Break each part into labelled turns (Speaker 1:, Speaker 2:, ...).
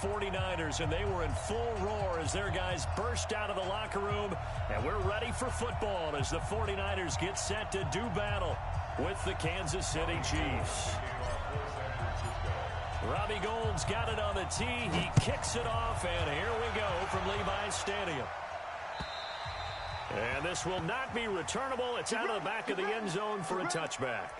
Speaker 1: 49ers, and they were in full roar as their guys burst out of the locker room. And we're ready for football as the 49ers get set to do battle with the Kansas City Chiefs. Robbie Gould's got it on the tee. He kicks it off, and here we go from Levi's Stadium. And this will not be returnable. It's out of the back of the end zone for a touchback.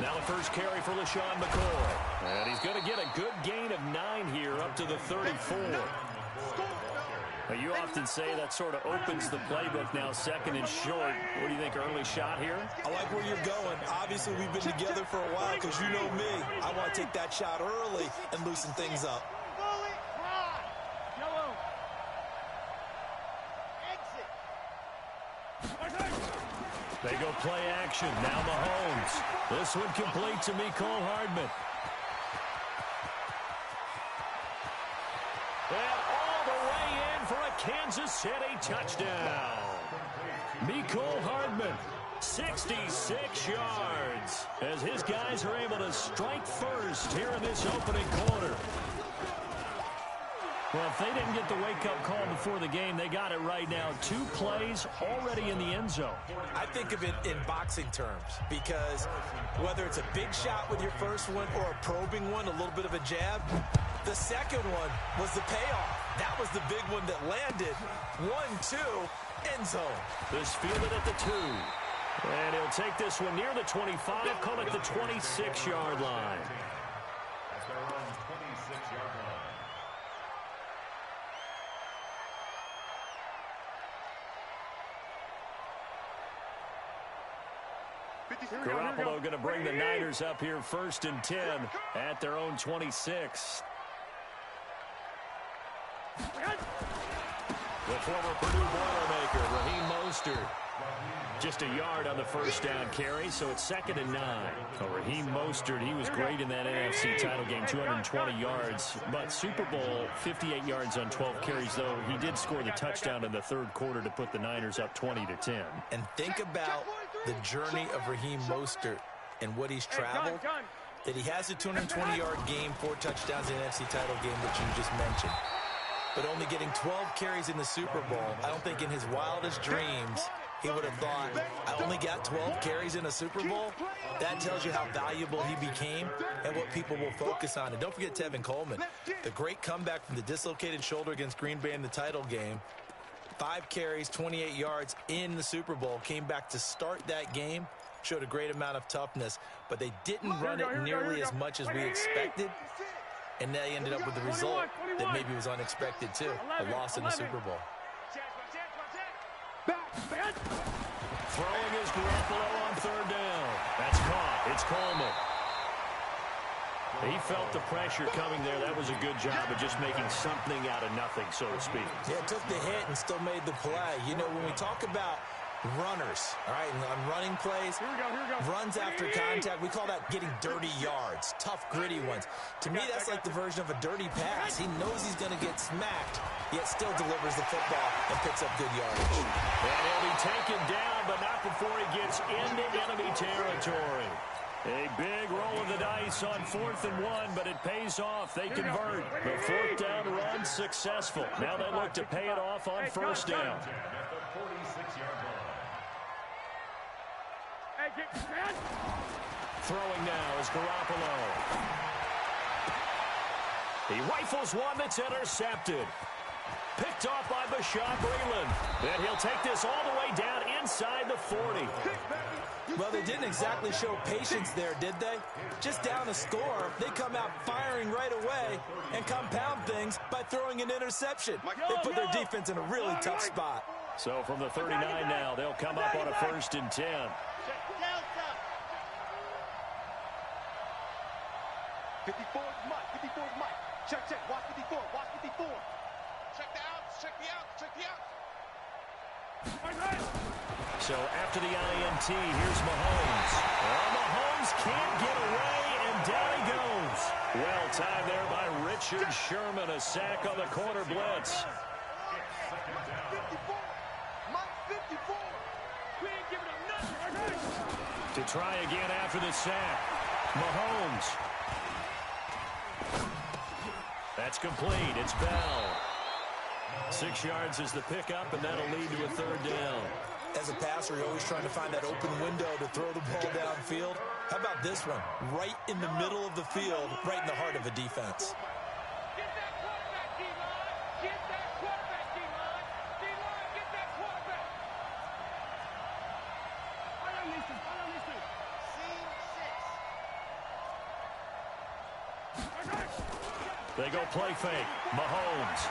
Speaker 1: Now the first carry for LaShawn McCoy. And he's going to get a good gain of 9 here up to the 34. Now you often say that sort of opens the playbook now, second and short. What do you think, early shot here?
Speaker 2: I like where you're going. Obviously, we've been together for a while because you know me. I want to take that shot early and loosen things up.
Speaker 1: They go play action. Now Mahomes. This one complete to Mecole Hardman. And all the way in for a Kansas City touchdown. Mecole Hardman, 66 yards, as his guys are able to strike first here in this opening quarter. Well, if they didn't get the wake-up call before the game, they got it right now. 2 plays already in the end zone.
Speaker 2: I think of it in boxing terms because whether it's a big shot with your first one or a probing one, a little bit of a jab, the second one was the payoff. That was the big one that landed. 1-2, end zone.
Speaker 1: This fielded at the 2. And he'll take this one near the 25, call it the 26-yard line. Garoppolo going to bring the Niners up here 1st and 10 at their own 26. The former Purdue Boilermaker, Raheem Mostert. Just a yard on the first down carry, so it's 2nd and 9. Well, Raheem Mostert, he was great in that NFC title game, 220 yards. But Super Bowl, 58 yards on 12 carries, though. He did score the touchdown in the 3rd quarter to put the Niners up 20-10.
Speaker 2: And think about the journey of Raheem Mostert and what he's traveled. That he has a 220-yard game, 4 touchdowns in the NFC title game that you just mentioned. But only getting 12 carries in the Super Bowl, I don't think in his wildest dreams he would have thought, I only got 12 carries in a Super Bowl. That tells you how valuable he became and what people will focus on. And don't forget Tevin Coleman, the great comeback from the dislocated shoulder against Green Bay in the title game. 5 carries, 28 yards in the Super Bowl. Came back to start that game. Showed a great amount of toughness. But they didn't run it nearly as much as we expected. And they ended up with a result that maybe was unexpected too. A loss in the Super Bowl.
Speaker 1: Throwing is Garoppolo on 3rd down. That's caught. It's Coleman. He felt the pressure coming there. That was a good job of just making something out of nothing, so to speak.
Speaker 2: Yeah, took the hit and still made the play. You know, when we talk about runners, all right, and on running plays, runs after contact, we call that getting dirty yards, tough, gritty ones. To me, that's like the version of a dirty pass. He knows he's going to get smacked, yet still delivers the football and picks up good yardage.
Speaker 1: And he'll be taken down, but not before he gets into enemy territory. A big roll of the dice on 4th and 1, but it pays off. They convert. The 4th down run successful. Now they look to pay it off on 1st down. Throwing now is Garoppolo. He rifles one that's intercepted. Picked off by Bashaud Breeland. And he'll take this all the way down inside the 40.
Speaker 2: Well, they didn't exactly show patience there, did they? Just down a score, they come out firing right away and compound things by throwing an interception. They put their defense in a really tough spot.
Speaker 1: So from the 39 now, they'll come up on a 1st and 10.
Speaker 3: 54 is Mike. 54 is Mike. Check, check. Watch 54. Watch 54.
Speaker 1: So after the INT, here's Mahomes. Well, Mahomes can't get away, and down he goes. Well timed there by Richard Sherman. A sack on the corner blitz. To try again after the sack. Mahomes. That's complete. It's Bell. 6 yards is the pickup, and that'll lead to a third down.
Speaker 2: As a passer, you're always trying to find that open window to throw the ball downfield. How about this one? Right in the middle of the field, right in the heart of a defense.
Speaker 3: Get that quarterback, D-line! Get that quarterback, D-line! D-line, get that quarterback!
Speaker 1: They go play fake. Mahomes.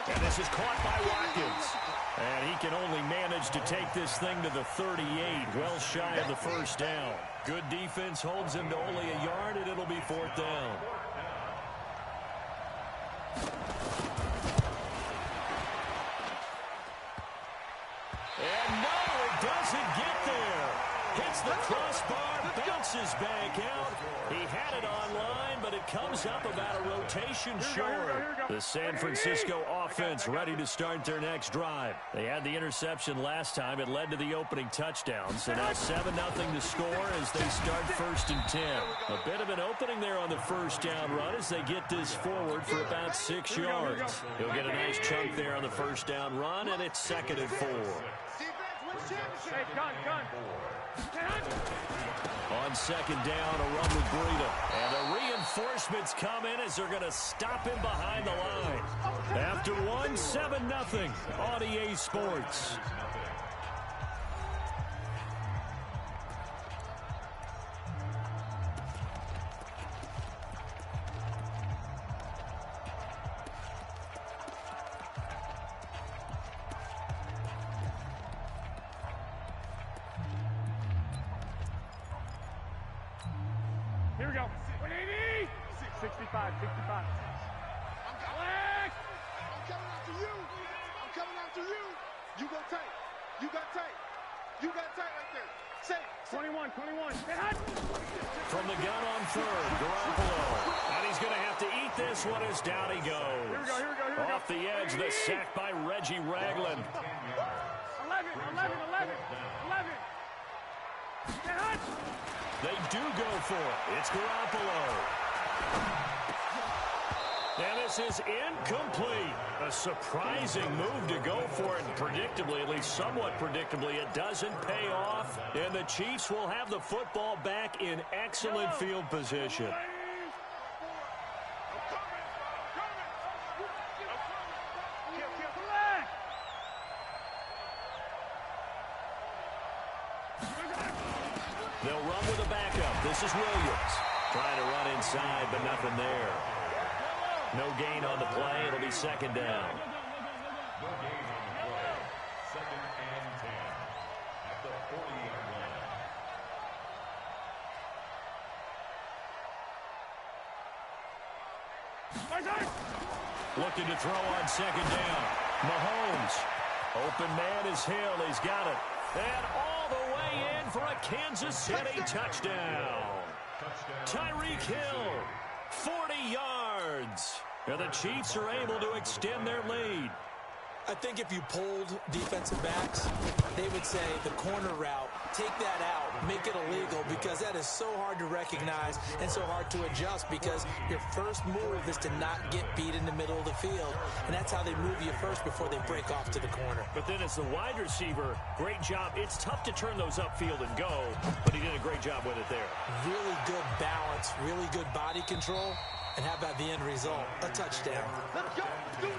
Speaker 1: And this is caught by Watkins. And he can only manage to take this thing to the 38, well shy of the first down. Good defense holds him to only a yard, and it'll be fourth down. And no, it doesn't get there. Hits the crossbar, bounces back out. He had it online, but it comes up about a rotation short. The San Francisco offense ready to start their next drive. They had the interception last time. It led to the opening touchdown. So now 7-0 to score as they start 1st and 10. A bit of an opening there on the first down run as they get this forward for about 6 yards. He'll get a nice chunk there on the first down run, and it's 2nd and 4.
Speaker 3: Hey, gun.
Speaker 1: On 2nd down, a run with Breida. And the reinforcements come in as they're going to stop him behind the line. After one, 7-0 on EA Sports.
Speaker 3: Here we go. 180. 65. Alex!
Speaker 4: I'm coming after you. You go tight. You got tight right there. Say
Speaker 3: 21.
Speaker 1: From the gun on 3rd, Garoppolo. And he's going to have to eat this one as down he goes.
Speaker 3: Here we go.
Speaker 1: Off the edge, the sack by Reggie Ragland.
Speaker 3: 11.
Speaker 1: They do go for it. It's Garoppolo. And this is incomplete. A surprising move to go for it. Predictably, at least somewhat predictably, it doesn't pay off. And the Chiefs will have the football back in excellent field position. They'll run with a backup. This is Williams. Trying to run inside, but nothing there. No gain on the play. It'll be 2nd down. Looking to throw on 2nd down. Mahomes. Open man is Hill. He's got it. And all the way in for a Kansas City touchdown. Tyreek Hill, 40 yards. And the Chiefs are able to extend their lead.
Speaker 2: I think if you polled defensive backs, they would say the corner route, take that out, make it illegal, because that is so hard to recognize and so hard to adjust, because your first move is to not get beat in the middle of the field, and that's how they move you first before they break off to the corner.
Speaker 1: But then as the wide receiver, great job. It's tough to turn those upfield and go, but he did a great job with it there.
Speaker 2: Really good balance, really good body control, and how about the end result? A touchdown.
Speaker 4: let's go. Do it.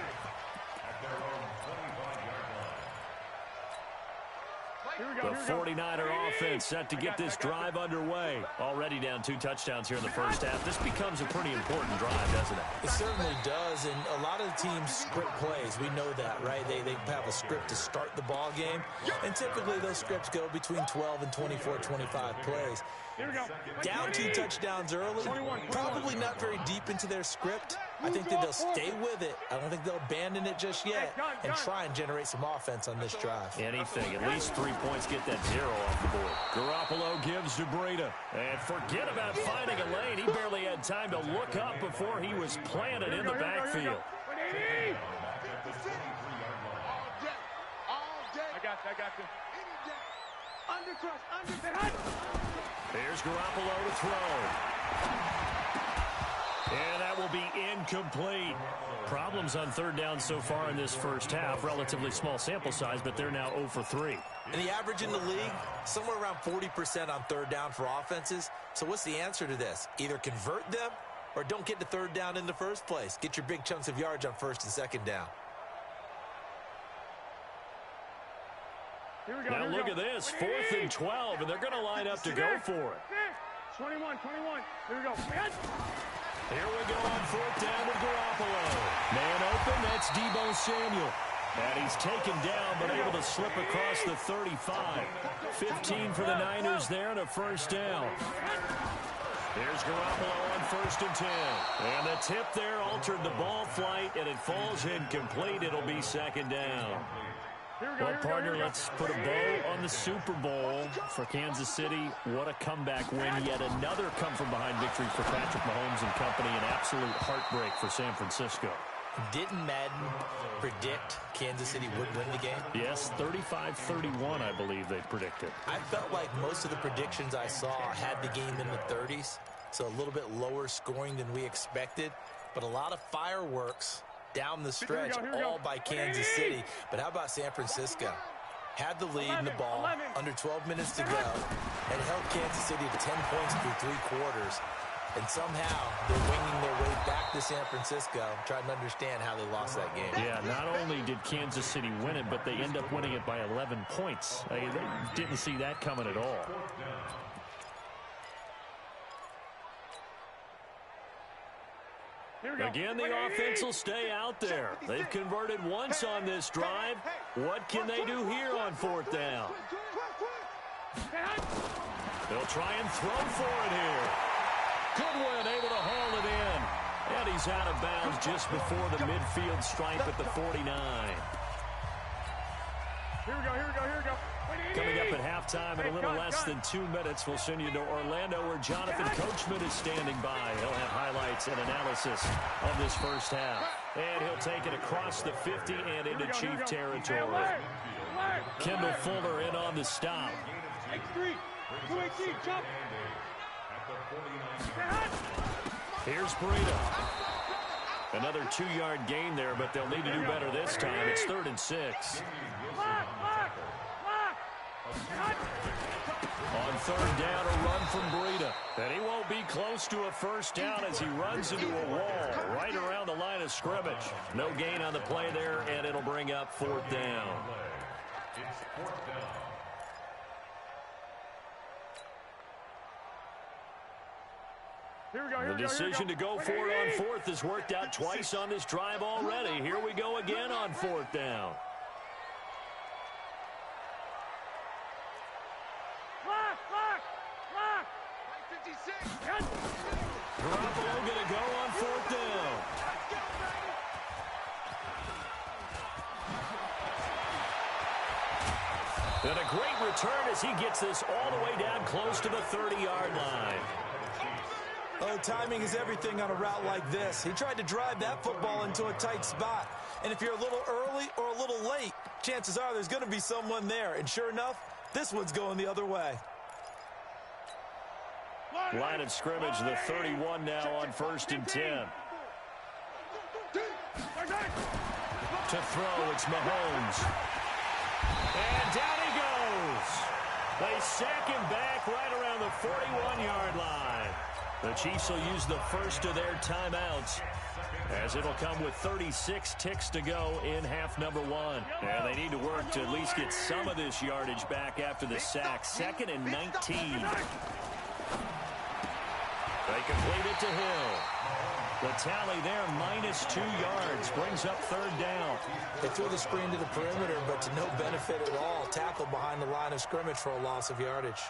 Speaker 1: The 49er offense set to get this drive underway. Already down 2 touchdowns here in the first half. This becomes a pretty important drive, doesn't it?
Speaker 2: It certainly does, and a lot of the teams script plays. We know that, right? They have a script to start the ball game, and typically those scripts go between 12 and 24, 25 plays.
Speaker 3: Here we go.
Speaker 2: Down 2 touchdowns early, probably not very deep into their script, I think that they'll stay with it. I don't think they'll abandon it just yet and try and generate some offense on this drive.
Speaker 1: Anything. At least 3 points, get that 0 off the board. Garoppolo gives to Breida. And forget about finding a lane. He barely had time to look up before he was planted in the backfield.
Speaker 3: I got you.
Speaker 1: Here's Garoppolo to throw. And that will be incomplete. Problems on third down so far in this first half. Relatively small sample size, but they're now 0 for 3.
Speaker 2: And the average in the league, somewhere around 40% on third down for offenses. So what's the answer to this? Either convert them or don't get to third down in the first place. Get your big chunks of yards on first and second down.
Speaker 1: Now look at this, 4th and 12, and they're going to line up to go for it.
Speaker 3: 21. Here we go.
Speaker 1: Here we go on 4th down with Garoppolo. Man open, that's Deebo Samuel. And he's taken down, but able to slip across the 35. 15 for the Niners there and a first down. Here's Garoppolo on 1st and 10. And the tip there altered the ball flight, and it falls incomplete. It'll be 2nd down. Well, partner, let's put a bow on the Super Bowl for Kansas City. What a comeback win. Yet another come-from-behind victory for Patrick Mahomes and company. An absolute heartbreak for San Francisco.
Speaker 2: Didn't Madden predict Kansas City would win the game?
Speaker 1: Yes, 35-31, I believe they predicted.
Speaker 2: I felt like most of the predictions I saw had the game in the 30s, so a little bit lower scoring than we expected, but a lot of fireworks down the stretch, all by Kansas City. But how about San Francisco? Had the lead in the ball, under 12 minutes to go, and held Kansas City to 10 points through 3 quarters. And somehow they're winging their way back to San Francisco, trying to understand how they lost that game.
Speaker 1: Yeah, not only did Kansas City win it, but they end up winning it by 11 points. They didn't see that coming at all. Again, the offense will stay out there. They've converted once on this drive. What can they do here on 4th down? They'll try and throw for it here. Goodwin able to haul it in. And he's out of bounds just before the midfield stripe at the 49.
Speaker 3: Here we go.
Speaker 1: Coming up at halftime in a little less than 2 minutes, we'll send you to Orlando where Jonathan Coachman is standing by. He'll have highlights and analysis of this first half. And he'll take it across the 50 and into Chief territory. Kendall Fuller in on the stop.
Speaker 3: X3, 218, jump.
Speaker 1: Here's Breida. Another 2-yard gain there, but they'll need to do better this time. It's 3rd and 6. On 3rd down, a run from Breida. And he won't be close to a first down as he runs into a wall right around the line of scrimmage. No gain on the play there, and it'll bring up 4th down. The decision to go for it on 4th has worked out twice on this drive already. Here we go again on 4th down. Garoppolo going to go on 4th down. And a great return as he gets this all the way down close to the 30-yard line.
Speaker 2: Oh, timing is everything on a route like this. He tried to drive that football into a tight spot. And if you're a little early or a little late, chances are there's going to be someone there. And sure enough, this one's going the other way.
Speaker 1: Line of scrimmage, the 31 now on 1st and 10. To throw, it's Mahomes. And down he goes. They sack him back right around the 41-yard line. The Chiefs will use the first of their timeouts as it'll come with 36 ticks to go in half number 1. And they need to work to at least get some of this yardage back after the sack. 2nd and 19. They complete it to Hill. The tally there, -2 yards, brings up 3rd down.
Speaker 2: They threw the screen to the perimeter, but to no benefit at all. Tackle behind the line of scrimmage for a loss of yardage.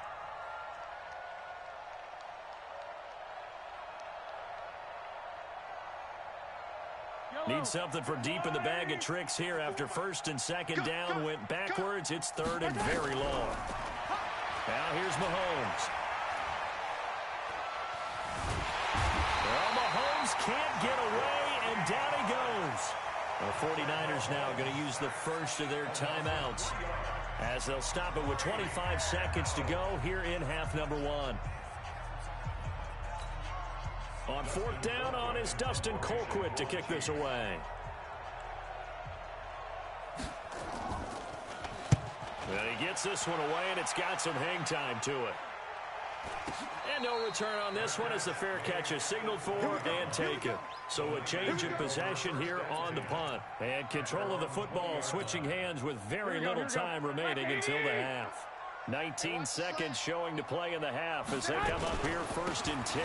Speaker 1: Need something for deep in the bag of tricks here after first and second down went backwards. It's third and very long. Now here's Mahomes. Well, Mahomes can't get away, and down he goes. The 49ers now going to use the first of their timeouts as they'll stop it with 25 seconds to go here in half number one. On fourth down on is Dustin Colquitt to kick this away. And he gets this one away, and it's got some hang time to it. And no return on this one as the fair catch is signaled for and taken. So a change of possession here on the punt. And control of the football switching hands with very little time remaining until the half. 19 seconds showing to play in the half as they come up here first and 10.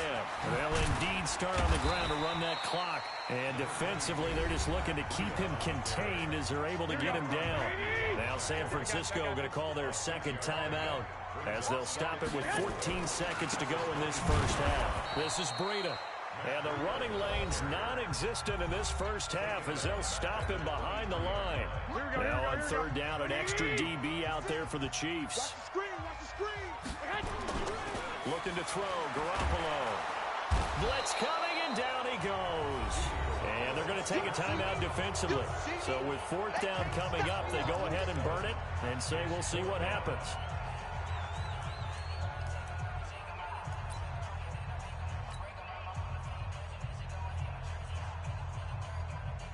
Speaker 1: They'll indeed start on the ground to run that clock. And defensively, they're just looking to keep him contained as they're able to get him down. Now San Francisco going to call their second timeout as they'll stop it with 14 seconds to go in this first half. This is Breida. And the running lane's non-existent in this first half as they'll stop him behind the line. Now on third down, an extra DB out there for the Chiefs. Looking to throw, Garoppolo. Blitz coming, and down he goes. And they're going to take a timeout defensively. So with fourth down coming up, they go ahead and burn it and say we'll see what happens.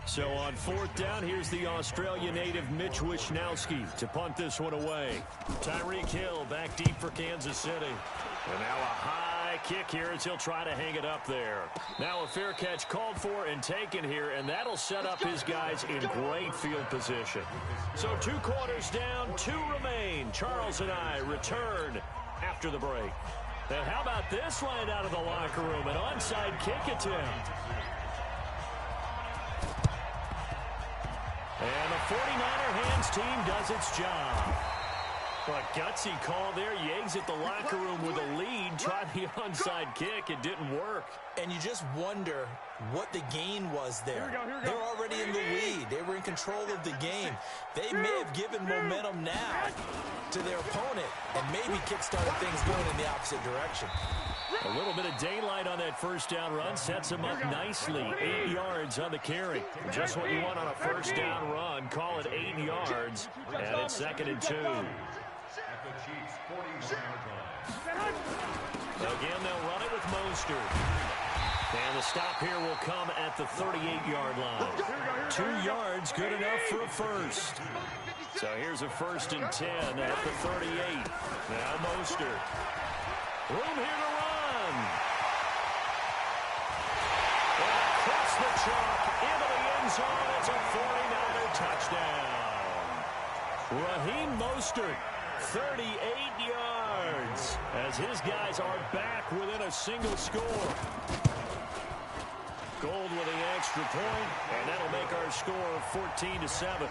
Speaker 1: So on fourth down, here's the Australia native Mitch Wishnowsky to punt this one away. Tyreek Hill back deep for Kansas City. And now a high kick here as he'll try to hang it up there. Now a fair catch called for and taken here, and that'll set up his guys in great field position. So 2 quarters down, 2 remain. Charles and I return after the break. And how about this line out of the locker room? An onside kick attempt. And the 49er hands team does its job. But gutsy call there. You exit the locker room with a lead. Tried the onside kick. It didn't work.
Speaker 2: And you just wonder what the gain was there. They're already in the lead. They were in control of the game. They may have given momentum now to their opponent and maybe kickstarted things going in the opposite direction.
Speaker 1: A little bit of daylight on that first down run sets him up nicely. 8 yards on the carry. Just what you want on a first down run. Call it 8 yards. And it's second and 2. Again, they'll run it with Mostert. And the stop here will come at the 38-yard line. 2 yards, good enough for a first. So here's a first and 10 at the 38. Now Mostert. Room here to run. And across the chalk into the end zone. It's a 49er touchdown. Raheem Mostert, 38 yards, as his guys are back within a single score. Gold with the extra point, and that'll make our score 14-7.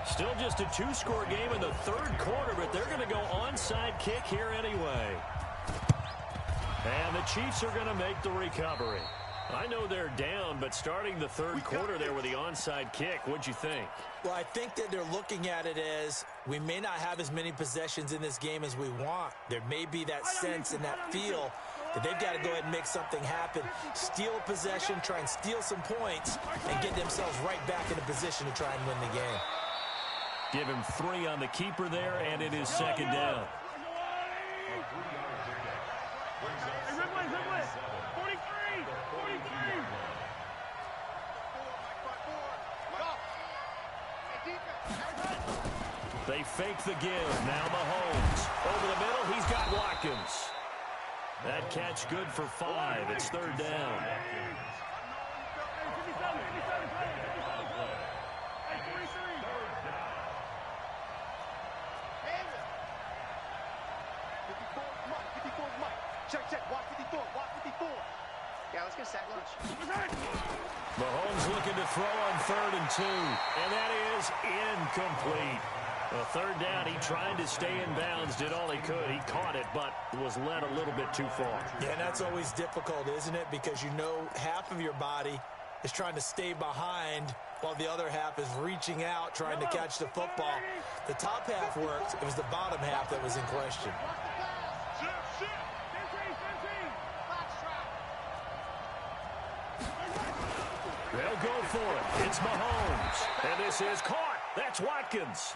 Speaker 1: Still just a 2-score game in the third quarter, but they're going to go onside kick here anyway. And the Chiefs are going to make the recovery. I know they're down, but starting the third quarter there with the onside kick, what'd you think?
Speaker 2: Well, I think that they're looking at it as we may not have as many possessions in this game as we want. There may be that sense and that feel that they've got to go ahead and make something happen. Steal a possession, try and steal some points, and get themselves right back in a position to try and win the game.
Speaker 1: Give him 3 on the keeper there, and it is second down. They fake the give. Now Mahomes. Over the middle, he's got Watkins. That catch good for 5. It's third down.
Speaker 4: Check. Watch 54. Watch 54. Yeah, let's get sack lunch.
Speaker 1: Mahomes looking to throw on 3rd and 2. And that is incomplete. Well, third down, he tried to stay in bounds, did all he could. He caught it, but was led a little bit too far.
Speaker 2: Yeah, and that's always difficult, isn't it? Because you know half of your body is trying to stay behind while the other half is reaching out, trying to catch the football. The top half worked. It was the bottom half that was in question.
Speaker 1: They'll go for it. It's Mahomes. And this is caught. That's Watkins.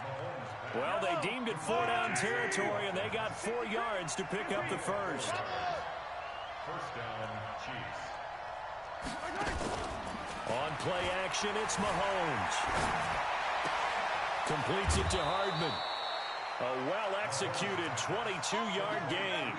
Speaker 1: Well, they deemed it 4-down territory, and they got 4 yards to pick up the first.
Speaker 5: First down, Chiefs.
Speaker 1: On play action, it's Mahomes. Completes it to Hardman. A well-executed 22-yard gain.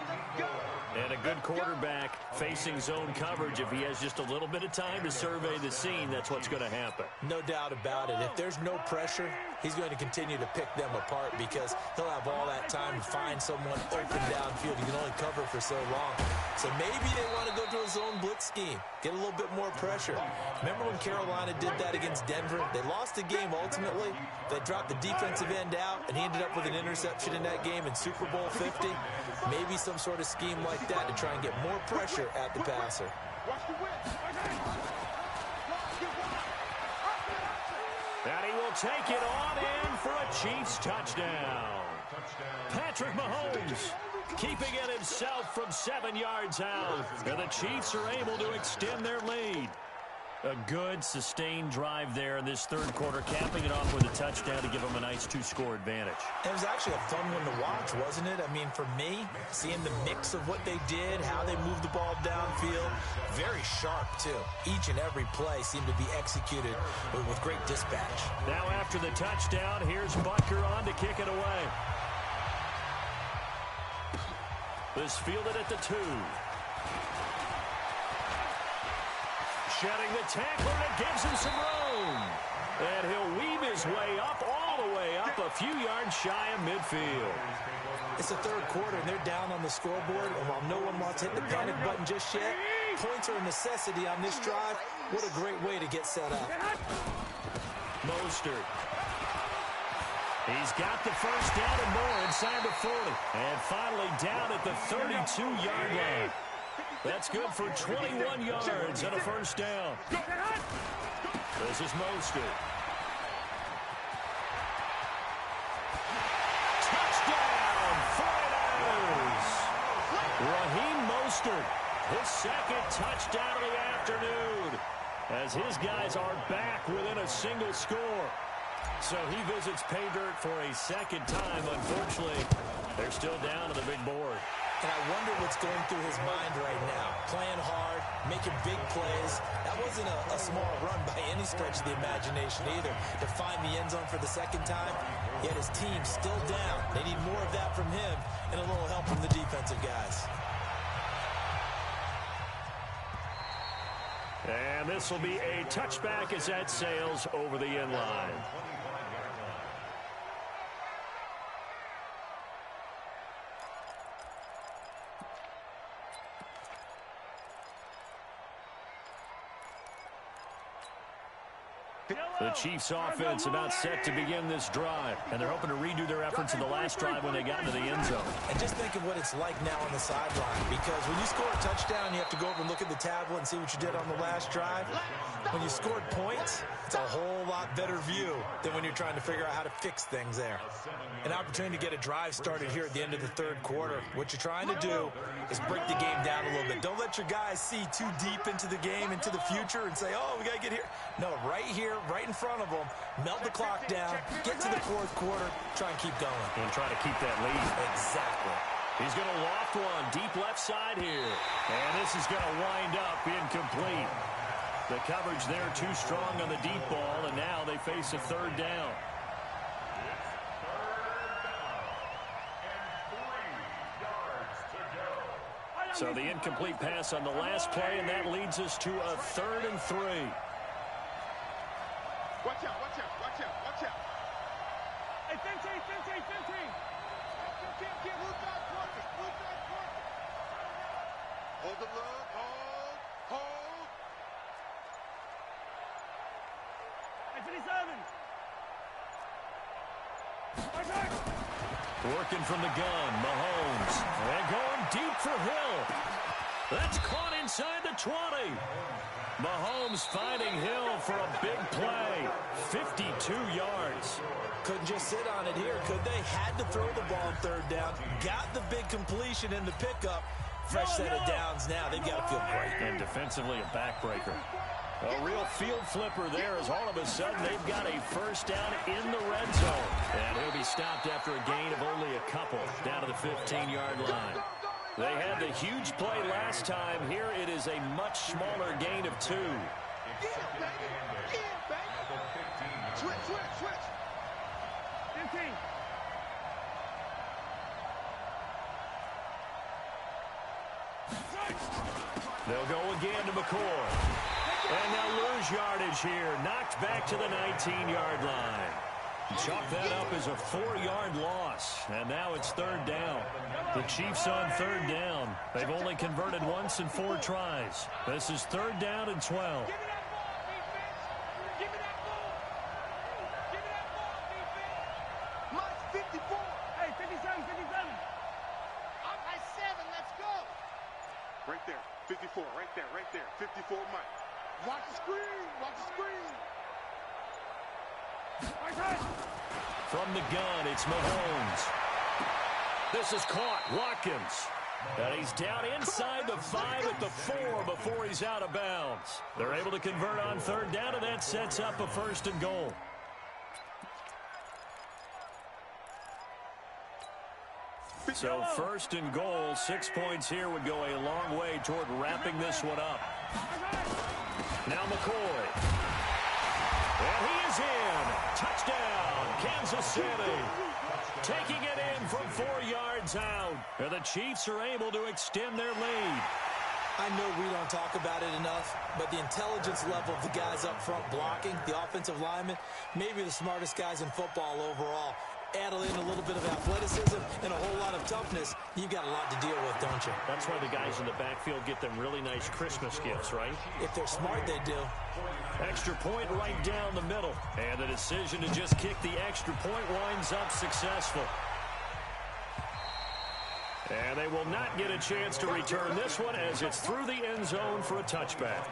Speaker 1: And a good quarterback facing zone coverage. If he has just a little bit of time to survey the scene, that's what's going to happen.
Speaker 2: No doubt about it. If there's no pressure, he's going to continue to pick them apart because he'll have all that time to find someone open downfield. He can only cover for so long. So maybe they want to go to a zone blitz scheme, get a little bit more pressure. Remember when Carolina did that against Denver? They lost the game ultimately. They dropped the defensive end out, and he ended up with an interception in that game in Super Bowl 50. Maybe some sort of scheme like that to try and get more pressure at the passer.
Speaker 1: And he will take it on in for a Chiefs touchdown. Patrick Mahomes keeping it himself from 7 yards out. And the Chiefs are able to extend their lead. A good, sustained drive there in this third quarter, capping it off with a touchdown to give them a nice 2-score advantage.
Speaker 2: It was actually a fun one to watch, wasn't it? I mean, for me, seeing the mix of what they did, how they moved the ball downfield, very sharp, too. Each and every play seemed to be executed with great dispatch.
Speaker 1: Now after the touchdown, here's Butker on to kick it away. This fielded at the 2. Shedding the tackler, and it gives him some room. And he'll weave his way up, all the way up, a few yards shy of midfield.
Speaker 2: It's the third quarter, and they're down on the scoreboard. And while no one wants to hit the panic button just yet, points are a necessity on this drive. What a great way to get set up.
Speaker 1: Mostert. He's got the first down and more inside the 40. And finally down at the 32-yard line. That's good for 21 yards and a first down. This is Mostert. Touchdown, 49ers! Raheem Mostert, his second touchdown of the afternoon, as his guys are back within a single score. So he visits pay dirt for a second time. Unfortunately, they're still down on the big board.
Speaker 2: And I wonder what's going through his mind right now. Playing hard, making big plays. That wasn't a small run by any stretch of the imagination either. To find the end zone for the second time, yet his team's still down. They need more of that from him and a little help from the defensive guys.
Speaker 1: And this will be a touchback as that sails over the end line. The Chiefs offense about set to begin this drive, and they're hoping to redo their efforts in the last drive when they got into the end zone.
Speaker 2: And just think of what it's like now on the sideline, because when you score a touchdown, you have to go over and look at the tablet and see what you did on the last drive. When you scored points, it's a whole lot better view than when you're trying to figure out how to fix things there. An opportunity to get a drive started here at the end of the third quarter. What you're trying to do is break the game down a little bit. Don't let your guys see too deep into the game, into the future, and say, oh, we got to get here. No, right here, right in front of them, melt the clock down, get to the fourth quarter, try and keep going.
Speaker 1: And try to keep that lead.
Speaker 2: Exactly.
Speaker 1: He's going to loft one deep left side here. And this is going to wind up incomplete. The coverage there too strong on the deep ball, and now they face a third down. So the incomplete pass on the last play, and that leads us to a 3rd and 3.
Speaker 4: Watch out, watch out, watch out, watch out.
Speaker 3: Hey, 15.
Speaker 4: Move that quarter. Hold the look, hold.
Speaker 3: Hey, 57.
Speaker 1: Working from the gun, Mahomes. And going deep for Hill. That's caught inside the 20. Mahomes finding Hill for a big play. 52 yards.
Speaker 2: Couldn't just sit on it here, could they? Had to throw the ball on third down. Got the big completion in the pickup. Fresh set of downs now. They've got to feel great.
Speaker 1: And defensively, a backbreaker. A real field flipper there as all of a sudden they've got a first down in the red zone. And he'll be stopped after a gain of only a couple down to the 15-yard line. They had the huge play last time. Here it is a much smaller gain of 2.
Speaker 4: Switch. 15.
Speaker 1: They'll go again to McCoy. And they'll lose yardage here. Knocked back to the 19-yard line. Chalk that up as a 4-yard loss. And now it's third down. The Chiefs on third down. They've only converted once in 4 tries. This is third down and 12.
Speaker 3: Give me that ball, defense. Give me that ball, defense.
Speaker 4: Mike's 54.
Speaker 3: Hey, 57.
Speaker 4: I'm at 7. Let's go. Right there. 54. Right there. 54 Mike. Watch the screen.
Speaker 1: From the gun, it's Mahomes. This is caught. Watkins. And he's down inside the 5 at the 4 before he's out of bounds. They're able to convert on third down, and that sets up a first and goal. So first and goal, 6 points here would go a long way toward wrapping this one up. Now McCoy. And he is in. Touchdown, Kansas City. Taking it in from 4 yards out. And the Chiefs are able to extend their lead.
Speaker 2: I know we don't talk about it enough, but the intelligence level of the guys up front blocking, the offensive linemen, maybe the smartest guys in football overall. Add in a little bit of athleticism and a whole lot of toughness, you've got a lot to deal with, don't you?
Speaker 1: That's why the guys in the backfield get them really nice Christmas gifts, right?
Speaker 2: If they're smart, they do.
Speaker 1: Extra point right down the middle. And the decision to just kick the extra point winds up successful. And they will not get a chance to return this one as it's through the end zone for a touchback.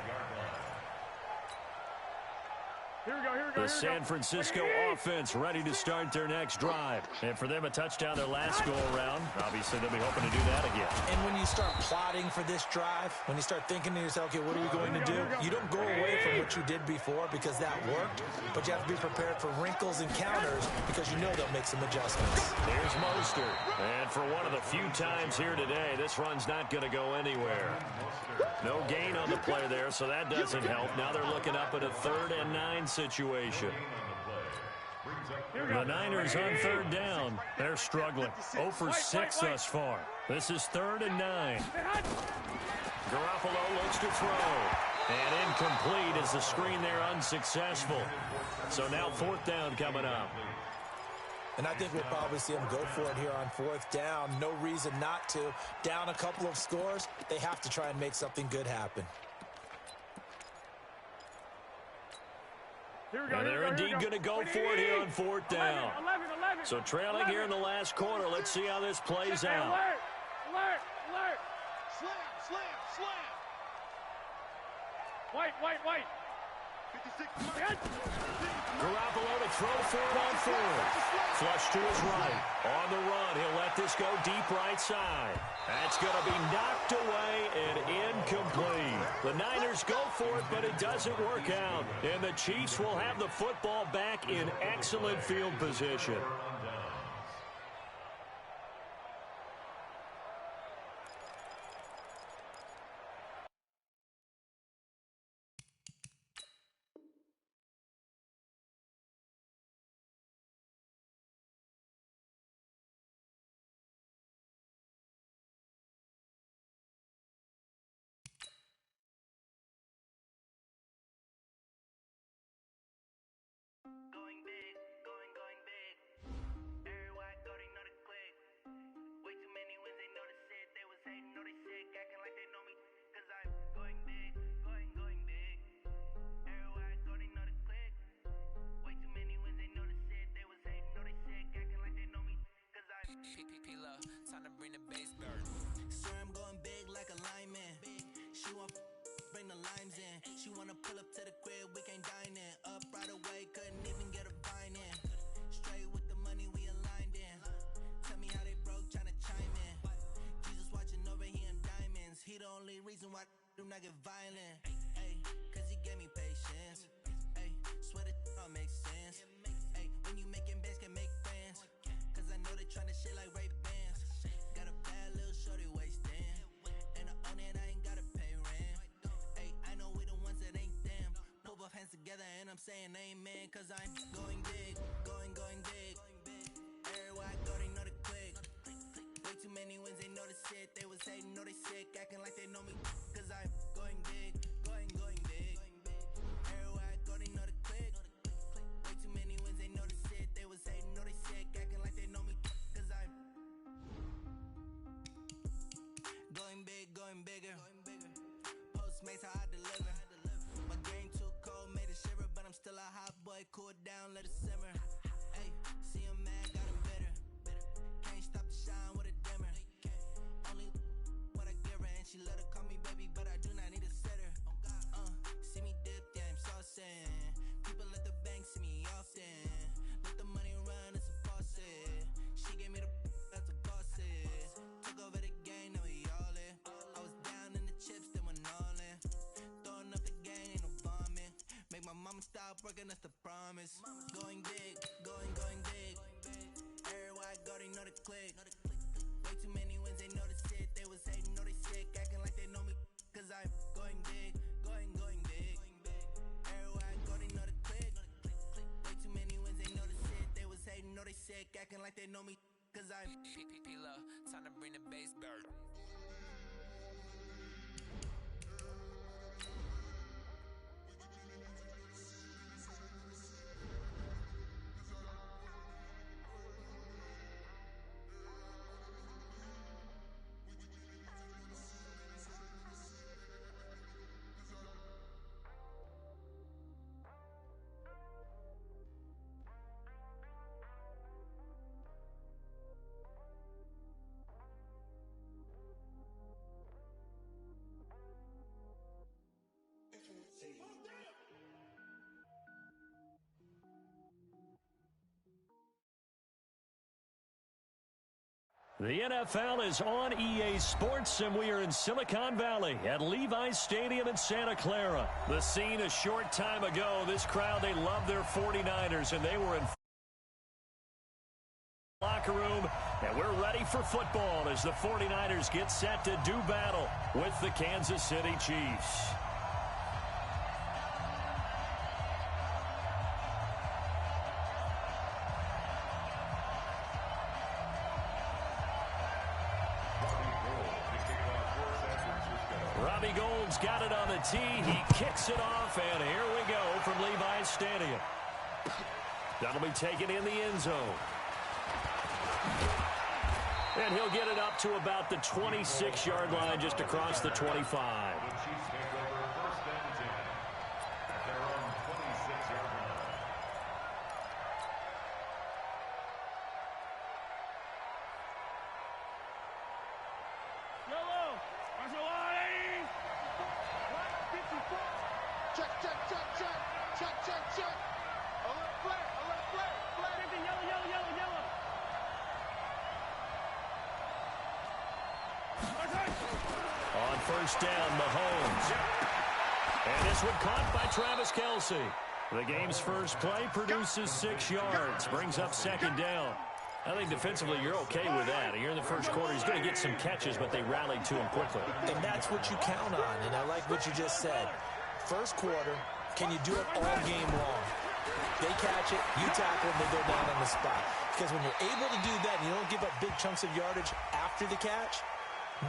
Speaker 3: Here we go.
Speaker 1: The San Francisco offense ready to start their next drive. And for them, a touchdown their last go-around. Obviously, they'll be hoping to do that again.
Speaker 2: And when you start plotting for this drive, when you start thinking to yourself, okay, what are we going to do? You don't go away from what you did before because that worked, but you have to be prepared for wrinkles and counters because you know they'll make some adjustments.
Speaker 1: Here's Mostert. And for one of the few times here today, this run's not going to go anywhere. No gain on the play there, so that doesn't help. Now they're looking up at a 3rd and 9 situation. The Niners on third down. They're struggling. 0 for 6 thus far. This is 3rd and 9. Garoppolo looks to throw. And incomplete as the screen there unsuccessful. So now 4th down coming up.
Speaker 2: And I think we'll probably see them go for it here on 4th down. No reason not to. Down a couple of scores, they have to try and make something good happen.
Speaker 1: And they're indeed going to go for it here on 4th down.
Speaker 3: 11.
Speaker 1: So trailing here in the last quarter. Let's see how this plays out.
Speaker 3: Alert.
Speaker 4: Slam.
Speaker 3: White.
Speaker 4: 56.
Speaker 1: Garoppolo to throw for it on 4th. Flush to his right. On the run, he'll let this go deep right side. That's going to be knocked away and incomplete. The Niners go for it, but it doesn't work out. And the Chiefs will have the football back in excellent field position.
Speaker 6: Time to bring the bass bird.
Speaker 7: Swear I'm going big like a lineman. She want bring the limes in. She wanna pull up to the crib, we can't dine in. Up right away, couldn't even get a vine in. Straight with the money we aligned in. Tell me how they broke, tryna chime in. Jesus watching over here in diamonds. He the only reason why do not get violent. Ay, cause he gave me patience. Ay, swear that all makes sense. Ay, when you making bands can make friends. Cause I know they tryna shit like Ray Bans. Got a bad little shorty wasting. And I own it, I ain't gotta pay rent. Ay, I know we the ones that ain't them. Put both hands together and I'm saying amen. Cause I'm going big, going big. Everywhere I go, they know the click. Way too many wins, they know the shit. They was hating, know they sick, acting like they know me. Cause I'm going big, going big. Everywhere I go, they know the click. Way too many wins, they know the shit. They was hating, know they sick, acting like they know me. Cause I'm going big, going bigger. Postmates how I deliver. My game too cold, made it shiver, but I'm still a hot boy. Cool it down, let it simmer. Hey, see him mad, got him bitter. Can't stop the shine with a dimmer. Only what I give her, and she let her call me baby, but I do not need a sitter. See me dip, yeah, I'm saucing. People at the bank see me often. Let the money run, it's a faucet. She gave me the that's a faucet. Took over the game, now we all in. I was down in the chips, then went all in. Throwing up the gang, ain't no bombing. Make my mama stop working, that's the promise. Going big, going big. Everywhere I go, they know the click. Way too many wins, they know the shit. They was hating, know they sick, acting like they know me. Cause I'm going big, going big. Everywhere I go, they know the click. Way too many wins, they know the shit. They was hating, know they sick, acting like they know me. Cause I'm
Speaker 6: P-P-P-Lo, time to bring the bass bird.
Speaker 1: The NFL is on EA Sports, and we are in Silicon Valley at Levi's Stadium in Santa Clara. The scene a short time ago, this crowd, they love their 49ers, and they were in locker room, and we're ready for football as the 49ers get set to do battle with the Kansas City Chiefs. Robbie Gould's got it on the tee. He kicks it off, and here we go from Levi's Stadium. That'll be taken in the end zone. And he'll get it up to about the 26-yard line, just across the 25.
Speaker 5: The Chiefs take over first and 10 at their own 26-yard line.
Speaker 3: Yellow, that's a line.
Speaker 4: Check. Alert flag. Yellow.
Speaker 1: On first down, Mahomes. And this one caught by Travis Kelce. The game's first play produces 6 yards, brings up second down. I think defensively you're okay with that. Here in the first quarter, he's going to get some catches, but they rallied to him quickly.
Speaker 2: And that's what you count on, and I like what you just said. First quarter, can you do it all game long? They catch it, you tackle them, they go down on the spot. Because when you're able to do that and you don't give up big chunks of yardage after the catch,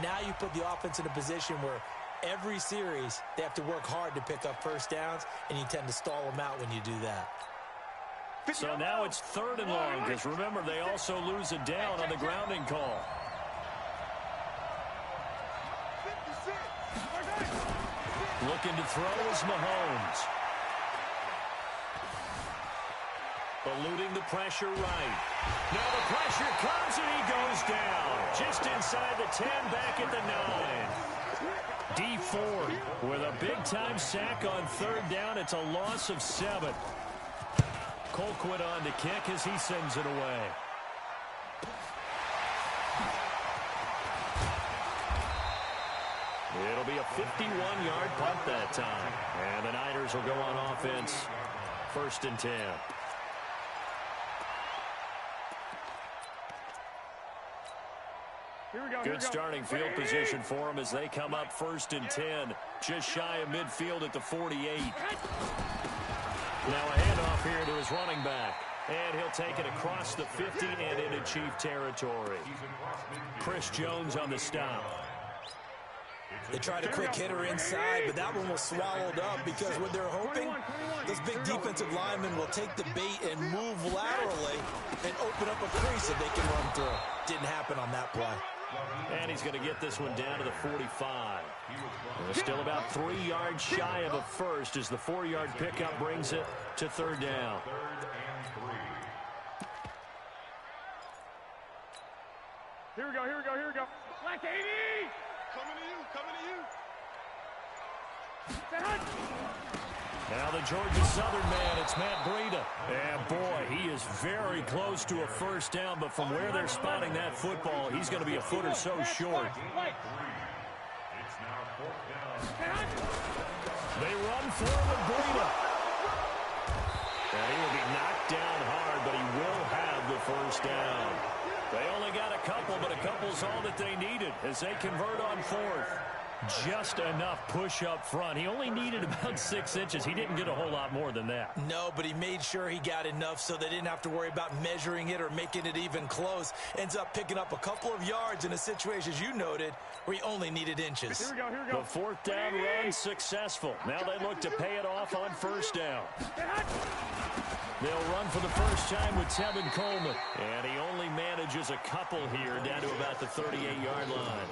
Speaker 2: now you put the offense in a position where every series they have to work hard to pick up first downs, and you tend to stall them out when you do that.
Speaker 1: So now it's 3rd and long, because remember, they also lose a down on the grounding call. Looking to throw is Mahomes. Eluding the pressure right. Now the pressure comes and he goes down. Just inside the 10, back at the 9. D Ford with a big-time sack on third down. It's a loss of 7. Colquitt on to kick as he sends it away. It'll be a 51-yard punt that time. And the Niners will go on offense. 1st and 10. Good starting field position for them as they come up 1st and 10. Just shy of midfield at the 48. Now a handoff here to his running back. And he'll take it across the 50 and into Chief territory. Chris Jones on the stop.
Speaker 2: They tried a quick hitter inside, but that one was swallowed up because what they're hoping, this big defensive lineman will take the bait and move laterally and open up a crease that they can run through. Didn't happen on that play.
Speaker 1: And he's going to get this one down to the 45. And still about 3 yards shy of a first as the 4-yard pickup brings it to 3rd down.
Speaker 3: Here we go. Black 80!
Speaker 4: Coming to you, coming to you.
Speaker 1: Now the Georgia Southern man, it's Matt Breida. And boy, he is very close to a first down, but from where they're spotting that football, he's going to be a foot or so short.
Speaker 5: It's now 4th down.
Speaker 1: They run for him with Breida. And he will be knocked down hard, but he will have the first down. They only got a couple, but a couple's all that they needed as they convert on 4th. Just enough push up front. He only needed about 6 inches. He didn't get a whole lot more than that.
Speaker 2: No, but he made sure he got enough so they didn't have to worry about measuring it or making it even close. Ends up picking up a couple of yards in a situation, as you noted, where he only needed inches.
Speaker 3: Here we go.
Speaker 1: The 4th down run successful. Now they look to pay it off on 1st down. They'll run for the first time with Tevin Coleman. And he only manages a couple here down to about the 38-yard line.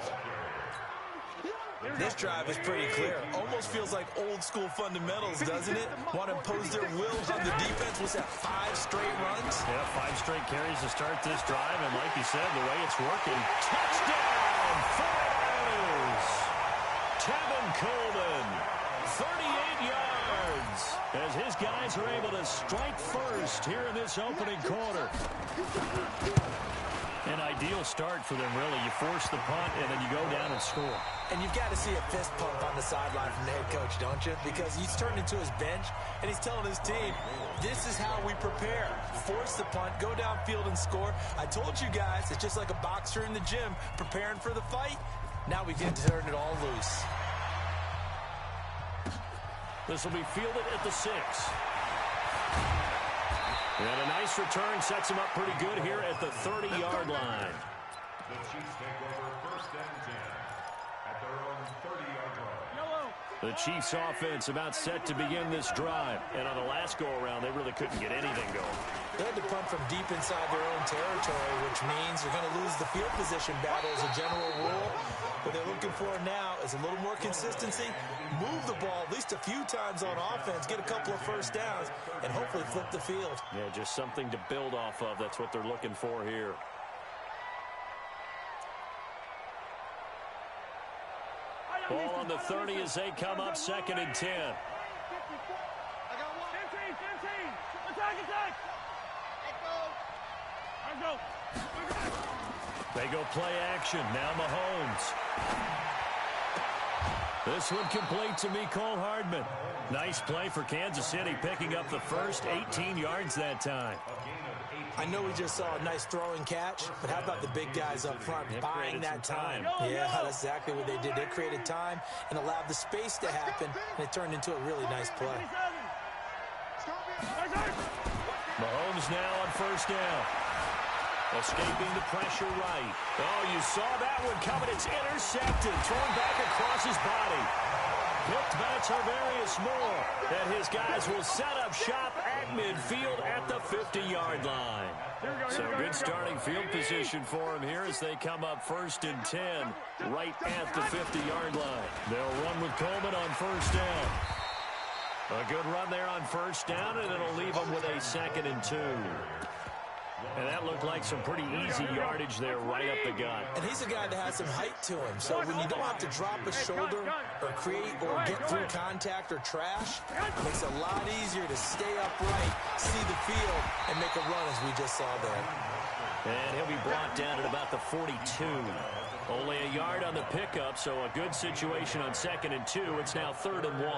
Speaker 2: This drive is pretty clear. Almost feels like old school fundamentals, doesn't it? Want to impose their will on the defense. Was that 5 straight runs?
Speaker 1: Yeah, 5 straight carries to start this drive. And like you said, the way it's working. Touchdown! 49ers! Tevin Coleman, 38 yards. As his guys are able to strike first here in this opening quarter. An ideal start for them, really. You force the punt, and then you go down and score.
Speaker 2: And you've got to see a fist pump on the sideline from the head coach, don't you? Because he's turned into his bench, and he's telling his team, this is how we prepare. Force the punt, go downfield and score. I told you guys, it's just like a boxer in the gym preparing for the fight. Now we can turn it all loose.
Speaker 1: This will be fielded at the 6. And a nice return sets him up pretty good here at the 30-yard line.
Speaker 5: The Chiefs take over 1st and 10 at their own 30-yard line.
Speaker 1: The Chiefs offense about set to begin this drive. And on the last go-around, they really couldn't get anything going.
Speaker 2: They had to punt from deep inside their own territory, which means they're going to lose the field position battle as a general rule. What they're looking for now is a little more consistency, move the ball at least a few times on offense, get a couple of first downs, and hopefully flip the field.
Speaker 1: Yeah, just something to build off of. That's what they're looking for here. Ball on the 30 as they come up 2nd and 10.
Speaker 3: I got one. 15. Attack. Let's go.
Speaker 1: They go play action. Now Mahomes. This one complete to Mecole Hardman. Nice play for Kansas City, picking up the first 18 yards that time.
Speaker 2: I know we just saw a nice throwing catch, but how about the big guys up front buying that time? Yeah, that's exactly what they did. They created time and allowed the space to happen, and it turned into a really nice play.
Speaker 1: Mahomes now on 1st down. Escaping the pressure right. Oh, you saw that one coming. It's intercepted. Thrown back across his body. Picked by Tarvarius Moore. And his guys will set up shop at midfield at the 50-yard line. So good starting field position for him here as they come up 1st and 10 right at the 50-yard line. They'll run with Coleman on 1st down. A good run there on first down, and it'll leave them with a 2nd and 2. And that looked like some pretty easy yardage there right up the gut.
Speaker 2: And he's a guy that has some height to him. So when you don't have to drop a shoulder or create or get through contact or trash, it makes it a lot easier to stay upright, see the field, and make a run as we just saw there.
Speaker 1: And he'll be brought down at about the 42. Only a yard on the pickup, so a good situation on 2nd and 2. It's now 3rd and 1.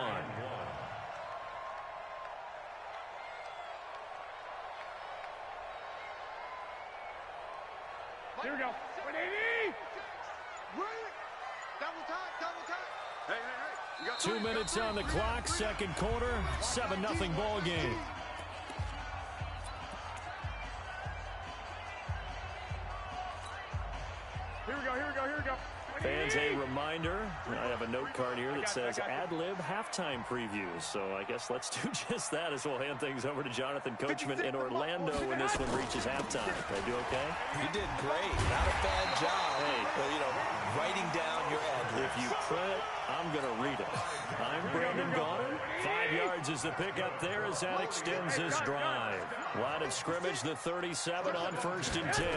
Speaker 3: Here we go. 180.
Speaker 4: Double time. Hey. You got
Speaker 1: 2 minutes on the clock, second quarter, 7-0 ball game.
Speaker 3: Here we go.
Speaker 1: Fans, a reminder, I have a note card here that says ad-lib halftime previews. So I guess let's do just that as we'll hand things over to Jonathan Coachman in Orlando when this one reaches halftime. Did I do okay?
Speaker 2: You did great. Not a bad job.
Speaker 1: Hey.
Speaker 2: Well, writing down your ad-libs.
Speaker 1: If you print it, I'm going to read it. I'm Brandon Gaudin. 5 yards is the pickup there as that extends this drive. Line of scrimmage, the 37 on 1st and 10.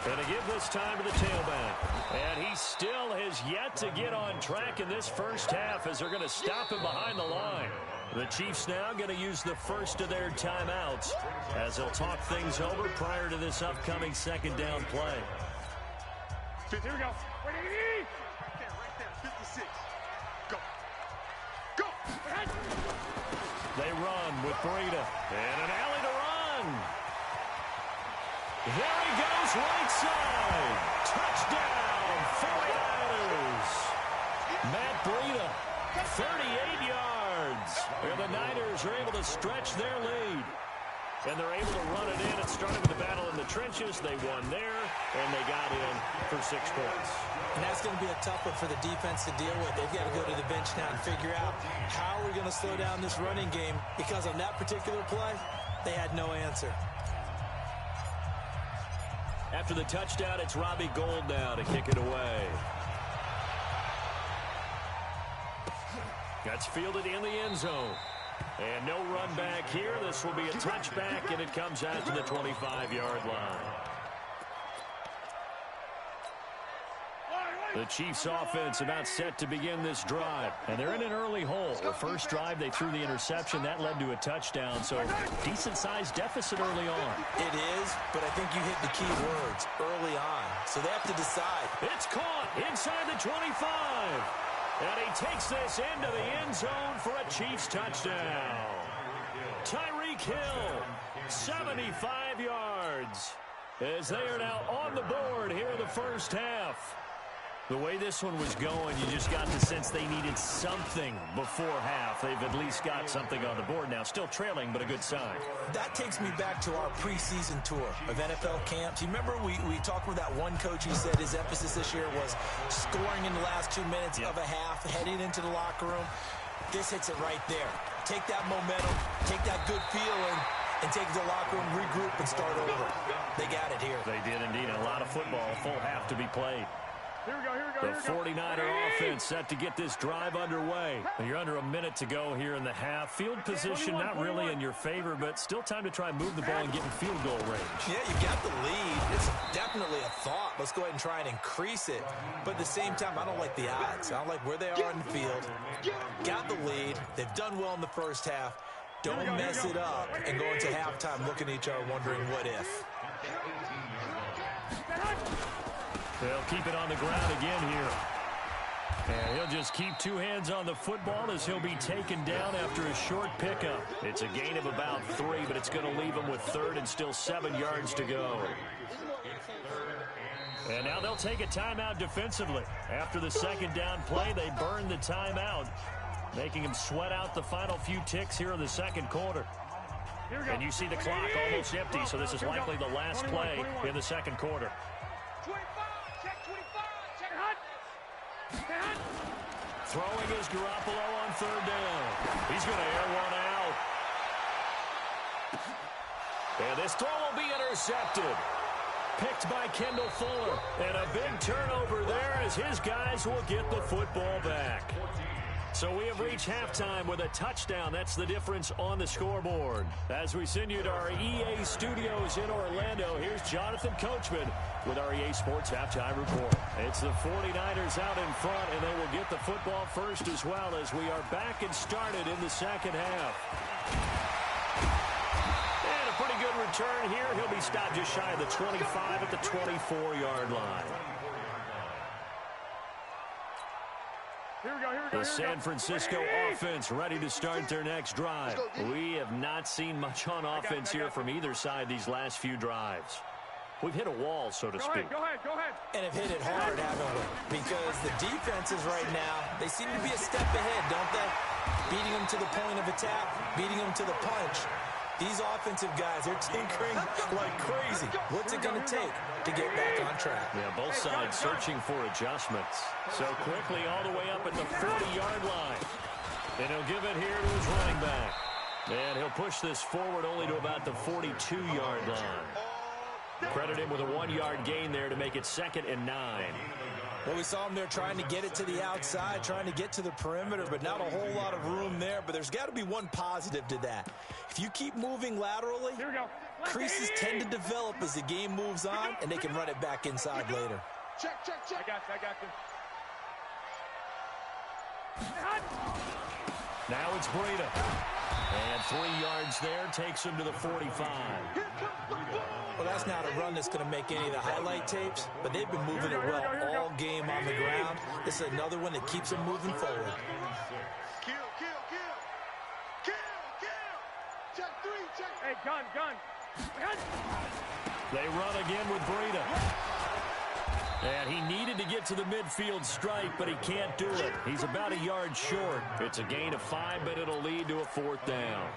Speaker 1: And to give this time to the tailback. And he still has yet to get on track in this first half as they're going to stop him behind the line. The Chiefs now going to use the first of their timeouts as they'll talk things over prior to this upcoming 2nd down play.
Speaker 3: Here we go. 180.
Speaker 4: Right there. 56. Go.
Speaker 1: They run with Breida. And an alley to run. There he goes, right side. Touchdown, 49ers. Matt Breida, 38 yards. And the Niners are able to stretch their lead. And they're able to run it in. It started with the battle in the trenches. They won there, and they got in for 6 points.
Speaker 2: And that's going to be a tough one for the defense to deal with. They've got to go to the bench now and figure out how we're going to slow down this running game, because on that particular play, they had no answer.
Speaker 1: After the touchdown, it's Robbie Gould now to kick it away. That's fielded in the end zone. And no run back here. This will be a touchback, and it comes out to the 25-yard line. The Chiefs offense about set to begin this drive. And they're in an early hole. The first drive, they threw the interception. That led to a touchdown. So decent-sized deficit early on.
Speaker 2: It is, but I think you hit the key words early on. So they have to decide.
Speaker 1: It's caught inside the 25. And he takes this into the end zone for a Chiefs touchdown. Tyreek Hill, 75 yards. As they are now on the board here in the first half. The way this one was going, you just got the sense they needed something before half. They've at least got something on the board now. Still trailing, but a good sign.
Speaker 2: That takes me back to our preseason tour of NFL camps. You remember we talked with that one coach who said his emphasis this year was scoring in the last 2 minutes of a half, heading into the locker room. This hits it right there. Take that momentum, take that good feeling, and take it to the locker room, regroup, and start over. They got it here.
Speaker 1: They did indeed. A lot of football, a full half to be played.
Speaker 3: Here we go.
Speaker 1: The 49er offense set to get this drive underway. You're under a minute to go here in the half. Field position not really in your favor, but still time to try and move the ball and get in field goal range.
Speaker 2: Yeah, you got the lead. It's definitely a thought. Let's go ahead and try and increase it. But at the same time, I don't like the odds. I don't like where they are in the field. Got the lead. They've done well in the first half. Don't mess it up and go into halftime looking at each other wondering what if.
Speaker 1: They'll keep it on the ground again here. And he'll just keep 2 hands on the football as he'll be taken down after a short pickup. It's a gain of about 3, but it's going to leave him with 3rd and still 7 yards to go. And now they'll take a timeout defensively. After the 2nd down play, they burn the timeout, making him sweat out the final few ticks here in the 2nd quarter. And you see the clock almost empty, so this is likely the last play in the 2nd quarter.
Speaker 3: 25, check 25, check hut.
Speaker 1: Throwing is Garoppolo on 3rd down. He's going to air one out. And this throw will be intercepted. Picked by Kendall Fuller. And a big turnover there as his guys will get the football back. So we have reached halftime with a touchdown. That's the difference on the scoreboard. As we send you to our EA studios in Orlando, here's Jonathan Coachman with our EA Sports Halftime Report. It's the 49ers out in front, and they will get the football first as well as we are back and started in the second half. And a pretty good return here. He'll be stopped just shy of the 25 at the 24-yard line. The San Francisco offense ready to start their next drive. We have not seen much on offense here from either side these last few drives. We've hit a wall, so to speak.
Speaker 3: Go ahead.
Speaker 2: And have hit it hard, haven't we? Because the defenses right now, they seem to be a step ahead, don't they? Beating them to the point of attack, beating them to the punch. These offensive guys, they're tinkering like crazy. What's it going to take to get back on track?
Speaker 1: Yeah, both sides searching for adjustments. So quickly all the way up at the 40-yard line. And he'll give it here to his running back. And he'll push this forward only to about the 42-yard line. Credit him with a 1-yard gain there to make it 2nd and 9.
Speaker 2: Well, we saw him there trying to get it to the outside, trying to get to the perimeter, but not a whole lot of room there. But there's got to be one positive to that. If you keep moving laterally, creases tend to develop as the game moves on, and they can run it back inside later.
Speaker 3: Check. I got you.
Speaker 1: Now it's Breida. And 3 yards there takes him to the 45.
Speaker 2: Well, that's not a run that's going to make any of the highlight tapes, but they've been moving it well all game on the ground. This is another one that keeps them moving forward.
Speaker 4: Kill. Check 3, check.
Speaker 3: Hey, gun.
Speaker 1: They run again with Breida. And he needed to get to the midfield stripe, but he can't do it. He's about a yard short. It's a gain of 5, but it'll lead to a 4th down.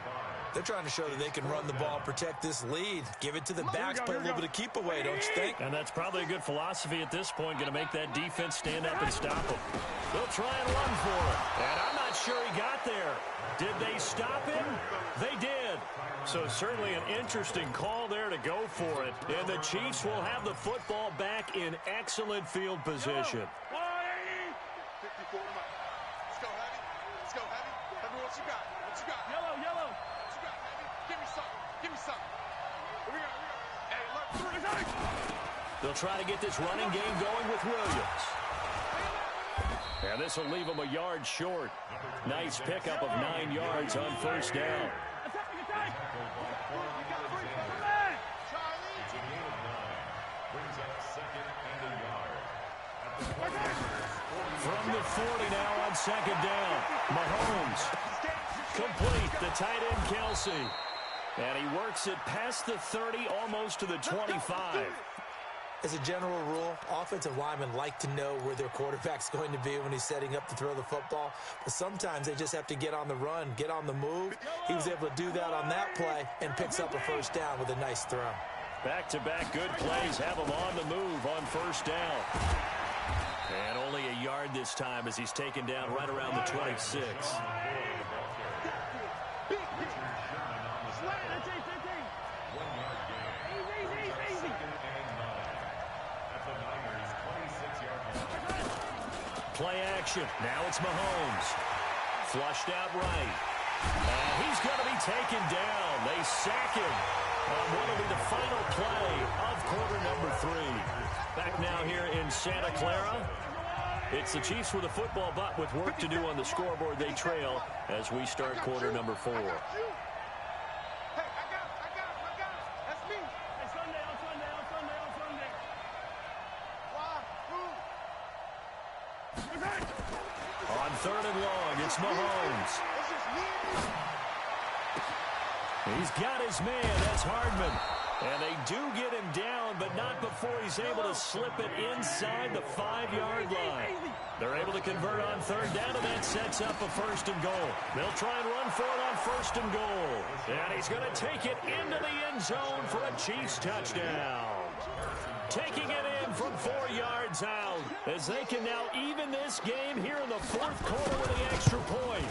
Speaker 2: They're trying to show that they can run the ball, protect this lead, give it to the backs, play a little bit of keep away, don't you think?
Speaker 1: And that's probably a good philosophy at this point, going to make that defense stand up and stop him. They'll try and run for it. And I'm not sure he got there. Did they stop him? They did. So certainly an interesting call there to go for it. And the Chiefs will have the football back in excellent field position.
Speaker 4: 54 miles. Let's go, Heavy. Heavy, what you got?
Speaker 3: Yellow.
Speaker 4: What you got, Heavy? Give me something. We got. Hey, look.
Speaker 1: They'll try to get this running game going with Williams. And this will leave him a yard short. Nice pickup of 9 yards on 1st down.
Speaker 3: Attack.
Speaker 5: Brings up 2nd and a yard.
Speaker 1: From the 40 now on 2nd down. Mahomes. Complete. The tight end, Kelsey. And he works it past the 30, almost to the 25.
Speaker 2: As a general rule, offensive linemen like to know where their quarterback's going to be when he's setting up to throw the football. But sometimes they just have to get on the run, get on the move. He was able to do that on that play and picks up a 1st down with a nice throw.
Speaker 1: Back-to-back good plays have him on the move on 1st down. And only a yard this time as he's taken down right around the 26. Play action. Now it's Mahomes. Flushed out right. And he's going to be taken down. They sack him on what will be the final play of quarter number 3. Back now here in Santa Clara. It's the Chiefs with a football, but with work to do on the scoreboard, they trail as we start quarter number 4.
Speaker 4: Hey, I got him. That's me.
Speaker 3: Hey, Sunday.
Speaker 1: On 3rd and long, it's Mahomes. He's got his man. That's Hardman. And they do get him down, but not before he's able to slip it inside the 5-yard line. They're able to convert on 3rd down, and that sets up a 1st and goal. They'll try and run for it on 1st and goal. And he's going to take it into the end zone for a Chiefs touchdown. Taking it in from 4 yards out as they can now even this game here in the 4th quarter with the extra point.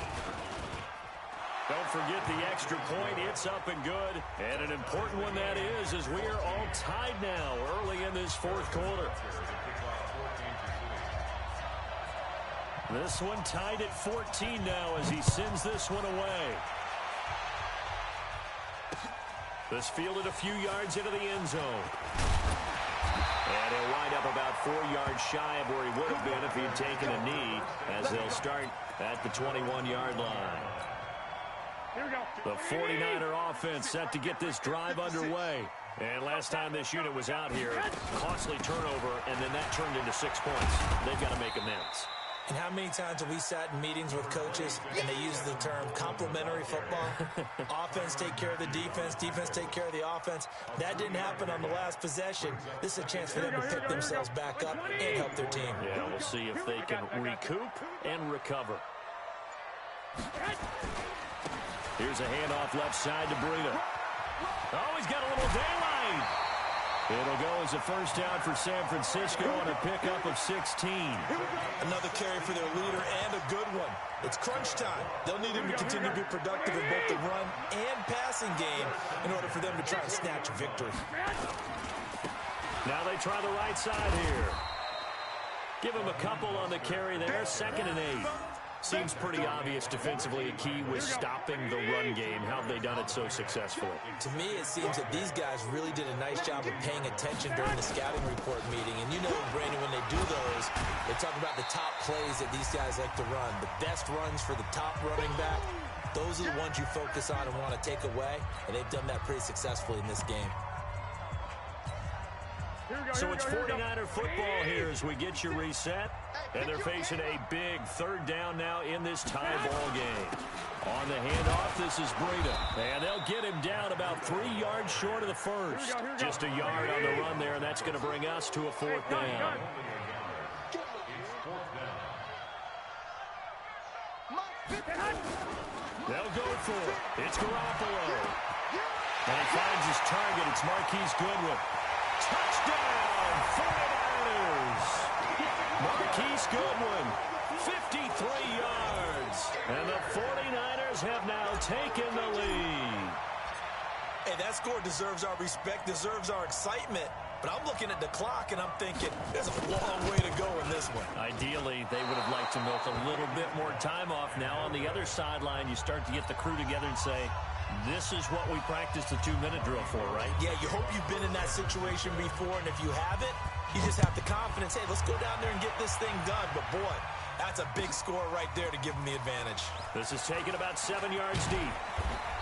Speaker 1: Don't forget the extra point. It's up and good. And an important one that is, as we are all tied now early in this 4th quarter. This one tied at 14 now as he sends this one away. This fielded a few yards into the end zone. And he'll wind up about 4 yards shy of where he would have been if he had taken a knee, as they'll start at the 21-yard line. The 49er offense set to get this drive underway. And last time this unit was out here, costly turnover, and then that turned into 6 points. They've got to make amends.
Speaker 2: And how many times have we sat in meetings with coaches and they use the term complementary football? Offense take care of the defense, defense take care of the offense. That didn't happen on the last possession. This is a chance for them to pick themselves back up and help their team.
Speaker 1: Yeah, we'll see if they can recoup and recover. Here's a handoff left side to Breida. Oh, he's got a little daylight. It'll go as a first down for San Francisco on a pickup of 16.
Speaker 2: Another carry for their leader and a good one. It's crunch time. They'll need him to continue to be productive in both the run and passing game in order for them to try and snatch a victory.
Speaker 1: Now they try the right side here. Give him a couple on the carry there. 2nd and 8. Seems pretty obvious defensively a key was stopping the run game. How have they done it so successfully?
Speaker 2: To me, it seems that these guys really did a nice job of paying attention during the scouting report meeting. And you know, Brandon, when they do those, they talk about the top plays that these guys like to run. The best runs for the top running back. Those are the ones you focus on and want to take away. And they've done that pretty successfully in this game.
Speaker 1: So it's 49er football here as we get you reset. And they're facing a big 3rd down now in this tie ball game. On the handoff, this is Breida. And they'll get him down about 3 yards short of the first. Just a yard on the run there, and that's going to bring us to a 4th down. They'll go for it. It's Garoppolo. And he finds his target. It's Marquise Goodwin. Touchdown, 49ers. Marquise Goodwin, 53 yards. And the 49ers have now taken the lead.
Speaker 2: Hey, that score deserves our respect, deserves our excitement. But I'm looking at the clock, and I'm thinking there's a long way to go in this one.
Speaker 1: Ideally, they would have liked to milk a little bit more time off. Now on the other sideline, you start to get the crew together and say, this is what we practiced the 2-minute drill for, right?
Speaker 2: Yeah, you hope you've been in that situation before, and if you haven't, you just have the confidence, hey, let's go down there and get this thing done. But, boy, that's a big score right there to give them the advantage.
Speaker 1: This is taken about 7 yards deep.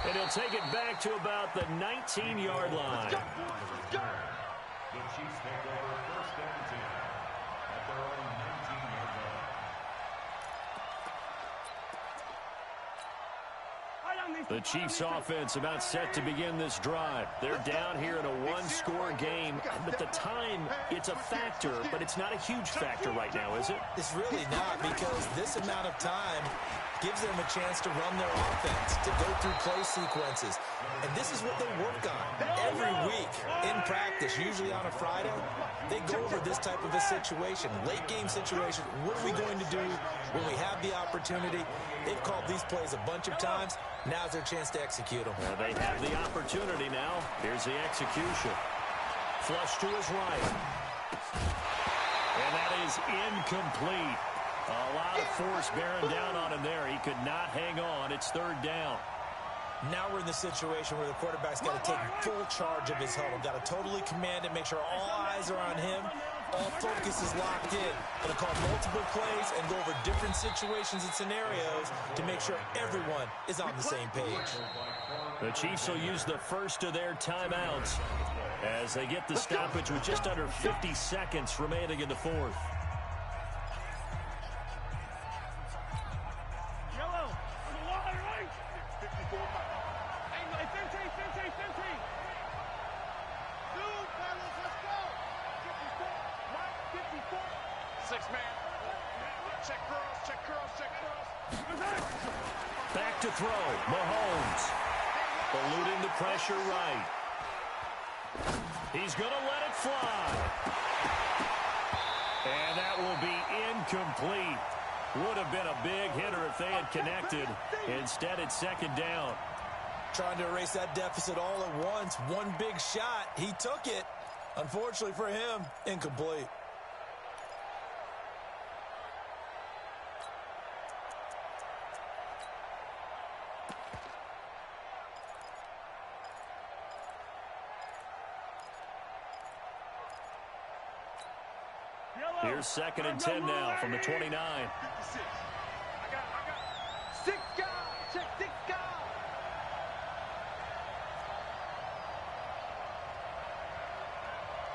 Speaker 1: And he'll take it back to about the 19-yard line.
Speaker 5: The Chiefs take over 1st and 10 at their own 19-yard line.
Speaker 1: The Chiefs offense about set to begin this drive. They're down here in a 1-score game. But the time, it's a factor, but it's not a huge factor right now, is it?
Speaker 2: It's really not, because this amount of time gives them a chance to run their offense, to go through play sequences. And this is what they work on every week in practice, usually on a Friday. They go over this type of a situation, late game situation. What are we going to do when we have the opportunity? They've called these plays a bunch of times. Now's their chance to execute them.
Speaker 1: They have the opportunity now. Here's the execution. Flush to his right. And that is incomplete. A lot of force bearing down on him there. He could not hang on. It's 3rd down.
Speaker 2: Now we're in the situation where the quarterback's got to take full charge of his huddle. Got to totally command it, make sure all eyes are on him. All focus is locked in. Going to call multiple plays and go over different situations and scenarios to make sure everyone is on the same page.
Speaker 1: The Chiefs will use the first of their timeouts as they get the stoppage with just under 50 seconds remaining in the 4th. Back to throw. Mahomes. Eluding the pressure right. He's going to let it fly. And that will be incomplete. Would have been a big hitter if they had connected. Instead, it's 2nd down.
Speaker 2: Trying to erase that deficit all at once. One big shot. He took it. Unfortunately for him, incomplete.
Speaker 1: Here's 2nd and 10 now from the 29.
Speaker 4: 56. I got. 6 guys. Check 6 guys.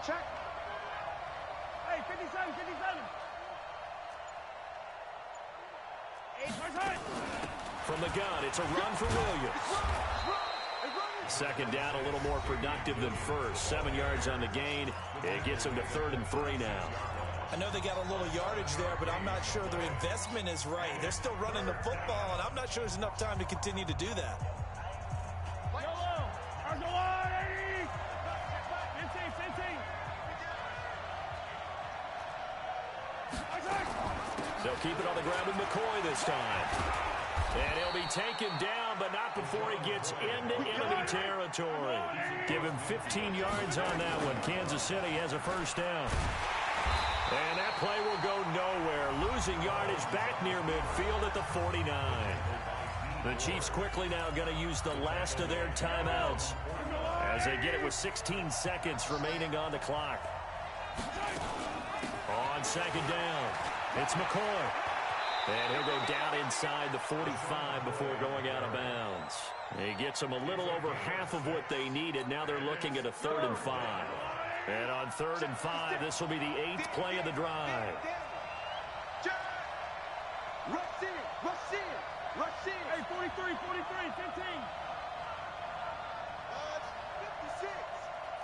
Speaker 4: Check. Hey, 57, 57. 8%.
Speaker 1: From the gun, it's a run for Williams. Second down, a little more productive than first. 7 yards on the gain. It gets them to 3rd and 3 now.
Speaker 2: I know they got a little yardage there, but I'm not sure their investment is right. They're still running the football, and I'm not sure there's enough time to continue to do that.
Speaker 1: They'll keep it on the ground with McCoy this time. And he'll be taken down, but not before he gets into enemy territory. Give him 15 yards on that one. Kansas City has a first down. And that play will go nowhere. Losing yardage back near midfield at the 49. The Chiefs quickly now going to use the last of their timeouts as they get it with 16 seconds remaining on the clock. On second down, it's McCoy. And he'll go down inside the 45 before going out of bounds. He gets them a little over half of what they needed. Now they're looking at a 3rd and 5. And on 3rd and 5, this will be the 8th play of the drive.
Speaker 4: Rush in. Hey, 43, 15.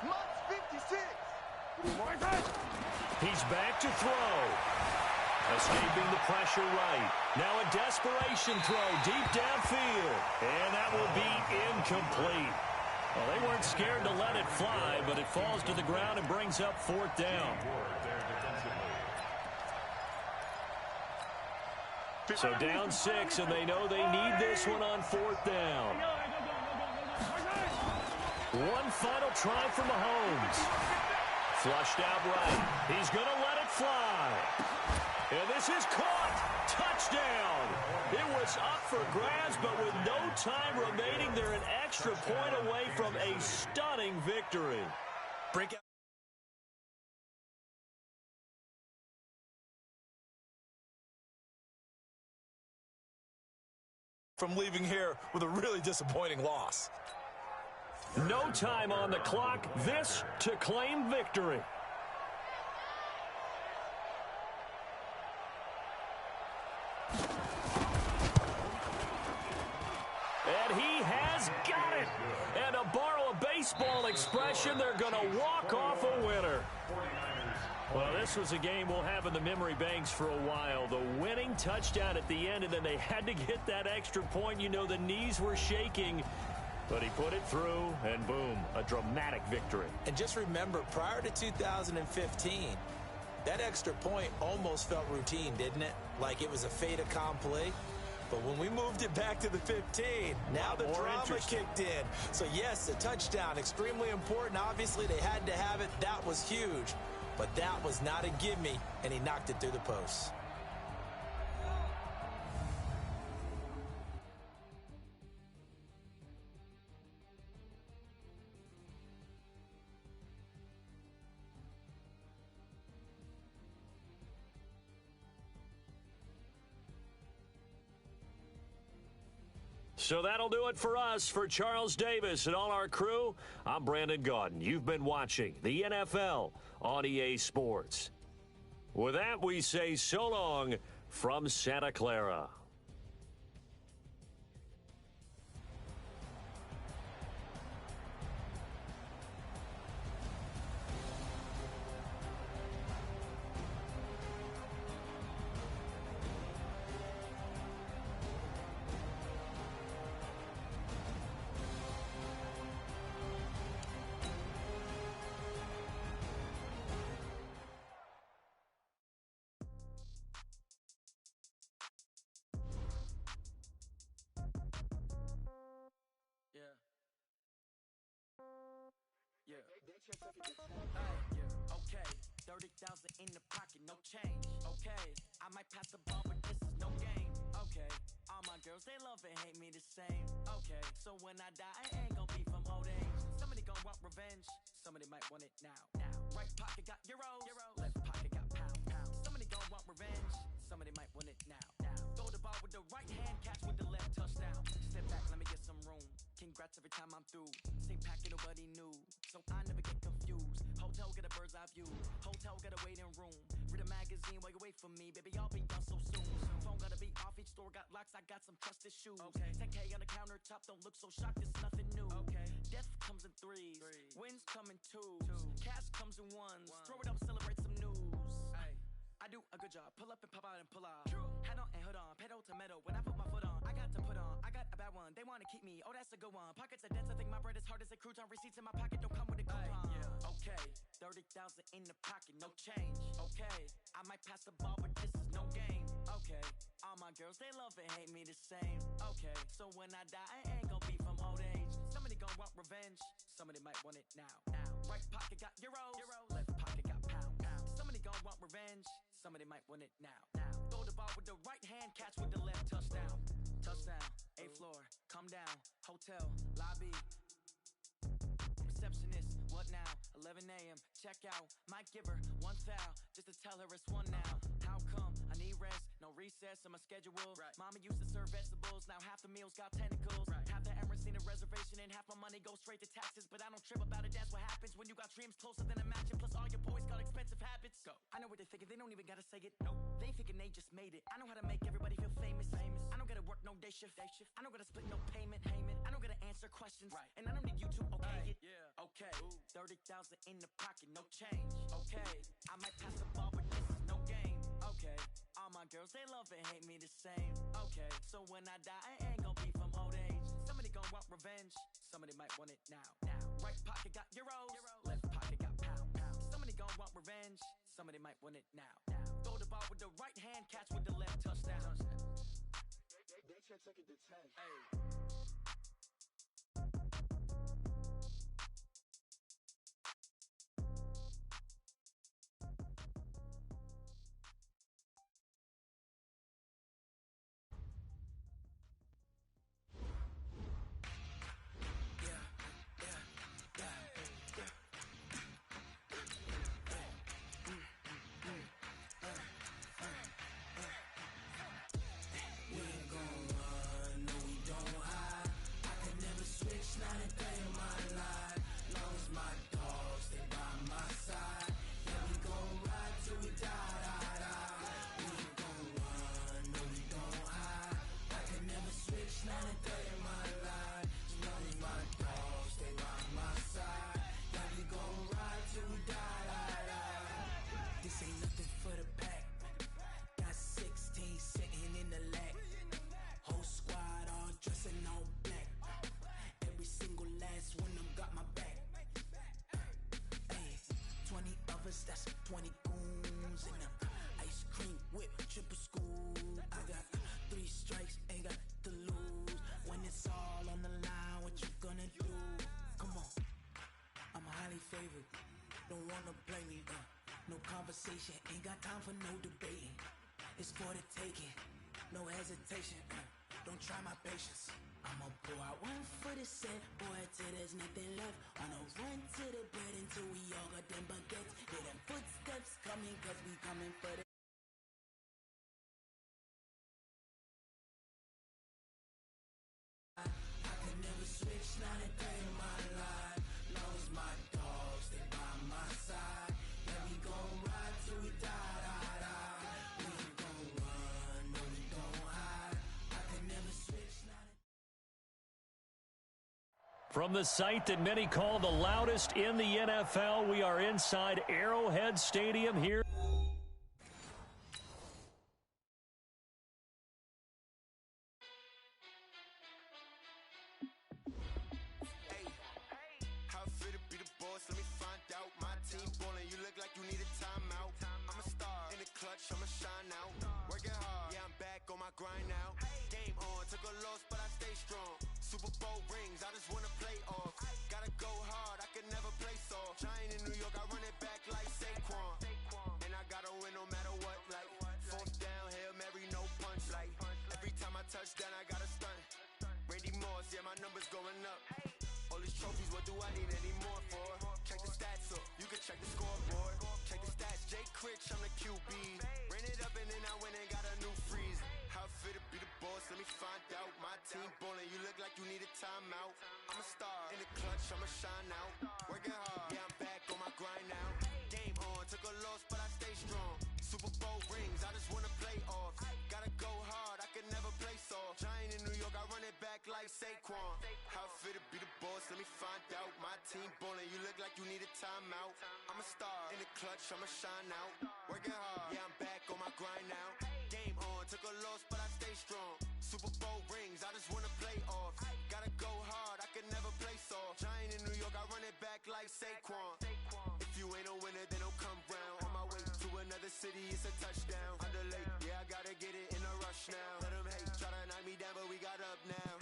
Speaker 4: Much 56.
Speaker 1: He's back to throw. Escaping the pressure right. Now a desperation throw deep downfield. And that will be incomplete. Well, they weren't scared to let it fly, but it falls to the ground and brings up 4th down. So down 6, and they know they need this one on 4th down. One final try from Mahomes. Flushed out right. He's going to let it fly. And this is caught. Touchdown. It was up for grabs, but with no time remaining, they're an extra point away from a stunning victory.
Speaker 2: Breakout. From leaving here with a really disappointing loss.
Speaker 1: No time on the clock. This to claim victory. And he has got it. And to borrow a baseball expression, they're going to walk off a winner. Well, this was a game we'll have in the memory banks for a while. The winning touchdown at the end, and then they had to get that extra point. You know, the knees were shaking, but he put it through, and boom, a dramatic victory.
Speaker 2: And just remember, prior to 2015, that extra point almost felt routine, didn't it? Like it was a fait accompli. But when we moved it back to the 15, now the drama kicked in. So, yes, a touchdown, extremely important. Obviously, they had to have it. That was huge. But that was not a gimme, and he knocked it through the post.
Speaker 1: So that'll do it for us. For Charles Davis and all our crew, I'm Brandon Gaudin. You've been watching the NFL on EA Sports. With that, we say so long from Santa Clara.
Speaker 6: Okay, 30,000 in the pocket, no change. Okay, I might pass the ball, but this is no game. Okay, all my girls, they love and hate me the same. Okay, so when I die, I ain't gonna be from old age. Somebody gon' want revenge, somebody might want it now. Right pocket got euros, left pocket got pounds. gon' want revenge. Somebody might win it now. Throw the ball with the right hand, catch with the left, touchdown. Step back, let me get some room. Congrats every time I'm through. Same packet, nobody knew, so I never get confused. Hotel get a bird's eye view. Hotel get a waiting room. Read a magazine while you wait for me, baby. I'll be done so soon. Phone gotta be off. Each store got locks. I got some trusted shoes. 10K on the countertop. Don't look so shocked. It's nothing new. Death comes in threes. Wins come in twos. Cash comes in ones. Throw it up, celebrate some news. I do a good job. Pull up and pop out and pull out. Head on and hood on. Pedal to metal. When I put my foot on, I got to put on. I got a bad one. They want to keep me. Oh, that's a good one. Pockets are dense. I think my bread is hard as a crouton. Receipts in my pocket don't come with a coupon. Okay, 30,000 in the pocket, no change. Okay, I might pass the ball, but this is no game. Okay, all my girls, they love and hate me the same. Okay, so when I die, I ain't gonna be from old age. Somebody gon' want revenge. Somebody might want it now. Right pocket got euros. Left pocket got pounds. Somebody gon' want revenge. Somebody might win it now. Throw the ball with the right hand, catch with the left, touchdown. Touchdown, 8th floor, come down. Hotel, lobby. Receptionist, what now? 11 a.m., check out. Might give her one foul, just to tell her it's one now. How come? I need rest, no recess in my schedule. Mama used to serve vegetables, now half the meals got tentacles. Half the Emirates need a reservation and half my money goes straight to taxes. But I don't trip about it, that's what happens when you got dreams closer than a matching. Plus all your boys got expensive habits. Go. I know what they're thinking, they don't even gotta say it. Nope. They thinking they just made it. I know how to make everybody feel famous. I don't gotta work no day shift. I don't gotta split no payment. I don't gotta answer questions. And I don't need you to okay it. Okay, 30,000 in the pocket, no change. Okay, I might pass the ball, but this is no game. Okay, all my girls, they love and hate me the same. Okay, so when I die, I ain't gonna be from old age. Somebody gon' want revenge. Somebody might want it now. Right pocket got euros. Left pocket got pounds. Somebody gon' want revenge. Somebody might want it now. Throw the ball with the right hand, catch with the left, touchdown.
Speaker 4: They check it to 10.
Speaker 6: Hey.
Speaker 7: That's 20 goons and a ice cream whip, triple scoop. I got 3 strikes, ain't got to lose. When it's all on the line, what you gonna do? Come on, I'm highly favored. Don't wanna play me, no conversation. Ain't got time for no debating. It's for the taking, no hesitation. Don't try my patience. I'ma pour out one for the set, boy, till there's nothing left. On a run to the bread until we all got them baguettes. Hear them footsteps coming, cause we coming for the I can never switch, not a day in my life. Long as my dogs, they by my side. Yeah, we gon' ride till we die, die, die. We ain't gon' run, no, we gon' hide. I can never switch, not a
Speaker 1: From the site that many call the loudest in the NFL, we are inside Arrowhead Stadium here.
Speaker 8: Hey, how it feel to be the boss? Let me find out. My team ballin', you look like you need a timeout. I'm a star in the clutch, I'ma shine out. Working hard, yeah, I'm back on my grind now. Game on, took a loss, but I stay strong. Super Bowl rings, I just wanna play off. Gotta go hard, I can never play soft. Giant in New York, I run it back like Saquon. And I gotta win no matter what, like 4th down, Hail Mary, no punch. Like every time I touch down, I gotta stunt. Randy Moss, yeah, my numbers going up. All these trophies, what do I need any more for? Check the stats up, you can check the scoreboard. Check the stats, Jay Critch, I'm the QB. Ran it it up and then I went and got a new freeze. How fit to be the boss, let me find out. My team ballin', you look like you need a timeout. I'm a star, in the clutch, I'ma shine out. Working hard, yeah, I'm back on my grind now. Game on, took a loss, but I stay strong. Super Bowl rings, I just wanna play off. Gotta go hard, I can never play soft. Giant in New York, I run it back like Saquon. How fit to be the boss, let me find out. My team ballin', you look like you need a timeout. I'm a star, in the clutch, I'ma shine out. Working hard, yeah, I'm back on my grind now. Game on, took a loss, but I stay strong. Super Bowl rings, I just wanna play off. Gotta go hard, I can never play soft. Giant in New York, I run it back like Saquon. If you ain't a winner, then don't come round. On my way to another city, it's a touchdown. Underlay, yeah, I gotta get it in a rush now. Let them hate, try to knock me down, but we got up now.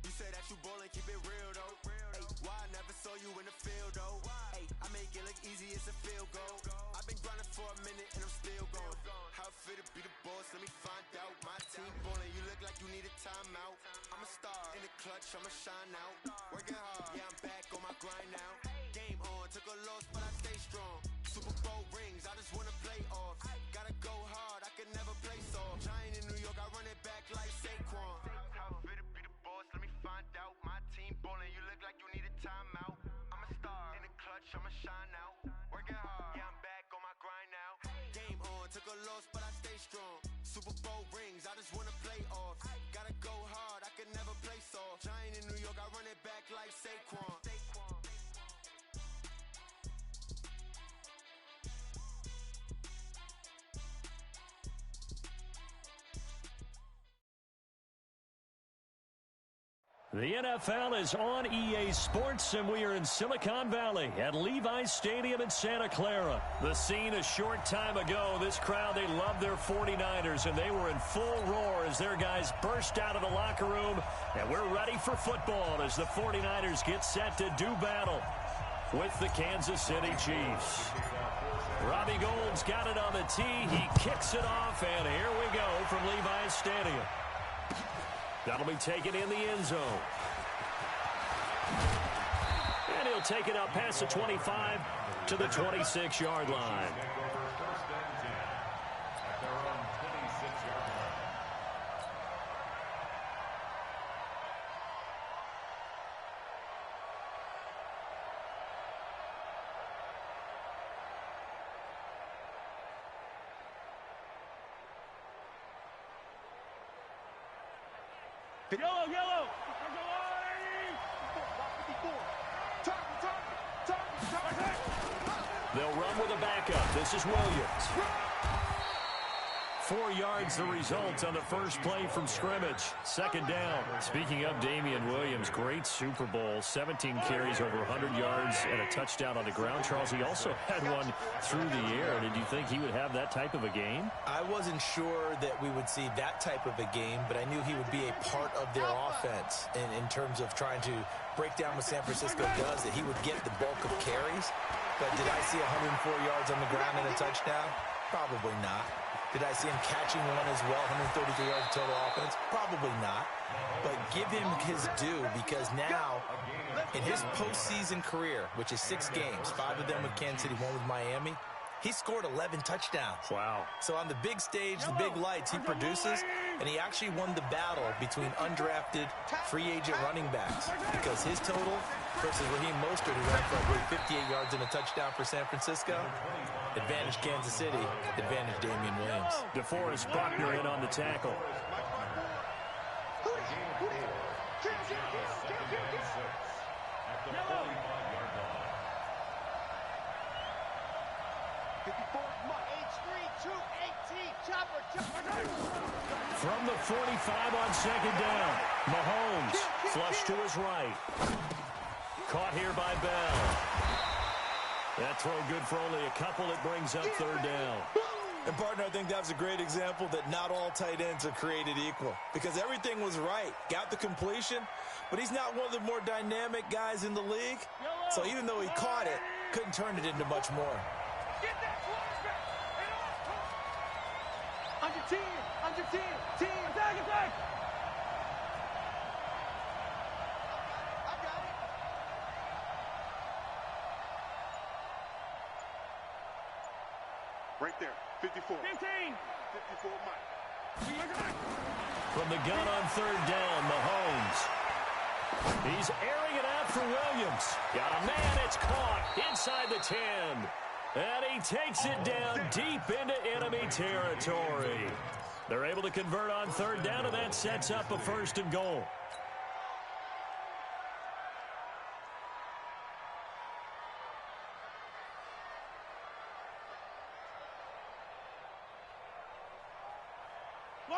Speaker 8: You say that you ballin', keep it real though. Hey, why I never saw you in the field though? Hey, I make it look easy, it's a field goal. I've been grinding for a minute and I'm still going. How fit to be the boss, let me find out. My team ballin', you look like you need a timeout. I'm a star, in the clutch, I'ma shine out. Working hard, yeah, I'm back on my grind now. Game on, took a loss, but I stay strong. Super Bowl rings, I just wanna play off. Gotta go hard, I can never play soft. Giant in New York, I run it back like Saquon. How fit to be the boss, let me find out. My team ballin', you look like you need a timeout. I'm a star, in the clutch, I'ma shine out. Working hard, yeah, I'm back on my grind now. Game on, took a loss, but I stay strong. Super Bowl rings, I just wanna play off. Gotta go hard, I can never play soft. Giant in New York, I run it back like Saquon.
Speaker 1: The NFL is on EA Sports, and we are in Silicon Valley at Levi's Stadium in Santa Clara. The scene a short time ago, this crowd, they love their 49ers, and they were in full roar as their guys burst out of the locker room, and we're ready for football as the 49ers get set to do battle with the Kansas City Chiefs. Robbie Gould's got it on the tee. He kicks it off, and here we go from Levi's Stadium. That'll be taken in the end zone. And he'll take it out past the 25 to the 26-yard line.
Speaker 3: Yellow, yellow.
Speaker 1: They'll run with a backup. This is Williams. 4 yards the result on the first play from scrimmage. Second down. Speaking of Damian Williams, great Super Bowl. 17 carries, over 100 yards, and a touchdown on the ground. Charles, he also had one through the air. Did you think he would have that type of a game?
Speaker 2: I wasn't sure that we would see that type of a game, but I knew he would be a part of their offense in terms of trying to break down what San Francisco does, that he would get the bulk of carries. But did I see 104 yards on the ground and a touchdown? Probably not. Did I see him catching one as well, 133 yards total offense? Probably not. But give him his due, because now, in his postseason career, which is 6 games, 5 of them with Kansas City, 1 with Miami, he scored 11 touchdowns.
Speaker 1: Wow.
Speaker 2: So on the big stage, the big lights, he produces, and he actually won the battle between undrafted free agent running backs, because his total versus Raheem Mostert, who ran for, I believe, 58 yards and a touchdown for San Francisco, advantage Kansas City, advantage Damian Williams.
Speaker 1: DeForest Buckner in on the tackle. From the 45 on second down, Mahomes flush to his right. Caught here by Bell. That throw good for only a couple. It brings up third down.
Speaker 2: And, partner, I think that's a great example that not all tight ends are created equal, because everything was right. Got the completion, but he's not one of the more dynamic guys in the league. So even though he caught it, couldn't turn it into much more.
Speaker 3: Get that quarterback. On your team. On your team. Team. Attack, attack. I got it.
Speaker 4: Right there. 54.
Speaker 3: 15.
Speaker 4: 54, Mike.
Speaker 1: From the gun on third down, Mahomes. He's airing it out for Williams. Got a man, it's caught inside the 10. And he takes it down deep into enemy territory. They're able to convert on third down, and that sets up a 1st and goal.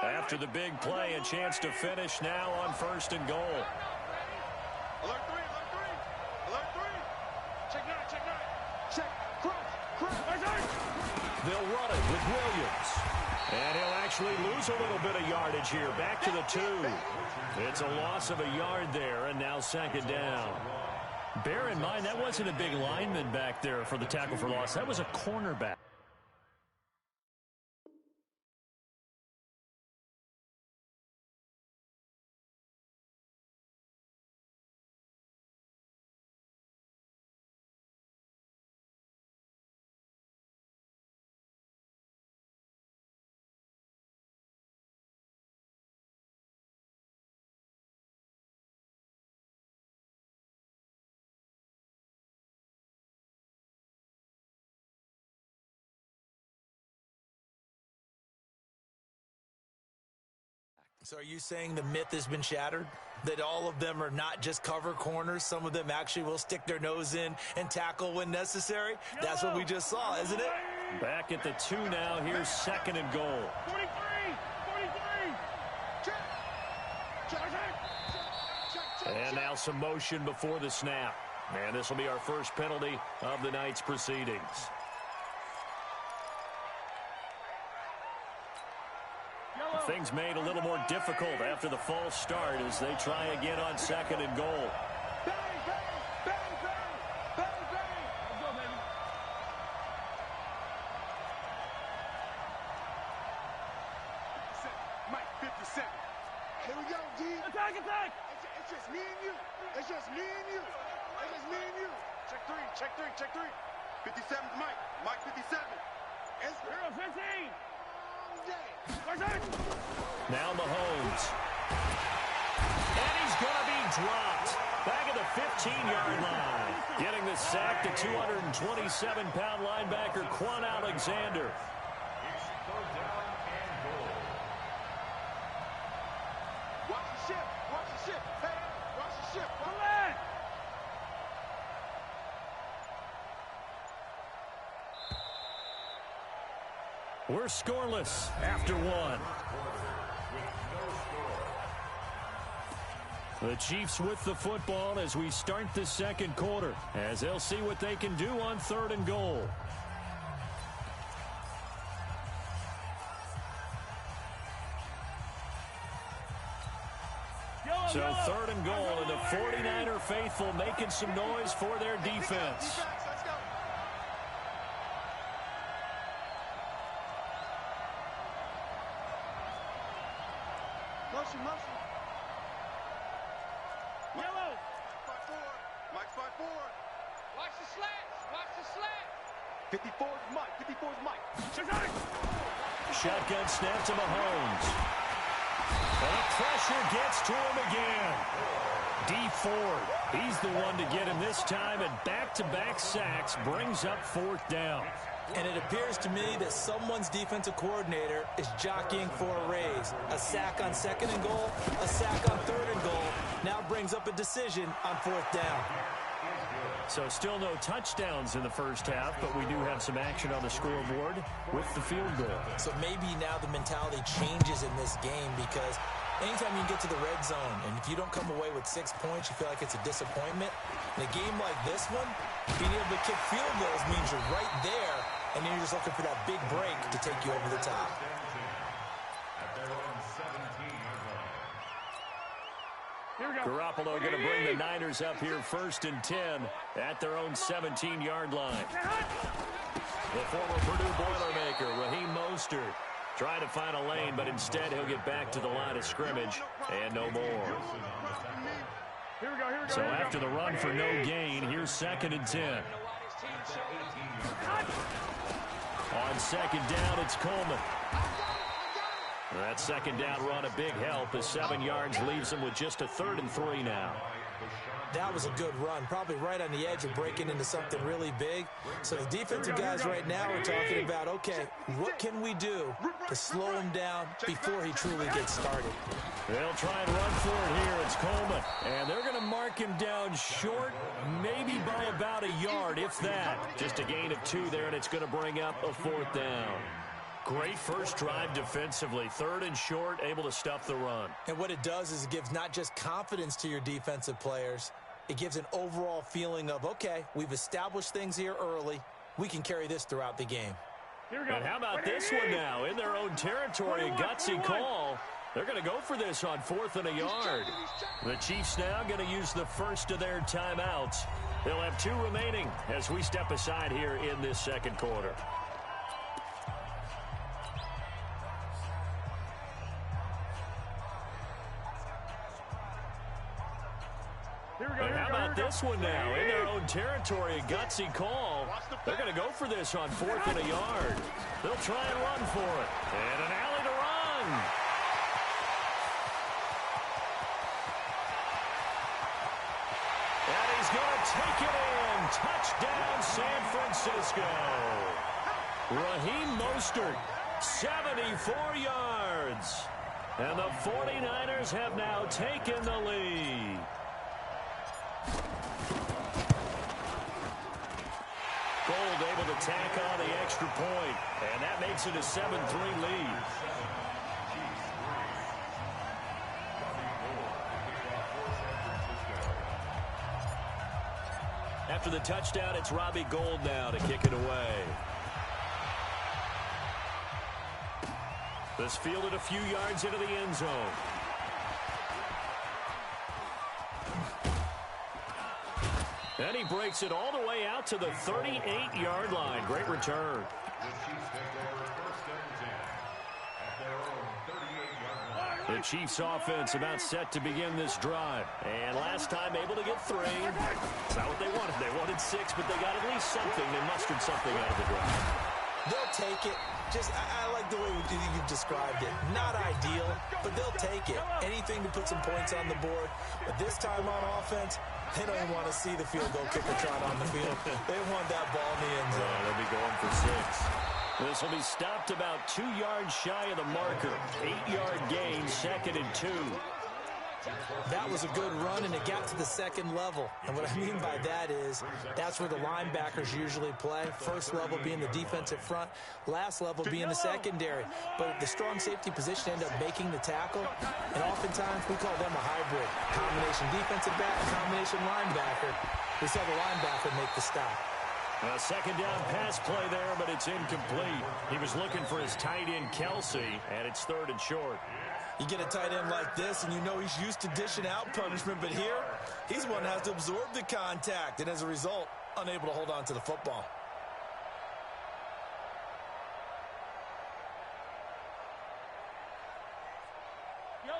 Speaker 1: After the big play, a chance to finish now on 1st and goal.
Speaker 4: Alert 3, alert 3. Alert 3. Check 9, check 9. Check. Cross.
Speaker 1: They'll run it with Williams. And he'll actually lose a little bit of yardage here. Back to the 2. It's a loss of a yard there, and now 2nd down. Bear in mind, that wasn't a big lineman back there for the tackle for loss. That was a cornerback.
Speaker 2: So are you saying the myth has been shattered? That all of them are not just cover corners? Some of them actually will stick their nose in and tackle when necessary? That's what we just saw, isn't it?
Speaker 1: Back at the 2 now. Here's 2nd and goal.
Speaker 3: 43. 43.
Speaker 1: And now some motion before the snap. And this will be our first penalty of the night's proceedings. Things made a little more difficult after the false start as they try again on 2nd and goal.
Speaker 3: Bang, bang, bang, bang, bang, bang. Let's go, baby.
Speaker 4: 57. Mike, 57. Here we go, D.
Speaker 3: Attack, attack.
Speaker 4: It's just me and you. It's just me and you. It's just me and you. Check 3, check 3, check 3. 57, Mike. Mike, 57. It's
Speaker 3: 15.
Speaker 1: Now Mahomes. And he's going to be dropped. Back at the 15-yard line. Getting the sack to 227-pound linebacker Quan Alexander.
Speaker 5: It's 3rd down and goal.
Speaker 4: watch the ship. Watch the ship. Hey, watch the ship.
Speaker 3: Come on.
Speaker 1: We're scoreless after 1. The Chiefs with the football as we start the 2nd quarter, as they'll see what they can do on 3rd and goal. So 3rd and goal, and the 49er faithful making some noise for their defense.
Speaker 4: Let's go. Motion.
Speaker 3: Yellow.
Speaker 4: 5-4. Mike, 5-4.
Speaker 3: Watch the slat.
Speaker 4: 54's Mike. 54's Mike.
Speaker 1: Shotgun snap to Mahomes. And the pressure gets to him again. D Ford, he's the one to get him this time, and back-to-back sacks brings up 4th down.
Speaker 2: And it appears to me that someone's defensive coordinator is jockeying for a raise. A sack on 2nd and goal, a sack on 3rd and goal, now brings up a decision on 4th down.
Speaker 1: So still no touchdowns in the first half, but we do have some action on the scoreboard with the field goal.
Speaker 2: So maybe now the mentality changes in this game, because anytime you get to the red zone and if you don't come away with 6 points, you feel like it's a disappointment. In a game like this one, being able to kick field goals means you're right there, and then you're just looking for that big break to take you over the top.
Speaker 1: Garoppolo going to bring the Niners up here 1st and 10 at their own 17-yard line. The former Purdue Boilermaker, Raheem Mostert, trying to find a lane, but instead he'll get back to the line of scrimmage and no more. So after the run for no gain, here's 2nd and 10. On second down, it's Coleman. That second down run, a big help as 7 yards leaves him with just a 3rd and 3 now.
Speaker 2: That was a good run, probably right on the edge of breaking into something really big. So the defensive guys right now are talking about, okay, what can we do to slow him down before he truly gets started?
Speaker 1: They'll try and run for it here. It's Coleman. And they're going to mark him down short, maybe by about a yard, if that. Just a gain of 2 there, and it's going to bring up a 4th down. Great first drive defensively. 3rd and short, able to stuff the run.
Speaker 2: And what it does is it gives not just confidence to your defensive players, it gives an overall feeling of, okay, we've established things here early. We can carry this throughout the game.
Speaker 1: And how about this one now? In their own territory, a gutsy call. They're going to go for this on 4th and a yard. The Chiefs now going to use the first of their timeouts. They'll have 2 remaining as we step aside here in this second quarter. And how about this one now? In their own territory, a gutsy call. They're going to go for this on 4th and a yard. They'll try and run for it. And an alley to run. And he's going to take it in. Touchdown, San Francisco. Raheem Mostert, 74 yards. And the 49ers have now taken the lead. Gold able to tack on the extra point, and that makes it a 7-3 lead. After the touchdown, it's Robbie Gould now to kick it away. This fielded a few yards into the end zone. And he breaks it all the way out to the 38-yard line. Great return. The Chiefs offense about set to begin this drive. And last time able to get 3. It's not what they wanted. They wanted 6, but they got at least something. They mustered something out of the drive.
Speaker 2: They'll take it. I like the way you've described it. Not ideal, but they'll take it. Anything to put some points on the board. But this time on offense, they don't even want to see the field goal kicker trot on the field. They want that ball in the end zone.
Speaker 1: They'll be going for 6. This will be stopped about 2 yards shy of the marker. 8-yard gain, 2nd and 2.
Speaker 2: That was a good run, and it got to the second level. And what I mean by that is that's where the linebackers usually play. First level being the defensive front, last level being the secondary. But the strong safety position ended up making the tackle, and oftentimes we call them a hybrid. Combination defensive back, combination linebacker. We saw the linebacker make the stop.
Speaker 1: A second down pass play there, but it's incomplete. He was looking for his tight end, Kelsey, and it's 3rd and short.
Speaker 2: You get a tight end like this, and you know he's used to dishing out punishment, but here, he's one that has to absorb the contact, and as a result, unable to hold on to the football.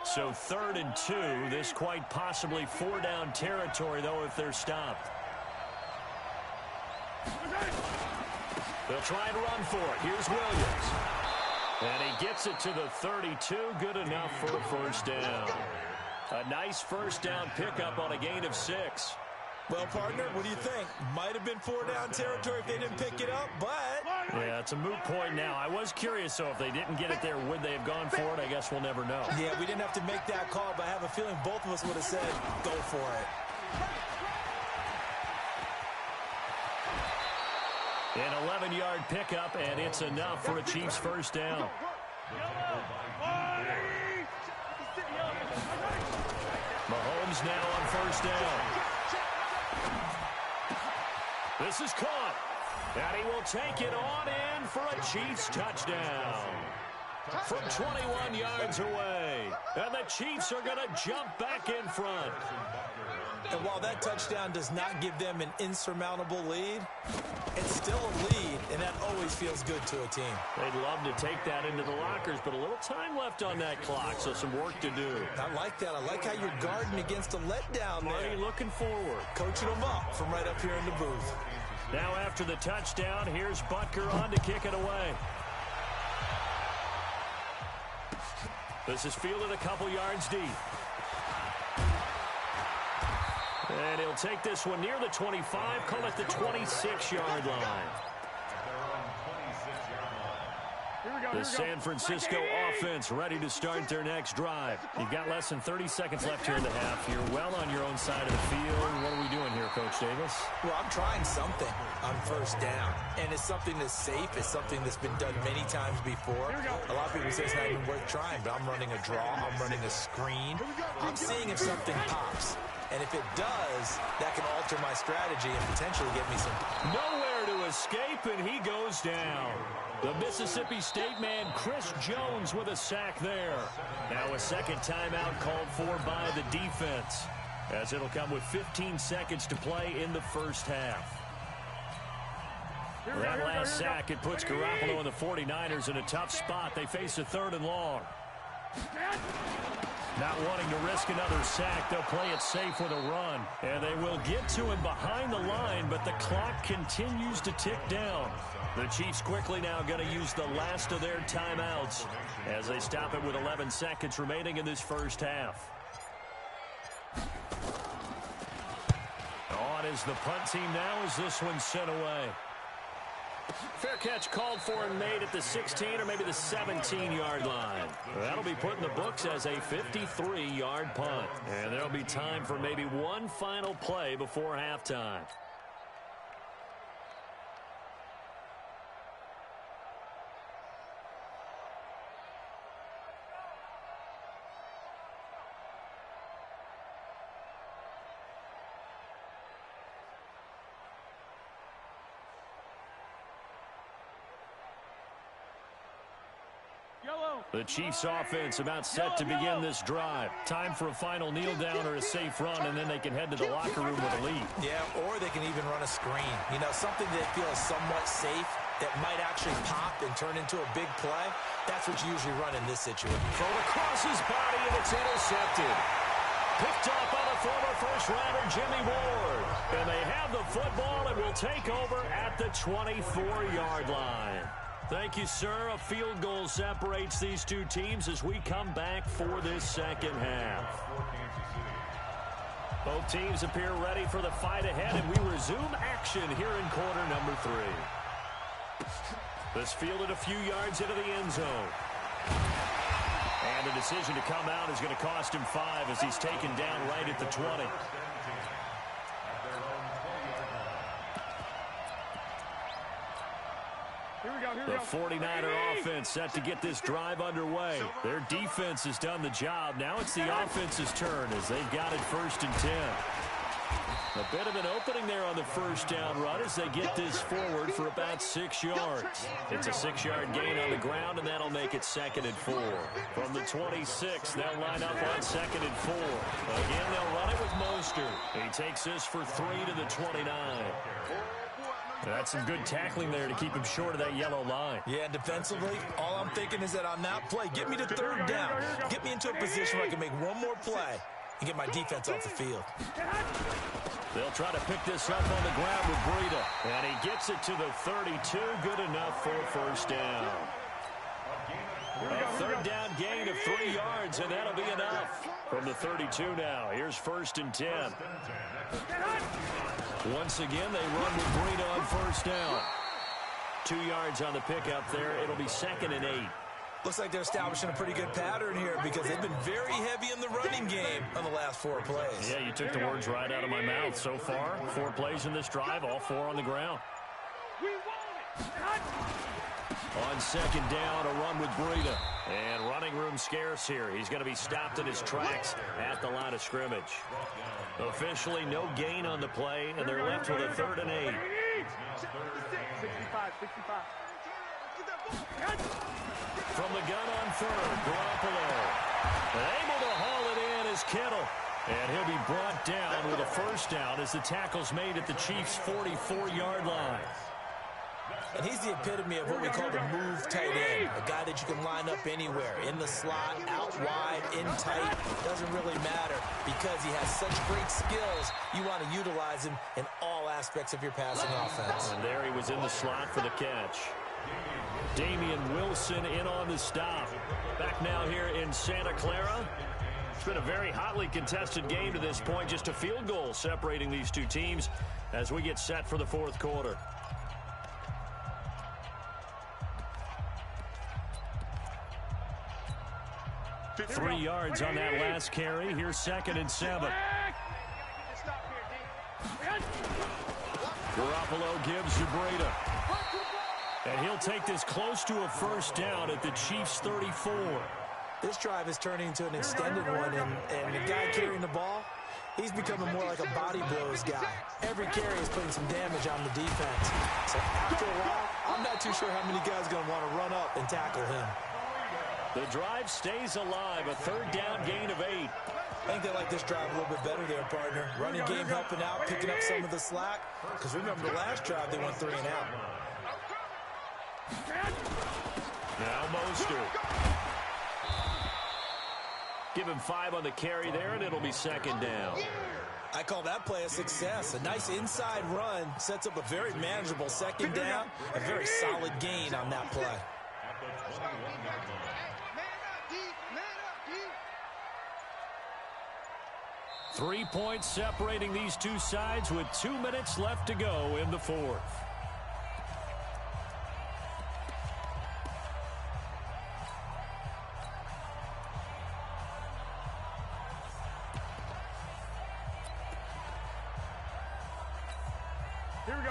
Speaker 1: So 3rd and 2, this quite possibly 4-down territory, though, if they're stopped. They'll try and run for it. Here's Williams. And he gets it to the 32. Good enough for a 1st down. A nice 1st down pickup on a gain of 6.
Speaker 2: Well, partner, what do you think? Might have been 4-down territory if they didn't pick it up, but...
Speaker 1: Yeah, it's a moot point now. I was curious, though, if they didn't get it there, would they have gone for it? I guess we'll never know.
Speaker 2: Yeah, we didn't have to make that call, but I have a feeling both of us would have said, go for it.
Speaker 1: An 11-yard pickup, and it's enough for a Chiefs 1st down. Mahomes now on 1st down. This is caught, and he will take it on in for a Chiefs touchdown. From 21 yards away, and the Chiefs are going to jump back in front.
Speaker 2: And while that touchdown does not give them an insurmountable lead, it's still a lead, and that always feels good to a team.
Speaker 1: They'd love to take that into the lockers, but a little time left on that clock, so some work to do.
Speaker 2: I like that. I like how you're guarding against a letdown there.
Speaker 1: Marty looking forward.
Speaker 2: Coaching them up from right up here in the booth.
Speaker 1: Now after the touchdown, here's Butker on to kick it away. This is fielded a couple yards deep. And he'll take this one near the 25, call it the 26-yard line. The San Francisco offense ready to start their next drive. You've got less than 30 seconds left here in the half. You're well on your own side of the field. What are we doing here, Coach Davis?
Speaker 2: Well, I'm trying something on first down. And it's something that's safe. It's something that's been done many times before. A lot of people say it's not even worth trying, but I'm running a draw. I'm running a screen. I'm seeing if something pops. And if it does, that can alter my strategy and potentially get me some.
Speaker 1: Nowhere to escape, and he goes down. The Mississippi State man, Chris Jones, with a sack there. Now a second timeout called for by the defense, as it'll come with 15 seconds to play in the first half. That last sack, it puts Garoppolo and the 49ers in a tough spot. They face a 3rd and long. Not wanting to risk another sack, they'll play it safe with a run. And they will get to him behind the line, but the clock continues to tick down. The Chiefs quickly now going to use the last of their timeouts as they stop it with 11 seconds remaining in this first half. On is the punt team now as this one's sent away. Fair catch called for and made at the 16 or maybe the 17-yard line. That'll be put in the books as a 53-yard punt. And there'll be time for maybe one final play before halftime. The Chiefs offense about set to begin this drive. Time for a final kneel down or a safe run, and then they can head to the locker room with a lead.
Speaker 2: Yeah, or they can even run a screen. You know, something that feels somewhat safe that might actually pop and turn into a big play. That's what you usually run in this situation.
Speaker 1: Thrown across his body, and it's intercepted. Picked up by the former first-rounder Jimmy Ward. And they have the football and will take over at the 24-yard line. Thank you, sir. A field goal separates these two teams as we come back for this second half. Both teams appear ready for the fight ahead, and we resume action here in quarter number 3. This fielded a few yards into the end zone. And the decision to come out is going to cost him 5 as he's taken down right at the 20. The 49er offense set to get this drive underway. Their defense has done the job. Now it's the offense's turn as they've got it 1st and 10. A bit of an opening there on the first down run as they get this forward for about 6 yards. It's a 6-yard gain on the ground, and that'll make it 2nd and 4. From the 26, they'll line up on 2nd and 4. Again, they'll run it with Mostert. He takes this for 3 to the 29. That's some good tackling there to keep him short of that yellow line.
Speaker 2: Yeah, defensively, all I'm thinking is that on that play, get me to 3rd down. Get me into a position where I can make one more play and get my defense off the field.
Speaker 1: They'll try to pick this up on the ground with Breida. And he gets it to the 32. Good enough for a 1st down. A 3rd down gain of 3 yards, and that'll be enough. From the 32 now, here's 1st and 10. Once again, they run with Breida on 1st down. 2 yards on the pickup there. It'll be 2nd and 8.
Speaker 2: Looks like they're establishing a pretty good pattern here because they've been very heavy in the running game on the last 4 plays.
Speaker 1: Yeah, you took the words right out of my mouth. So far, 4 plays in this drive, all 4 on the ground.
Speaker 3: We want it.
Speaker 1: On 2nd down, a run with Breida. And running room scarce here. He's going to be stopped in his tracks at the line of scrimmage. Officially, no gain on the play, and they're left with a 3rd and 8.
Speaker 3: 65.
Speaker 1: From the gun on 3rd, Garoppolo. Able to haul it in is Kittle. And he'll be brought down with a 1st down as the tackle's made at the Chiefs' 44-yard line.
Speaker 2: And he's the epitome of what we call the move tight end, a guy that you can line up anywhere, in the slot, out wide, in tight. Doesn't really matter because he has such great skills. You want to utilize him in all aspects of your passing offense.
Speaker 1: And there he was in the slot for the catch. Damian Wilson in on the stop. Back now here in Santa Clara. It's been a very hotly contested game to this point. Just a field goal separating these two teams as we get set for the fourth quarter. Three yards on that last carry. Here's 2nd and 7. Garoppolo gives to Breda. And he'll take this close to a first down at the Chiefs' 34.
Speaker 2: This drive is turning into an extended one, and the guy carrying the ball, he's becoming more like a body blows guy. Every carry is putting some damage on the defense. So after a while, I'm not too sure how many guys are going to want to run up and tackle him.
Speaker 1: The drive stays alive, a 3rd down gain of 8.
Speaker 2: I think they like this drive a little bit better there, partner. Running game helping out, picking up some of the slack. Because remember the last drive, they went 3 and out.
Speaker 1: Now Mostert. Give him 5 on the carry there, and it'll be 2nd down.
Speaker 2: I call that play a success. A nice inside run sets up a very manageable 2nd down. A very solid gain on that play.
Speaker 1: 3 points separating these two sides with 2 minutes left to go in the fourth.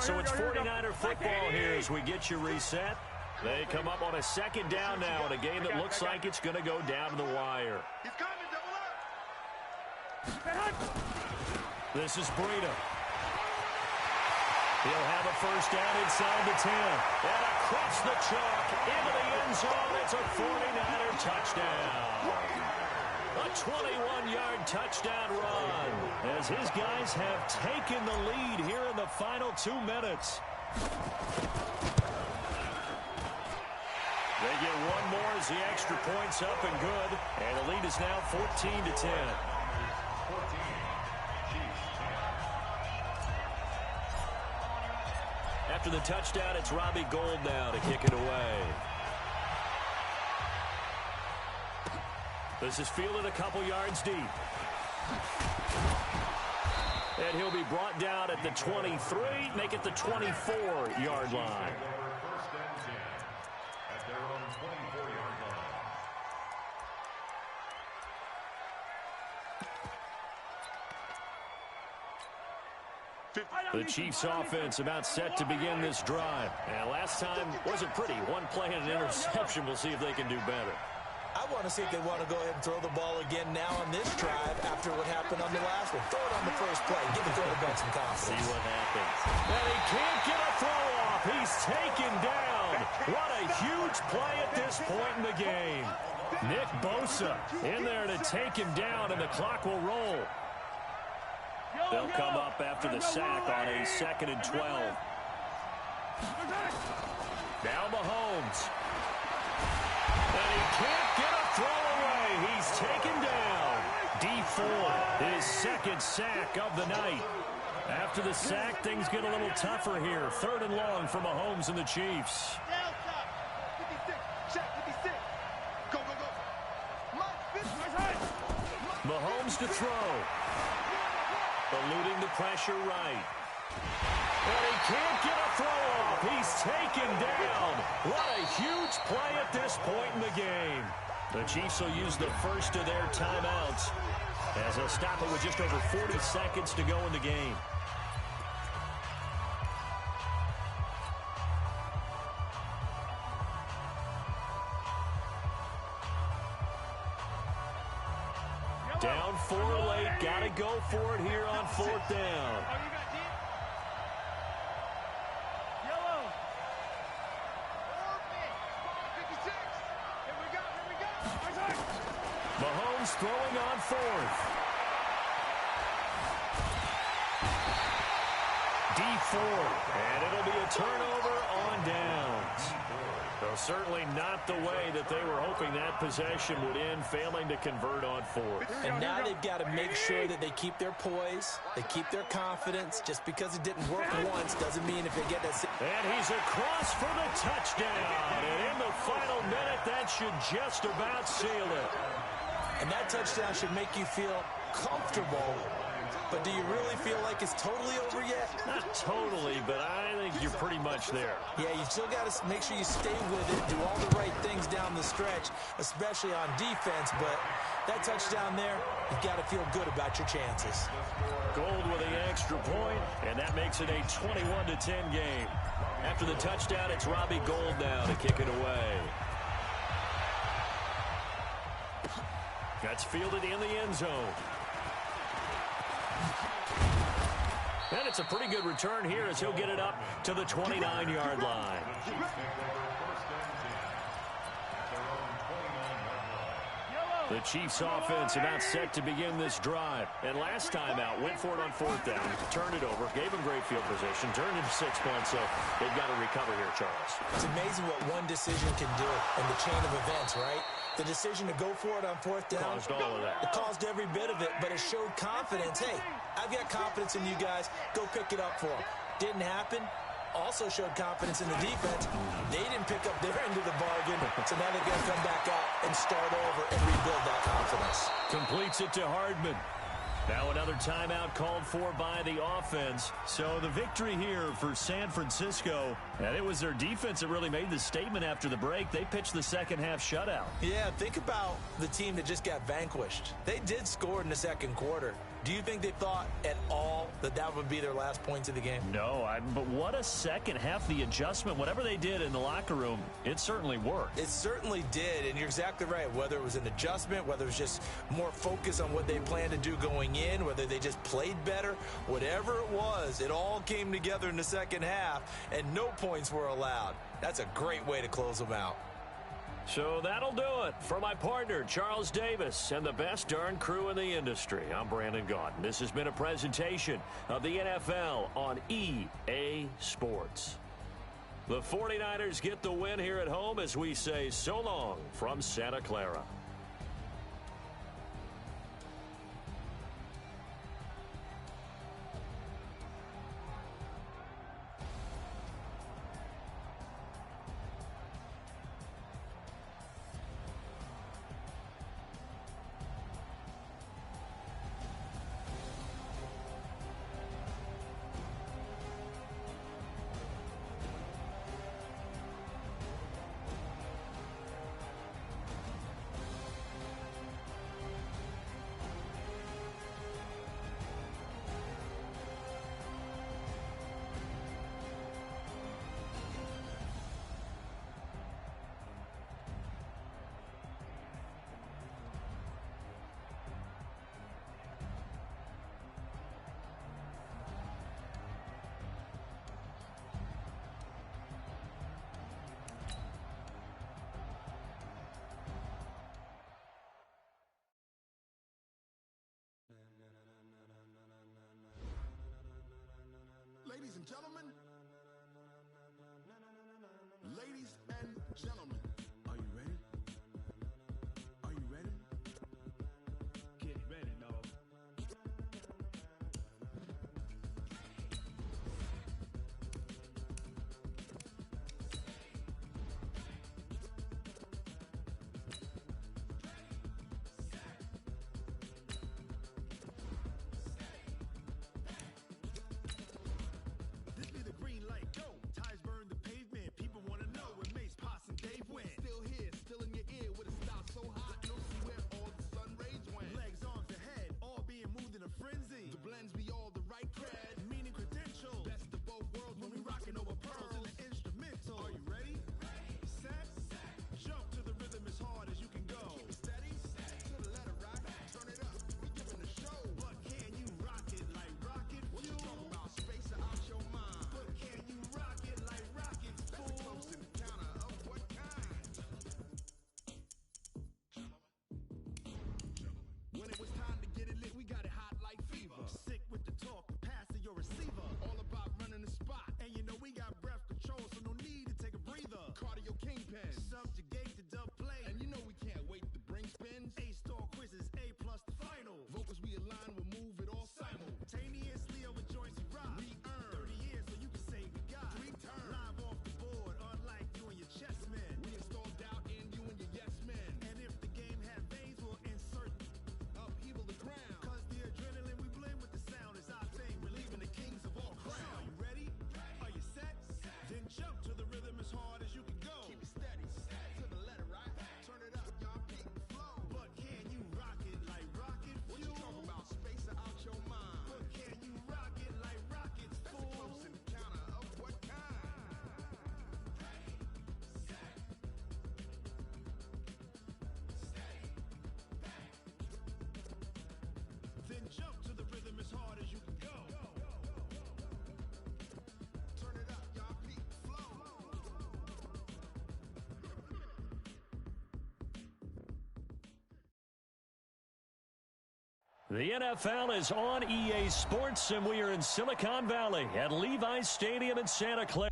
Speaker 1: So it's 49er football here as we get you reset. They come up on a 2nd down now in a game that looks like it's going to go down to the wire. This is Breda. He'll have a first down inside the 10. And across the chalk into the end zone. It's a 49er touchdown. A 21-yard touchdown run as his guys have taken the lead here in the final 2 minutes. They get one more as the extra point's up and good. And the lead is now 14-10. After the touchdown, it's Robbie Gould now to kick it away. This is fielded a couple yards deep. And he'll be brought down at the 23, make it the 24-yard line. The Chiefs offense about set to begin this drive. And last time wasn't pretty. One play and an interception. We'll see if they can do better.
Speaker 2: I want to see if they want to go ahead and throw the ball again now on this drive after what happened on the last one. Throw it on the first play. Give the quarterback some confidence.
Speaker 1: See what happens. And he can't get a throw off. He's taken down. What a huge play at this point in the game. Nick Bosa in there to take him down, and the clock will roll. They'll come up after the sack on a 2nd and 12. Now Mahomes. And he can't get a throw away. He's taken down. D4, his 2nd sack of the night. After the sack, things get a little tougher here. 3rd and long for Mahomes and the Chiefs. Mahomes to throw. Eluding the pressure right. And he can't get a throw off. He's taken down. What a huge play at this point in the game. The Chiefs will use the first of their timeouts as they'll stop it with just over 40 seconds to go in the game. Down 4 late. Got to go for it here on 4th down. Mahomes throwing on 4th. Deep 4, and it'll be a turnover on downs. Well, certainly not the way that they were hoping that possession would end, failing to convert on fourth.
Speaker 2: And now they've got to make sure that they keep their poise, they keep their confidence. Just because it didn't work once doesn't mean if they get that...
Speaker 1: And he's across for the touchdown. And in the final minute, that should just about seal it.
Speaker 2: And that touchdown should make you feel comfortable. But do you really feel like it's totally over yet?
Speaker 1: Not totally, but I think you're pretty much there.
Speaker 2: Yeah, you still got to make sure you stay with it, do all the right things down the stretch, especially on defense. But that touchdown there, you've got to feel good about your chances.
Speaker 1: Gold with the extra point, and that makes it a 21-10 game. After the touchdown, it's Robbie Gould now to kick it away. That's fielded in the end zone. And it's a pretty good return here as he'll get it up to the 29-yard line. The Chiefs offense about set to begin this drive. And last time out, went for it on fourth down, turned it over, gave them great field position, turned into 6 points, so they've got to recover here, Charles.
Speaker 2: It's amazing what one decision can do in the chain of events, right? The decision to go for it on fourth down.
Speaker 1: Caused all of that.
Speaker 2: It caused every bit of it, but it showed confidence. Hey, I've got confidence in you guys. Go pick it up for them. Didn't happen. Also showed confidence in the defense. They didn't pick up their end of the bargain, so now they've got to come back out and start over and rebuild that confidence.
Speaker 1: Completes it to Hardman. Now another timeout called for by the offense. So the victory here for San Francisco, and it was their defense that really made the statement after the break. They pitched the second half shutout.
Speaker 2: Yeah, think about the team that just got vanquished. They did score in the second quarter. Do you think they thought at all that that would be their last points of the game?
Speaker 1: No, but what a second half. The adjustment, whatever they did in the locker room, it certainly worked.
Speaker 2: It certainly did, and you're exactly right. Whether it was an adjustment, whether it was just more focus on what they planned to do going in, whether they just played better, whatever it was, it all came together in the second half, and no points were allowed. That's a great way to close them out.
Speaker 1: So that'll do it for my partner, Charles Davis, and the best darn crew in the industry. I'm Brandon Gaudin. This has been a presentation of the NFL on EA Sports. The 49ers get the win here at home as we say so long from Santa Clara.
Speaker 4: Ladies and gentlemen, ladies and gentlemen, are you ready? Are you ready? Get ready, dog. This be the green light, go. Tires burn the pavement. People want to know what makes Pots and Dave win.
Speaker 9: kingpin. Subjugate the dub play. And you know we can't wait to bring spins. A-star quizzes, A+ the final. Vocals we align, we'll move it all simultaneously over joints we rock. We earn 30 years so you can say we got 3 turns. Live off the board, unlike you and your chess men. We install doubt in you and your yes men. And if the game had veins, we'll insert upheaval the ground. Cause the adrenaline we blend with the sound is our thing. Relieving the kings of all crowns. Are you ready? Are you set? Then jump to the rhythm as hard as you can go. Keep it steady, to the letter, right? Turn it up, y'all peak the flow. But can you rock it like rocket fuel? What you talking about? Space out your mind. But can you rock it like rockets, fool? That's a close encounter of what kind? Then jump to the rhythm as hard as you can go. Turn it up, y'all peak the flow.
Speaker 1: The NFL is on EA Sports, and we are in Silicon Valley at Levi's Stadium in Santa Clara.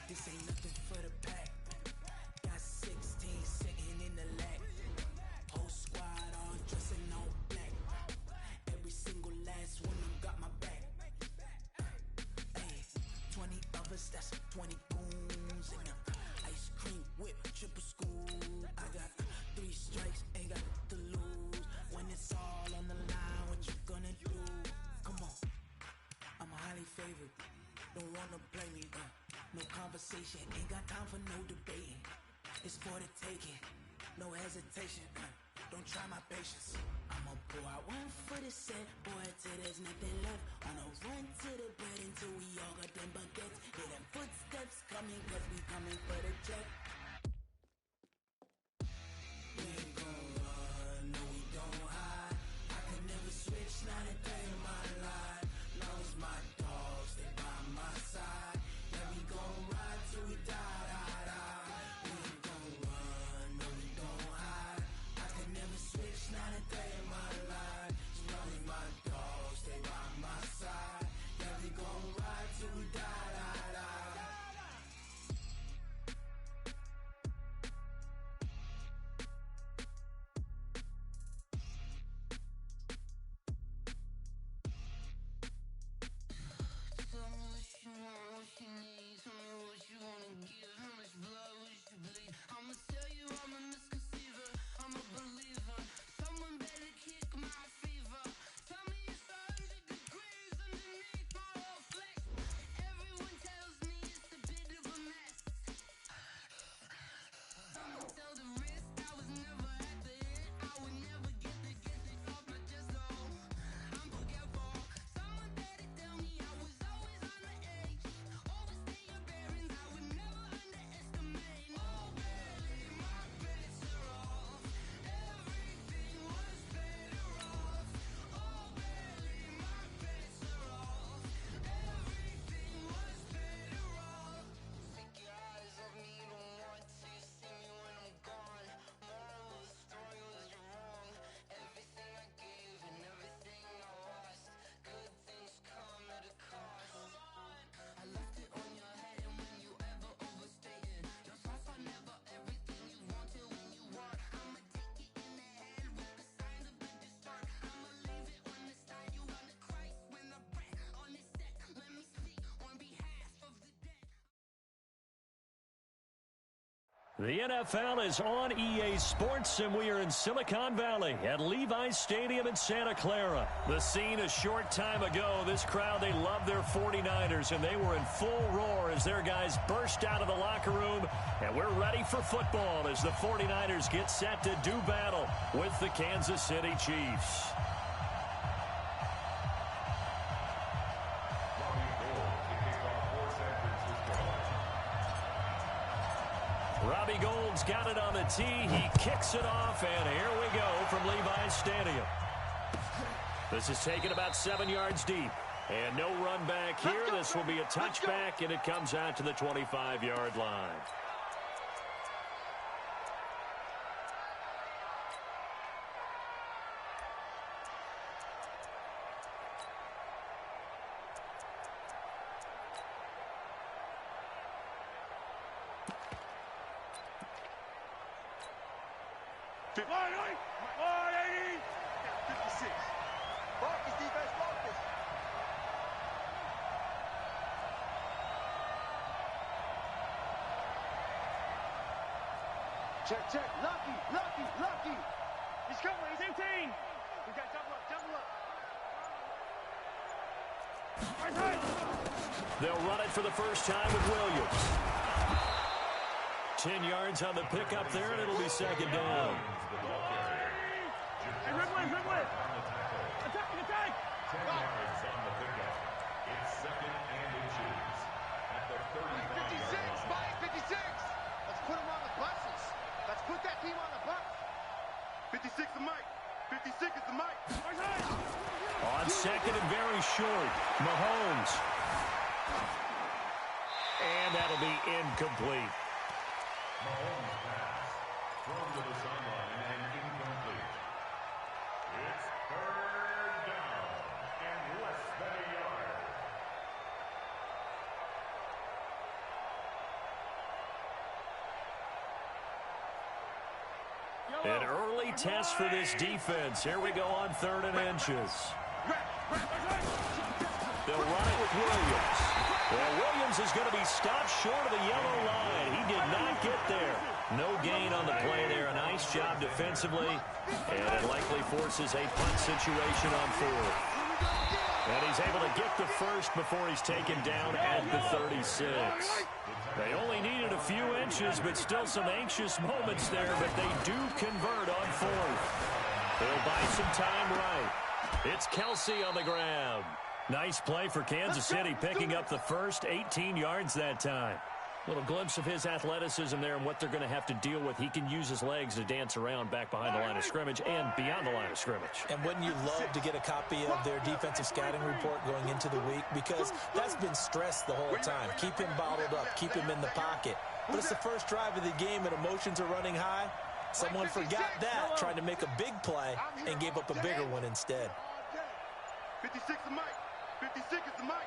Speaker 7: This ain't nothing for the pack. Got 16 sitting in the lag. Whole squad all dressing all black. Every single last one of them got my back. Hey, 20 of us, that's 20 goons. And ice cream whip, triple school. I got 3 strikes, ain't got to lose. When it's all on the line, what you gonna do? Come on, I'm highly favored. Don't wanna play me, no conversation, ain't got time for no debating. It's for the taking, no hesitation. Don't try my patience. I'ma pour out one for the set, boy, till there's nothing left. On a run to the bread until we all got them baguettes. Hear them footsteps coming, cause we coming for the check. We ain't gon' run, no we don't hide. I can never switch, not a day in my life. Long as my dogs, they by my side. Yeah, we gon' ride till we die, die, die. We ain't gon' run, no we don't hide. I can never switch, not a day in my life. As long as my dogs, they by my side.
Speaker 1: The NFL is on EA Sports, and we are in Silicon Valley at Levi's Stadium in Santa Clara. The scene a short time ago, this crowd, they love their 49ers, and they were in full roar as their guys burst out of the locker room, and we're ready for football as the 49ers get set to do battle with the Kansas City Chiefs. Robbie Gould's got it on the tee. He kicks it off, and here we go from Levi's Stadium. This is taken about 7 yards deep. And no run back here. This will be a touchback, and it comes out to the 25-yard line.
Speaker 4: Check, check. Lucky. He's coming. He's 18. We got double up.
Speaker 1: They'll run it for the first time with Williams. 10 yards on the pickup there, and it'll be second down.
Speaker 3: Hey, Ridley. Attack.
Speaker 5: 10 yards on the pickup. It's second and inches at the 35-yard line.
Speaker 4: 56. Let's put him on the buses. Let's put that team on the bus. 56 is Mike. 56 is the Mike.
Speaker 1: On second and very short, Mahomes. And that'll be incomplete.
Speaker 5: Mahomes pass. Thrown to the sideline and incomplete. It's third down and less than a yard.
Speaker 1: An early test for this defense. Here we go on third and inches. They'll run it with Williams. Well, Williams is going to be stopped short of the yellow line. He did not get there. No gain on the play there. A nice job defensively. And it likely forces a punt situation on fourth. And he's able to get the first before he's taken down at the 36. They only needed a few inches, but still some anxious moments there, but they do convert on fourth. They'll buy some time right. It's Kelsey on the ground. Nice play for Kansas City, picking up the first 18 yards that time. Little glimpse of his athleticism there and what they're going to have to deal with. He can use his legs to dance around back behind the line of scrimmage and beyond the line of scrimmage.
Speaker 2: And wouldn't you love to get a copy of their defensive scouting report going into the week? Because that's been stressed the whole time. Keep him bottled up. Keep him in the pocket. But it's the first drive of the game and emotions are running high. Someone forgot that, trying to make a big play and gave up a bigger one instead.
Speaker 4: 56 is Mike. 56 is the Mike.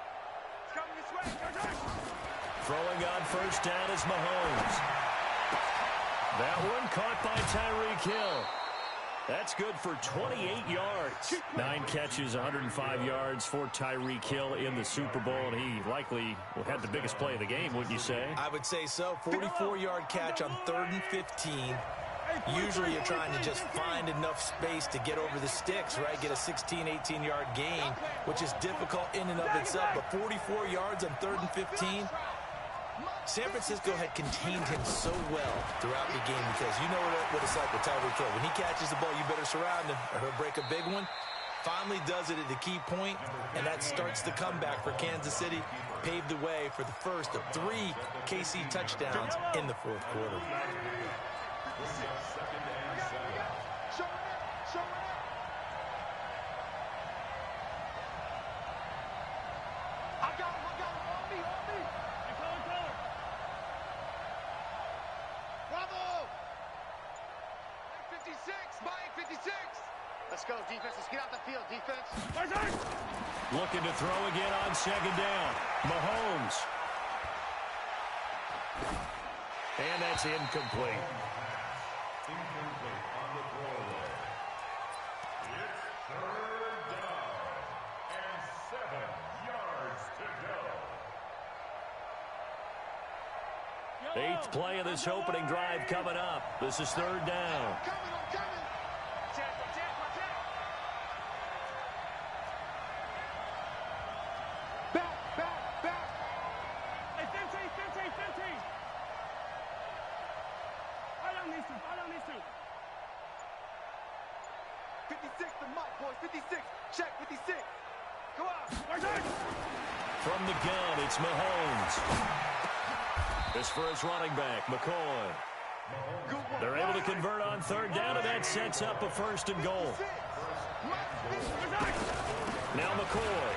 Speaker 4: It's coming this way.
Speaker 1: Throwing on first down is Mahomes. That one caught by Tyreek Hill. That's good for 28 yards. 9 catches, 105 yards for Tyreek Hill in the Super Bowl, and he likely had the biggest play of the game, wouldn't you say?
Speaker 2: I would say so. 44-yard catch on 3rd and 15. Usually you're trying to just find enough space to get over the sticks, right? Get a 16, 18-yard gain, which is difficult in and of itself. But 44 yards on 3rd and 15. San Francisco had contained him so well throughout the game because you know what it's like with Tyreek Hill. When he catches the ball, you better surround him or he'll break a big one. Finally does it at the key point, and that starts the comeback for Kansas City. Paved the way for the first of 3 KC touchdowns in the 4th quarter.
Speaker 4: Let's go, defense. Let's get out the field, defense.
Speaker 1: Looking to throw again on second down. Mahomes. And that's incomplete.
Speaker 5: Incomplete on the throwaway. It's third down and 7 yards to go.
Speaker 1: Eighth play of this opening drive coming up. This is third down. From the gun, it's Mahomes. This for his running back, McCoy. They're able to convert on third down, and that sets up a first and goal. Now McCoy.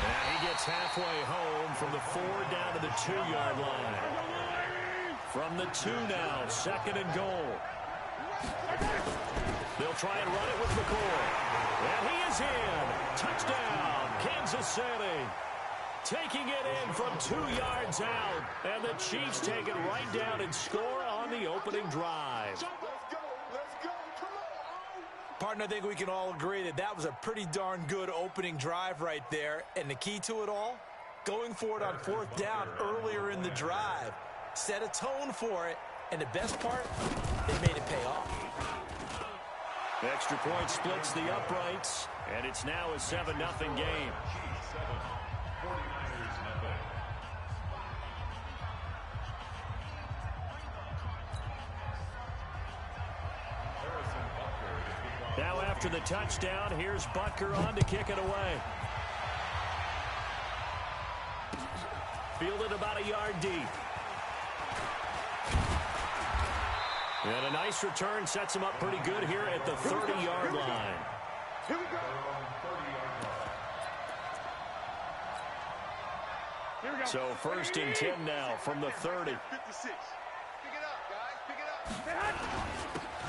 Speaker 1: And he gets halfway home from the 4 down to the 2-yard line. From the 2 now, second and goal. They'll try and run it with McCoy. And he is in. Touchdown, Kansas City. Taking it in from 2 yards out. And the Chiefs take it right down and score on the opening drive.
Speaker 2: Partner, I think we can all agree that that was a pretty darn good opening drive right there. And the key to it all, going for it on 4th down earlier in the drive. Set a tone for it. And the best part, they made it pay off.
Speaker 1: Extra point splits the uprights, and it's now a 7-0 game. Now after the touchdown, here's Butker on to kick it away. Fielded about a yard deep. And a nice return sets him up pretty good here at the 30-yard line.
Speaker 4: Here we go.
Speaker 1: So first and 10 now from the 30.
Speaker 4: 56. Pick it up, guys. Pick it up.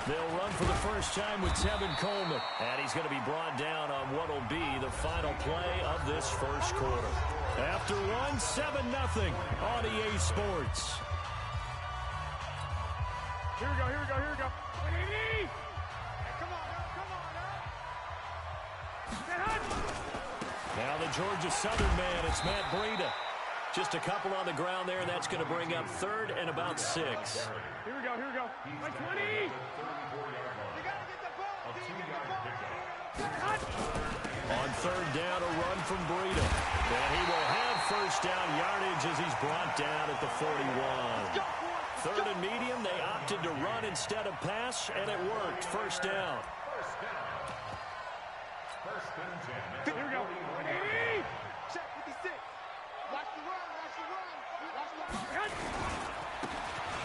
Speaker 1: They'll run for the first time with Tevin Coleman. And he's going to be brought down on what will be the final play of this first quarter. After one, 7-0 on EA Sports.
Speaker 3: Here we go, here we go, here we go.
Speaker 4: Come on,
Speaker 1: Now the Georgia Southern man, it's Matt Breida. Just a couple on the ground there, and that's going to bring up 3rd and about 6.
Speaker 3: Here we go, here we go. Like 20.
Speaker 4: You got to get the ball.
Speaker 1: On 3rd down, a run from Breida. And he will have first down yardage as he's brought down at the 41. 3rd and medium, they opted to run instead of pass, and it worked. First down.
Speaker 3: Here we go. 180.
Speaker 4: Check 56. Watch the run, watch the run. Watch the run.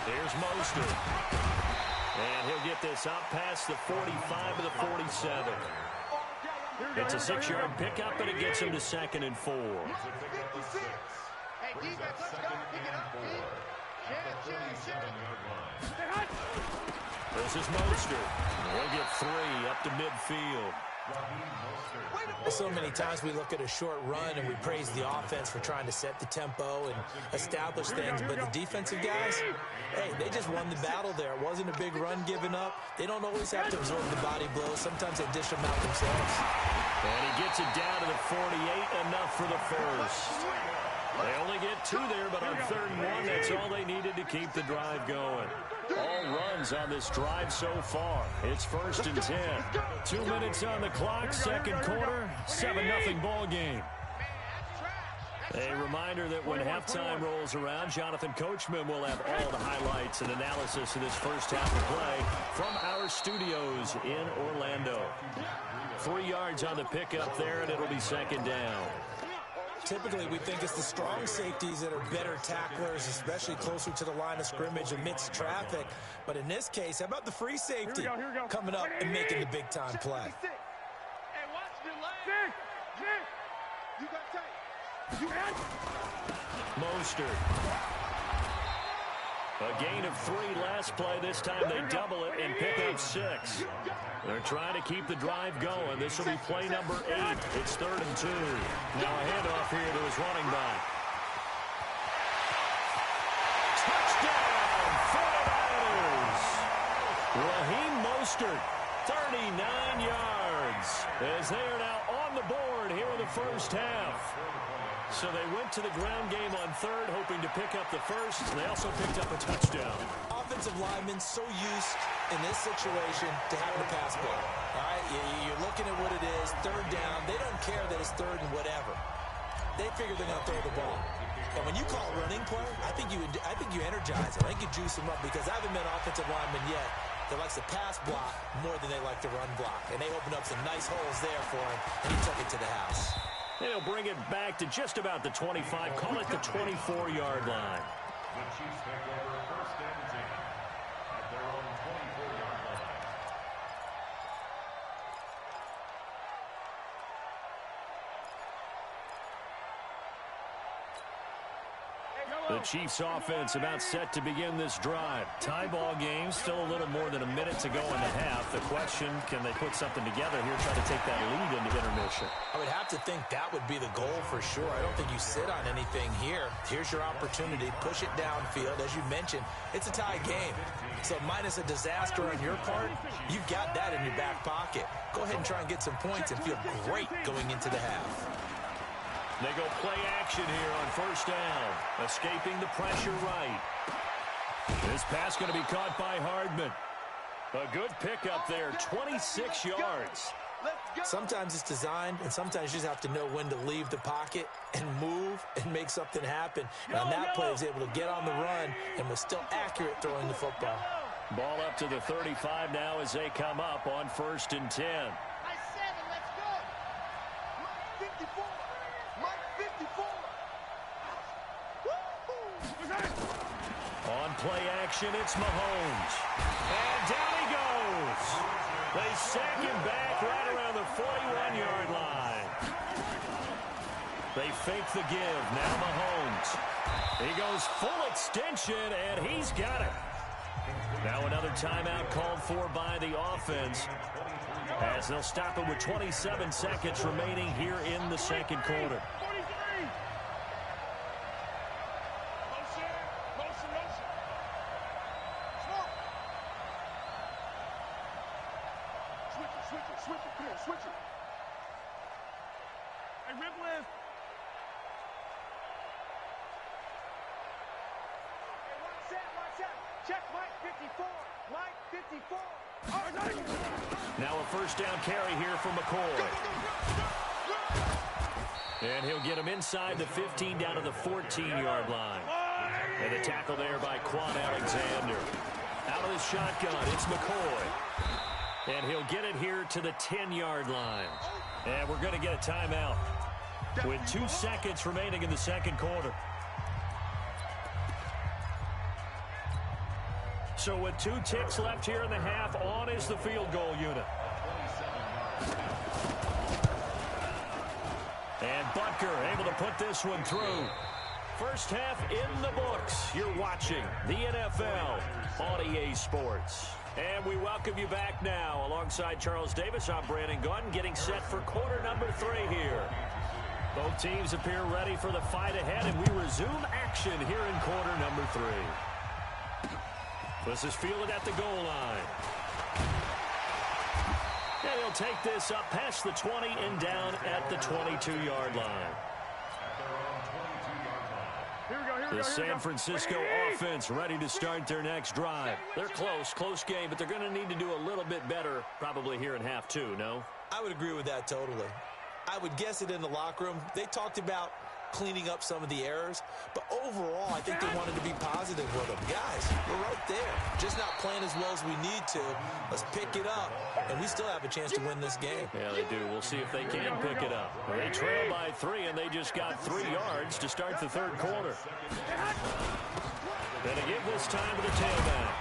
Speaker 1: Here's Mostert. And he'll get this out past the 45 to the 47. It's a 6-yard pickup, and it gets him to 2nd and 4.
Speaker 4: Hey, defense, let's go. Pick it up, D.
Speaker 1: This is Mostert. He'll get 3 up to midfield.
Speaker 2: So many times we look at a short run and we praise the offense for trying to set the tempo and establish things, but the defensive guys, hey, they just won the battle there. It wasn't a big run given up. They don't always have to absorb the body blows. Sometimes they dish them out themselves.
Speaker 1: And he gets it down to the 48, enough for the first. They only get 2 there, but on 3rd and 1, that's all they needed to keep the drive going. All runs on this drive so far. It's 1st and 10. 2 minutes on the clock, second quarter, 7-0 ball game. A reminder that when halftime rolls around, Jonathan Coachman will have all the highlights and analysis of this first half of play from our studios in Orlando. 3 yards on the pickup there, and it'll be 2nd down.
Speaker 2: Typically, we think it's the strong safeties that are better tacklers, especially closer to the line of scrimmage amidst traffic. But in this case, how about the free safety coming up and making the big-time play?
Speaker 4: Hey, watch your leg. You got tape.
Speaker 1: Mostert. A gain of 3 last play. This time they double it and pick up 6. They're trying to keep the drive going. This will be play number 8. It's 3rd and 2. Now a handoff here to his running back. Touchdown, 49ers! Raheem Mostert, 39 yards, as they are now on the board here in the first half. So they went to the ground game on third, hoping to pick up the first. They also picked up a touchdown.
Speaker 2: Offensive linemen so used in this situation to having a pass play. All right, you're looking at what it is, third down. They don't care that it's third and whatever. They figure they're going to throw the ball. And when you call running play, I think you energize them. I think you juice them up because I haven't met an offensive lineman yet that likes to pass block more than they like to run block. And they opened up some nice holes there for him, and he took it to the house.
Speaker 1: And he'll bring it back to just about the 25. Call it the 24-yard line.
Speaker 5: The Chiefs take over first and 10 at their own 24-yard line.
Speaker 1: The Chiefs offense about set to begin this drive. Tie ball game, still a little more than a minute to go in the half. The question, can they put something together here, try to take that lead into intermission?
Speaker 2: I would have to think that would be the goal for sure. I don't think you sit on anything here. Here's your opportunity. Push it downfield. As you mentioned, it's a tie game. So minus a disaster on your part, you've got that in your back pocket. Go ahead and try and get some points and feel great going into the half.
Speaker 1: They go play action here on first down. Escaping the pressure right. This pass going to be caught by Hardman. A good pickup there, 26 yards.
Speaker 2: Sometimes it's designed, and sometimes you just have to know when to leave the pocket and move and make something happen. And on that play, he was able to get on the run and was still accurate throwing the football.
Speaker 1: Ball up to the 35 now as they come up on first and 10. On play action, it's Mahomes. And down he goes. They sack him back right around the 41-yard line. They fake the give. Now Mahomes. He goes full extension, and he's got it. Now another timeout called for by the offense, as they'll stop it with 27 seconds remaining here in the second quarter.
Speaker 4: Switch it, come on, switch it. Hey, rip lift. Hey, watch out. Check Mike 54. Mike 54.
Speaker 1: Now a first down carry here for McCoy. And he'll get him inside the 15 down to the 14-yard line. And the tackle there by Quan Alexander. Out of the shotgun, it's McCoy. And he'll get it here to the 10-yard line. And we're going to get a timeout with 2 seconds remaining in the second quarter. So with 2 ticks left here in the half, on is the field goal unit. And Butker able to put this one through. First half in the books. You're watching the NFL on EA Sports. And we welcome you back now. Alongside Charles Davis, I'm Brandon Gunn, getting set for quarter number 3 here. Both teams appear ready for the fight ahead, and we resume action here in quarter number 3. This is fielded at the goal line. And he'll take this up past the 20 and down at the 22-yard line. The San Francisco offense ready to start their next drive. They're close game, but they're going to need to do a little bit better probably here in half 2, no?
Speaker 2: I would agree with that totally. I would guess it in the locker room. They talked about cleaning up some of the errors, but overall, I think they wanted to be positive with them. Guys, we're right there. Just not playing as well as we need to. Let's pick it up, and we still have a chance to win this game.
Speaker 1: Yeah, they do. We'll see if they can pick it up. They trail by 3, and they just got 3 yards to start the third quarter. And to give this time to the tailback.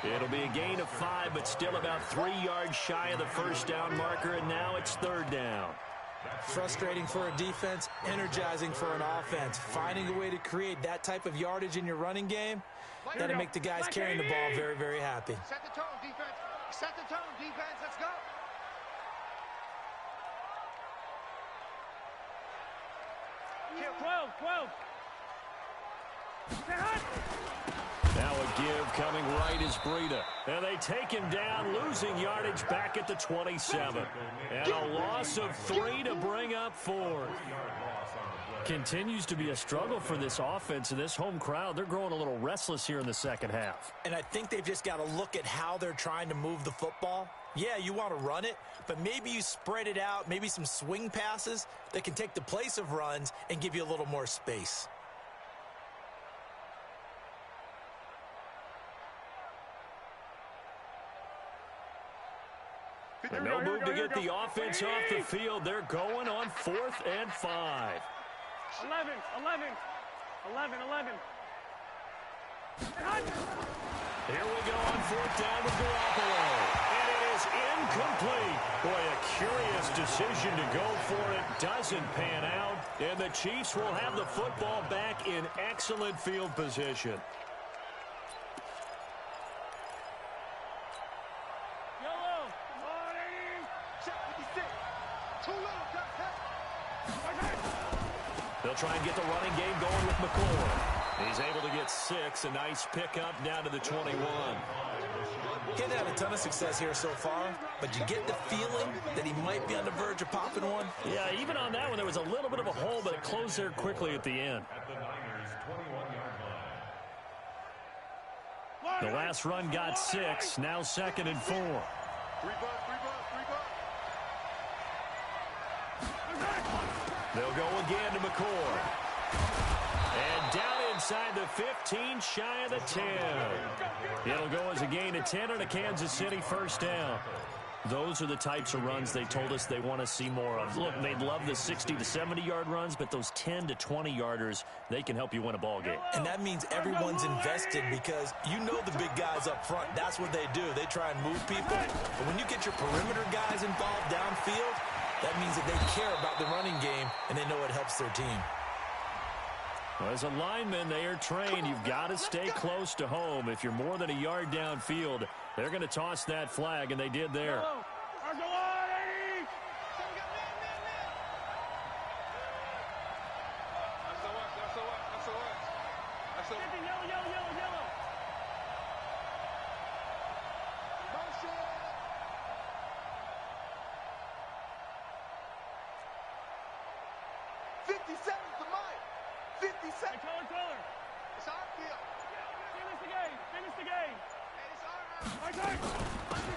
Speaker 1: It'll be a gain of 5, but still about 3 yards shy of the first down marker, and now it's third down.
Speaker 2: Frustrating for a defense, energizing for an offense. Finding a way to create that type of yardage in your running game, that'll make the guys carrying the ball very, very happy.
Speaker 4: Set the tone, defense. Set the tone, defense. Let's go. Kill 12.
Speaker 1: Now a give coming right is Breida. And they take him down, losing yardage back at the 27. And a loss of 3 to bring up 4. Continues to be a struggle for this offense and this home crowd. They're growing a little restless here in the second half.
Speaker 2: And I think they've just got to look at how they're trying to move the football. Yeah, you want to run it, but maybe you spread it out, maybe some swing passes that can take the place of runs and give you a little more space.
Speaker 1: And no move to get the offense off the field. They're going on 4th and 5.
Speaker 3: 11.
Speaker 1: Here we go on 4th down with Garoppolo. And it is incomplete. Boy, a curious decision to go for it. Doesn't pan out. And the Chiefs will have the football back in excellent field position. They'll try and get the running game going with McCoy. He's able to get 6. A nice pickup down to the 21.
Speaker 2: He hasn't had a ton of success here so far, but you get the feeling that he might be on the verge of popping one.
Speaker 1: Yeah, even on that one, there was a little bit of a hole, but it closed there quickly at the end. The last run got 6. Now 2nd and 4. They'll go again to McCoy. And down inside the 15, shy of the 10. It'll go as a gain of 10 on a Kansas City first down. Those are the types of runs they told us they want to see more of. Look, they'd love the 60 to 70-yard runs, but those 10 to 20-yarders, they can help you win a ball game.
Speaker 2: And that means everyone's invested because you know the big guys up front. That's what they do. They try and move people. But when you get your perimeter guys involved downfield, that means that they care about the running game and they know it helps their team.
Speaker 1: Well, as a lineman, they are trained. You've got to stay close to home. If you're more than a yard downfield, they're going to toss that flag, and they did there.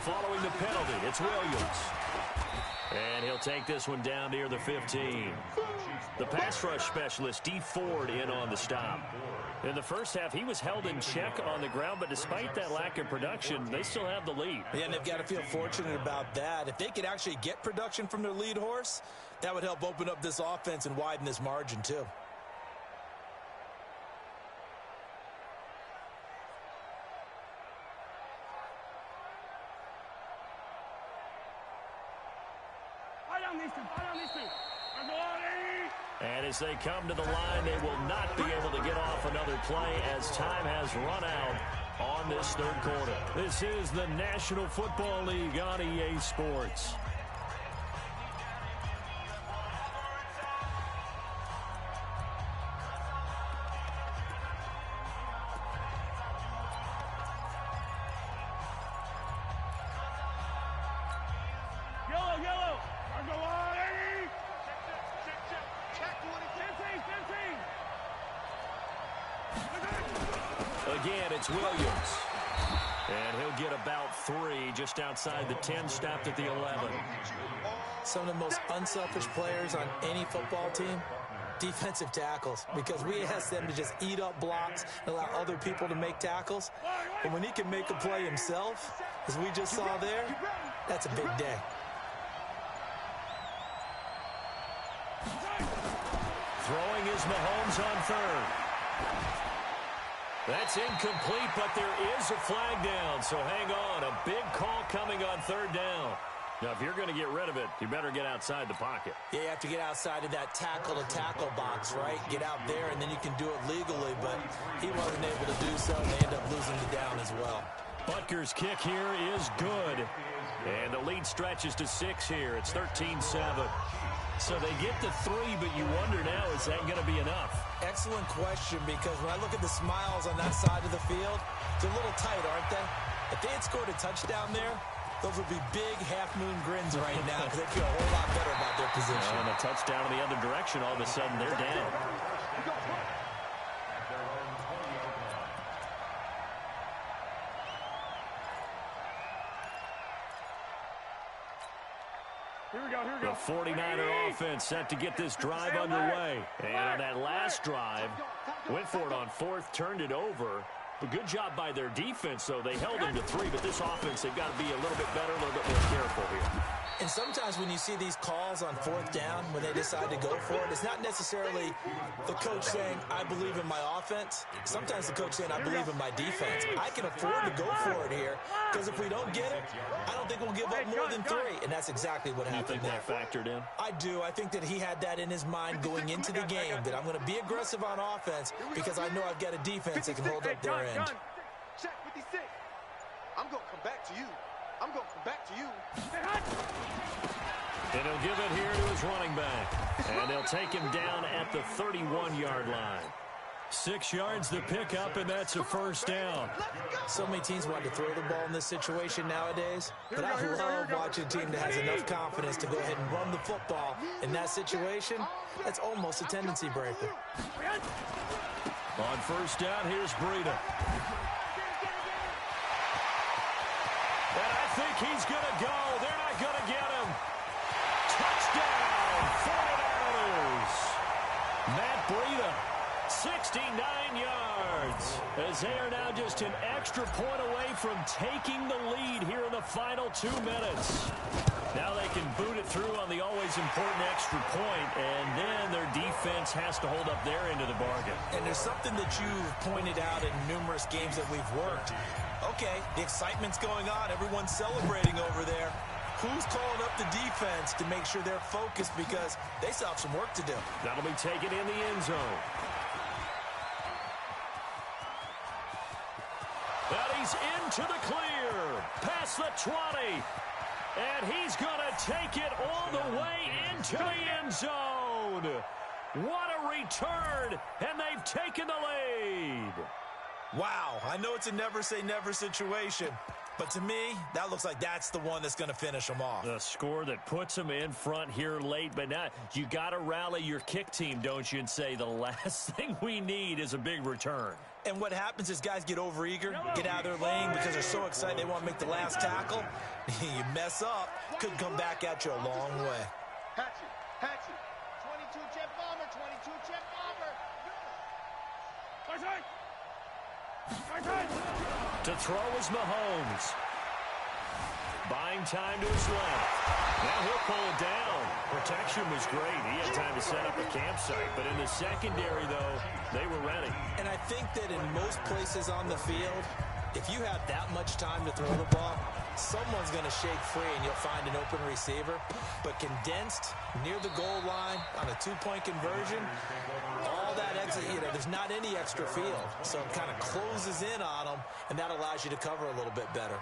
Speaker 1: Following the penalty, it's Williams. And he'll take this one down near the 15. The pass rush specialist, D. Ford, in on the stop. In the first half, he was held in check on the ground, but despite that lack of production, they still have the lead.
Speaker 2: Yeah, and they've got to feel fortunate about that. If they could actually get production from their lead horse, that would help open up this offense and widen this margin, too.
Speaker 1: And as they come to the line, they will not be able to get off another play as time has run out on this third quarter. This is the National Football League on EA Sports. Again, it's Williams. And he'll get about 3 just outside the 10, stopped at the 11.
Speaker 2: Some of the most unselfish players on any football team, defensive tackles, because we ask them to just eat up blocks and allow other people to make tackles. But when he can make a play himself, as we just saw there, that's a big day.
Speaker 1: Throwing is Mahomes on 3rd. That's incomplete, but there is a flag down, so hang on. A big call coming on 3rd down. Now, if you're going to get rid of it, you better get outside the pocket.
Speaker 2: Yeah, you have to get outside of that tackle-to-tackle box, right? Get out there, and then you can do it legally, but he wasn't able to do so, and they end up losing the down as well.
Speaker 1: Butker's kick here is good, and the lead stretches to 6 here. It's 13-7. So they get to 3, but you wonder now, is that going to be enough?
Speaker 2: Excellent question, because when I look at the smiles on that side of the field, they're a little tight, aren't they? If they had scored a touchdown there, those would be big half-moon grins right now because they feel a whole lot better about their position.
Speaker 1: And a touchdown in the other direction, all of a sudden they're down. The 49er offense set to get this drive underway. And on that last drive, went for it on fourth, turned it over. But good job by their defense, though. They held them to 3, but this offense, they've got to be a little bit better, a little bit more careful here.
Speaker 2: And sometimes when you see these calls on fourth down, when they decide to go for it, it's not necessarily the coach saying, I believe in my offense. Sometimes the coach saying, I believe in my defense. I can afford to go for it here, because if we don't get it, I don't think we'll give up more than 3. And that's exactly what happened there.
Speaker 1: You think that factored in?
Speaker 2: I do. I think that he had that in his mind going into the game, that I'm going to be aggressive on offense because I know I've got a defense that can hold up their end.
Speaker 4: Check 56. I'm going to come back to you. I'm going to come back to you.
Speaker 1: And he'll give it here to his running back. And they'll take him down at the 31-yard line. 6 yards to pick up, and that's a first down.
Speaker 2: So many teams want to throw the ball in this situation nowadays, but I love watching a team that has enough confidence to go ahead and run the football. In that situation, that's almost a tendency breaker.
Speaker 1: On first down, here's Breida. And I think he's going to go. They're not going to get him. Touchdown, 49ers. Matt Breida, 69 yards. As they are now just an extra point away from taking the lead here in the final 2 minutes. Now they can boot it through on the always important extra point, and then their defense has to hold up their end of the bargain.
Speaker 2: And there's something that you've pointed out in numerous games that we've worked. Okay, the excitement's going on. Everyone's celebrating over there. Who's calling up the defense to make sure they're focused, because they still have some work to do?
Speaker 1: That'll be taken in the end zone. And he's into the clear. Past the 20. And he's going to take it all the way into the end zone. What a return, and they've taken the lead.
Speaker 2: Wow, I know it's a never-say-never situation, but to me, that looks like that's the one that's going to finish them off.
Speaker 1: The score that puts them in front here late, but now you got to rally your kick team, don't you, and say the last thing we need is a big return.
Speaker 2: And what happens is guys get overeager, get out of their lane because they're so excited they want to make the last tackle. You mess up, could come back at you a long way.
Speaker 4: Hatchet, hatchet. 22 jet bomber, 22 jet bomber.
Speaker 1: To throw is Mahomes. Buying time to his left. Now he'll pull it down. Protection was great. He had time to set up a campsite. But in the secondary, though, they were ready.
Speaker 2: And I think that in most places on the field, if you have that much time to throw the ball, someone's going to shake free and you'll find an open receiver. But condensed, near the goal line, on a 2-point conversion, all that exit, there's not any extra field. So it kind of closes in on them, and that allows you to cover a little bit better.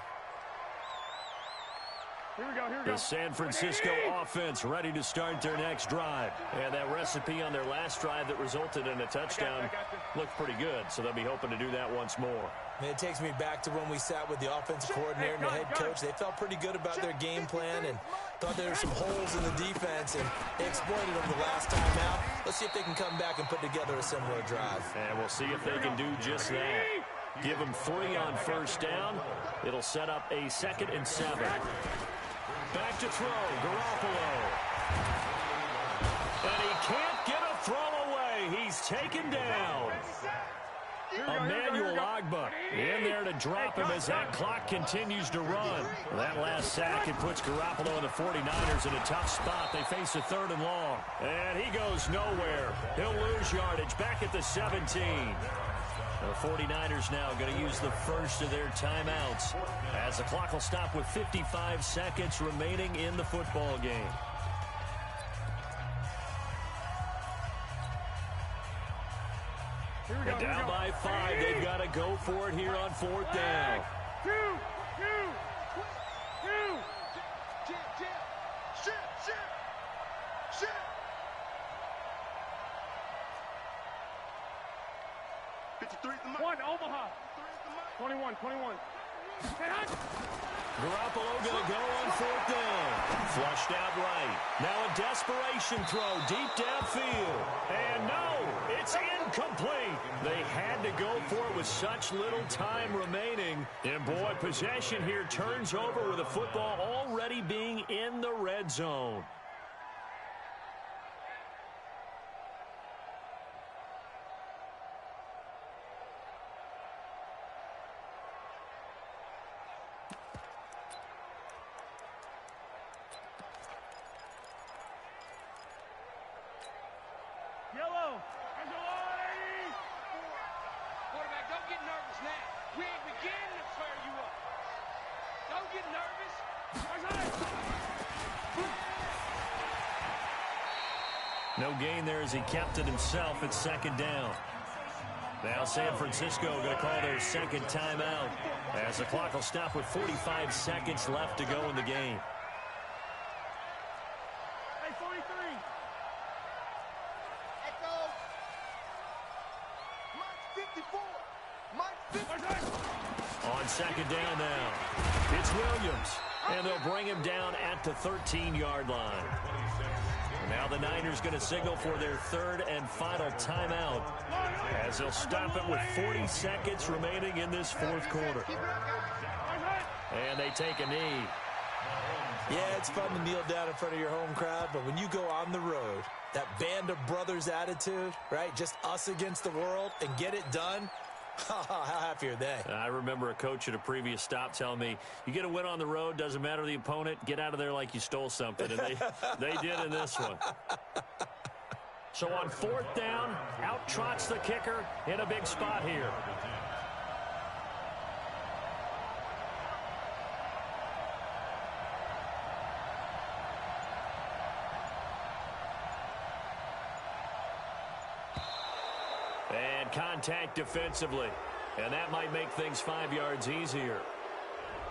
Speaker 3: Here we go.
Speaker 1: The San Francisco offense ready to start their next drive. And that recipe on their last drive that resulted in a touchdown looked pretty good, so they'll be hoping to do that once more.
Speaker 2: And it takes me back to when we sat with the offensive coordinator and the head coach. They felt pretty good about their game plan and thought there were some holes in the defense, and they exploited them the last time out. Let's see if they can come back and put together a similar drive.
Speaker 1: And we'll see if they can do just that. Give them 3 on first down. It'll set up a 2nd and 7. Back to throw, Garoppolo. And he can't get a throw away. He's taken down. Emmanuel Ogbah in there to drop him as that clock continues to run. That last sack, it puts Garoppolo and the 49ers in a tough spot. They face a 3rd and long. And he goes nowhere. He'll lose yardage back at the 17. The 49ers now going to use the first of their timeouts as the clock will stop with 55 seconds remaining in the football game. And down by 5, they've got to go for it here on 4th down.
Speaker 3: One, Omaha. 21.
Speaker 1: Garoppolo going to go on 4th down. Flushed out right. Now a desperation throw deep downfield. And no, it's incomplete. They had to go for it with such little time remaining. And boy, possession here turns over with the football already being in the red zone.
Speaker 3: Yellow. Quarterback, don't get nervous now. We ain't beginning to tear you up. Don't get nervous.
Speaker 1: No gain there as he kept it himself at 2nd down. Now San Francisco going to call their 2nd timeout as the clock will stop with 45 seconds left to go in the game.
Speaker 3: Hey, 43.
Speaker 4: Echo. Mike 54. Mike 50.
Speaker 1: On 2nd down now, it's Williams, and they'll bring him down at the 13-yard line. And now the Niners going to signal for their 3rd and final timeout as they'll stop it with 40 seconds remaining in this 4th quarter. And they take a knee.
Speaker 2: Yeah, it's fun to kneel down in front of your home crowd, but when you go on the road, that band of brothers attitude, right, just us against the world, and get it done, how happy are they?
Speaker 1: I remember a coach at a previous stop telling me, you get a win on the road, doesn't matter the opponent, get out of there like you stole something. And they did in this one. So on 4th down, out trots the kicker in a big spot here. And contact defensively. And that might make things 5 yards easier.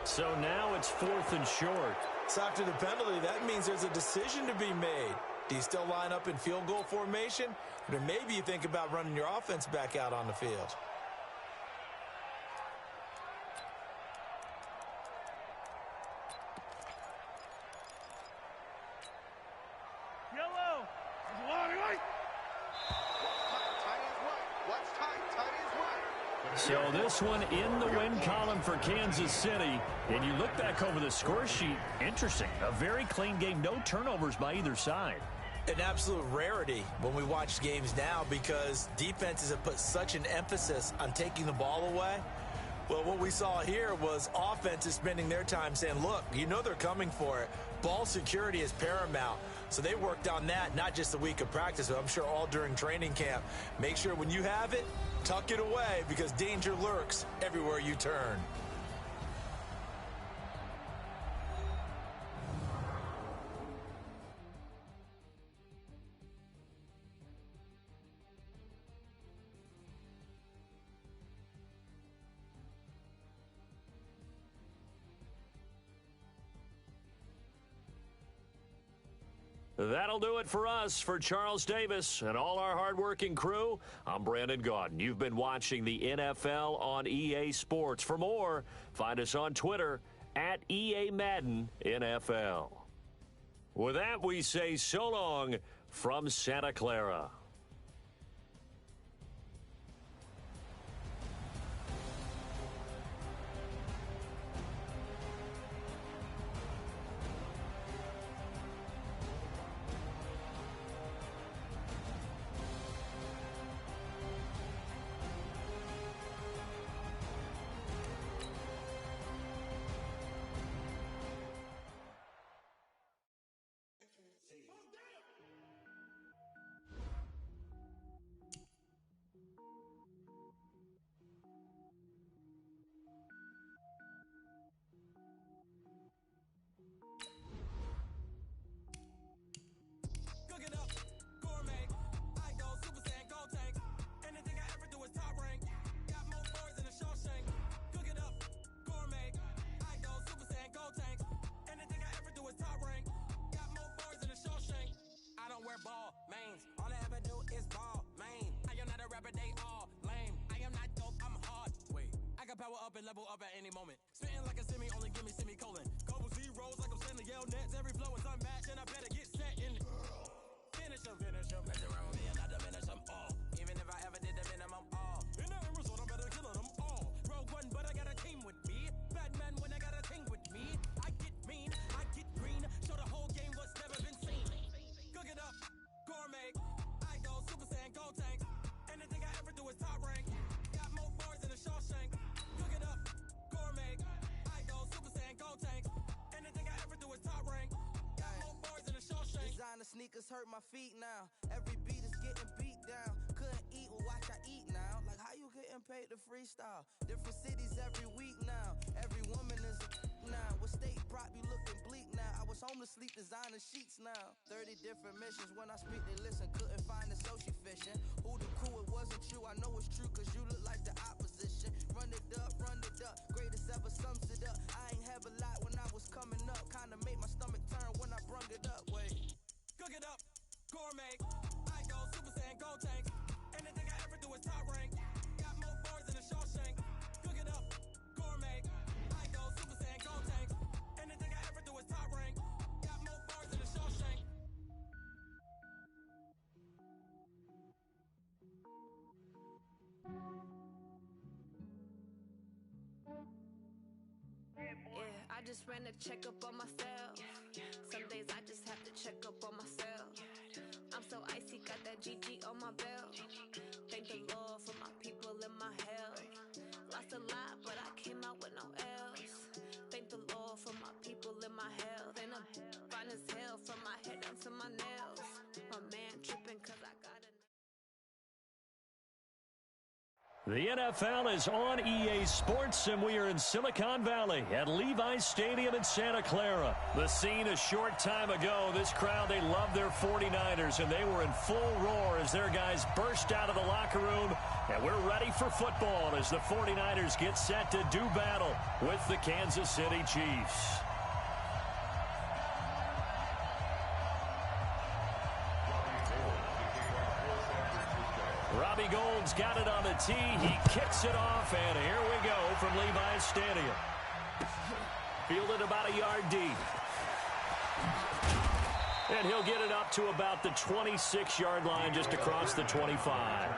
Speaker 1: So now it's 4th and short.
Speaker 2: So after the penalty, that means there's a decision to be made. Do you still line up in field goal formation? Or maybe you think about running your offense back out on the field.
Speaker 3: Yellow.
Speaker 1: So this one in the win column for Kansas City. And you look back over the score sheet, interesting. A very clean game, no turnovers by either side.
Speaker 2: An absolute rarity when we watch games now because defenses have put such an emphasis on taking the ball away. Well, what we saw here was offenses spending their time saying, look, you know they're coming for it. Ball security is paramount. So they worked on that, not just a week of practice, but I'm sure all during training camp. Make sure when you have it, tuck it away because danger lurks everywhere you turn.
Speaker 1: That'll do it for us. For Charles Davis and all our hardworking crew, I'm Brandon Gaudin. You've been watching the NFL on EA Sports. For more, find us on Twitter at EA Madden NFL. With that, we say so long from Santa Clara.
Speaker 7: no nets, every flow is unmatched, and I better get set and finish them. Mess around with me, I got to finish them all. Even if I ever did the minimum all. In the end result, I'm better killing them all. Rogue one, but I got a team with me. Batman when I got a team with me. I get mean, I get green. Show the whole game what's never been seen. Cook it up, gourmet. I go Super Saiyan, gold tanks. Anything I ever do is top rank. Got more bars than a Shawshank. Cook it up, gourmet. I go Super Saiyan, gold tanks. Anything I ever do is top rank. Got more bars than a Shawshank.
Speaker 10: Designer sneakers hurt my feet now. Every beat is getting beat down. Couldn't eat, well watch I eat now. Like how you getting paid to freestyle? Different cities every week now. Every woman is a now. What state prop you looking bleak now? I was homeless, sleep designer sheets now. 30 different missions. When I speak, they listen. Couldn't find the social fishing. Who the cool? It wasn't true. I know it's true, cause you look like the opposition. Run it up, run it up. Greatest ever sums it up. I ain't have a lot when I was coming up. Kinda made my stomach turn when I brung it up. Wait.
Speaker 7: Cook it up, gourmet. I go Super Saiyan, gold tanks. Anything I ever do is top rank. Got more bars than a Shawshank. Cook it up, gourmet. I go Super Saiyan, gold tanks. Anything I ever do is top rank. Got more bars than a Shawshank.
Speaker 11: Yeah, I just ran a checkup on myself. Some days I just have to check up on myself. I'm so icy, got that GG on my belt. Thank the Lord for my people and my health. Lost a lot, but I came out with no else. Thank the Lord for my people and my health. And I'm fine as hell from my head down to my nails. My man tripping cause I got a...
Speaker 1: The NFL is on EA Sports, and we are in Silicon Valley at Levi's Stadium in Santa Clara. The scene a short time ago, this crowd, they love their 49ers, and they were in full roar as their guys burst out of the locker room. And we're ready for football as the 49ers get set to do battle with the Kansas City Chiefs. Robbie Gould's got it on the tee. He kicks it off, and here we go from Levi's Stadium. Fielded about a yard deep. And he'll get it up to about the 26-yard line, just across the 25.
Speaker 5: The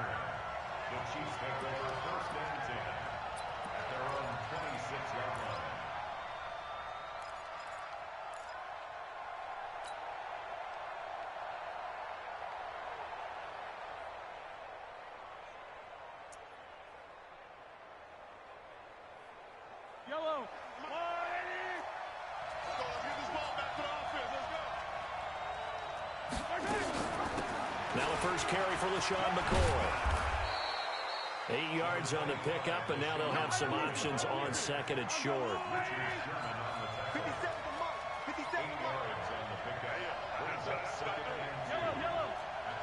Speaker 5: Chiefs take over first and 10 at their own 26-yard line.
Speaker 3: Yellow.
Speaker 1: Now the first carry for LaShawn McCoy. 8 yards on the pickup, and now they'll have some options on second and short.
Speaker 4: 57 mark. 57 mark.
Speaker 5: On the pickup. Brings up second and 2 at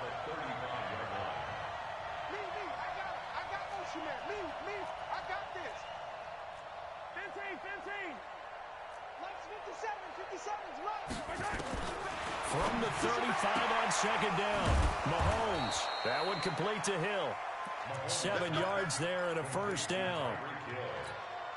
Speaker 5: the 35-yard line.
Speaker 4: Me. I got motion man. Me. I got this.
Speaker 3: 15.
Speaker 4: Lights 57's right.
Speaker 1: From the 35 on second down, Mahomes. That one complete to Hill. 7 yards there and a first down.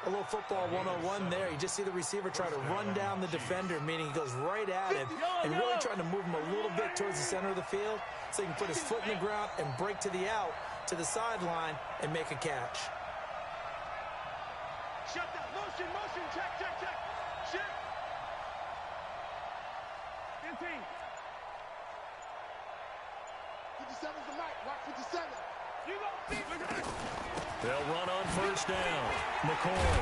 Speaker 2: A little football 101 there. You just see the receiver try to run down the defender, meaning he goes right at him and really trying to move him a little bit towards the center of the field so he can put his foot in the ground and break to the out, to the sideline, and make a catch.
Speaker 4: Shut that. Motion. Check. Shit.
Speaker 3: 15.
Speaker 4: 57's the mic. Watch 57.
Speaker 3: You go,
Speaker 1: They'll run on first down. McCoy.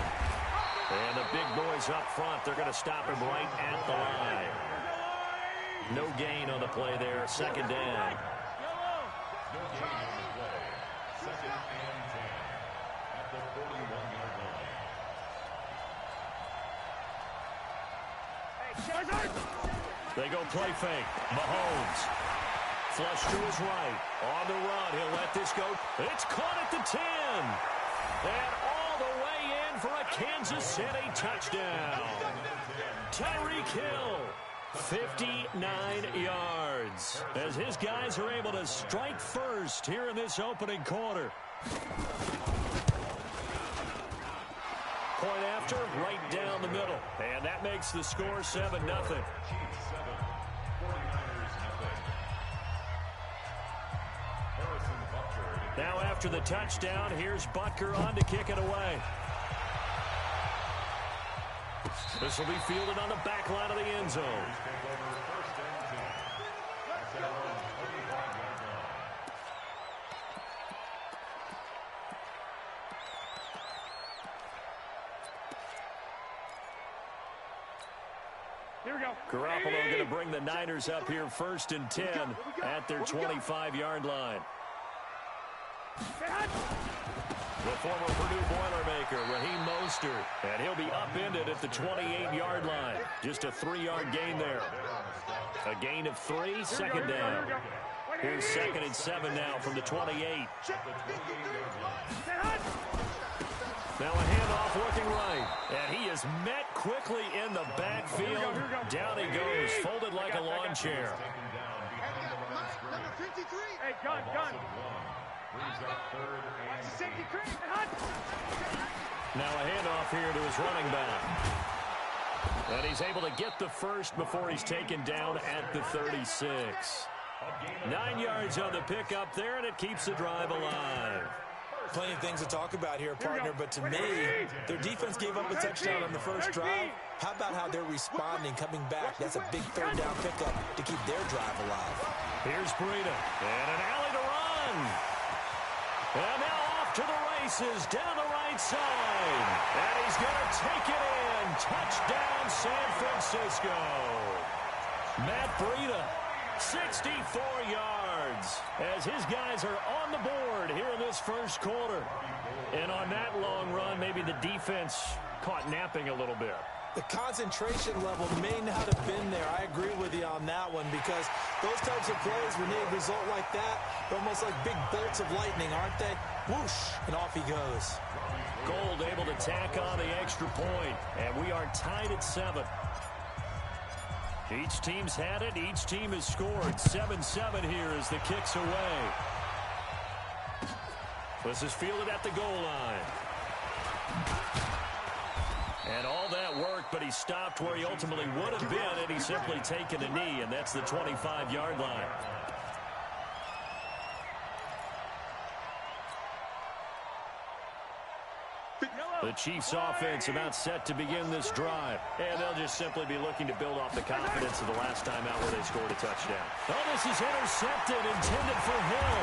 Speaker 1: And the big boys up front, they're going to stop him right at the line. No gain on the play there, second down.
Speaker 5: No gain on the play. Second and 10 at the 41-yard line.
Speaker 1: They go play fake. Mahomes. Flush to his right. On the run. He'll let this go. It's caught at the 10. And all the way in for a Kansas City touchdown. Tyreek Hill. 59 yards. As his guys are able to strike first here in this opening quarter. Point after, right down the middle. And that makes the score 7-0. Now after the touchdown, here's Butker on to kick it away. This will be fielded on the back line of the end zone.
Speaker 3: Here we go.
Speaker 1: Garoppolo going to bring the Niners up here 1st and 10 at their 25-yard line. The former Purdue Boilermaker, Raheem Mostert, and he'll be upended at the 28-yard line. Just a 3-yard gain there. A gain of 3, 2nd down. Here's 2nd and 7 now from the 28. Now a handoff looking right, and he is met quickly in the backfield. Down he goes, folded like a lawn chair.
Speaker 3: Number 53. Hey, gun.
Speaker 1: Now a handoff here to his running back. And he's able to get the first before he's taken down at the 36. 9 yards on the pickup there, and it keeps the drive alive.
Speaker 2: Plenty of things to talk about here, partner, but to me, their defense gave up a touchdown on the first drive. How about how they're responding, coming back? That's a big 3rd down pickup to keep their drive alive.
Speaker 1: Here's Breida, and an alley to run. And now off to the races, down the right side. And he's going to take it in. Touchdown, San Francisco. Matt Breida, 64 yards, as his guys are on the board here in this first quarter. And on that long run, maybe the defense caught napping a little bit.
Speaker 2: The concentration level may not have been there. I agree with you on that one, because those types of plays, when they result like that, they're almost like big bolts of lightning, aren't they? Whoosh, and off he goes.
Speaker 1: Gold able to tack on the extra point, and we are tied at 7. Each team's had it. Each team has scored. 7-7 here as the kick's away. This is fielded at the goal line. And all that worked, but he stopped where he ultimately would have been, and he's simply taken a knee, and that's the 25-yard line. The Chiefs offense about set to begin this drive. And they'll just simply be looking to build off the confidence of the last time out where they scored a touchdown. Oh, this is intercepted, intended for Hill.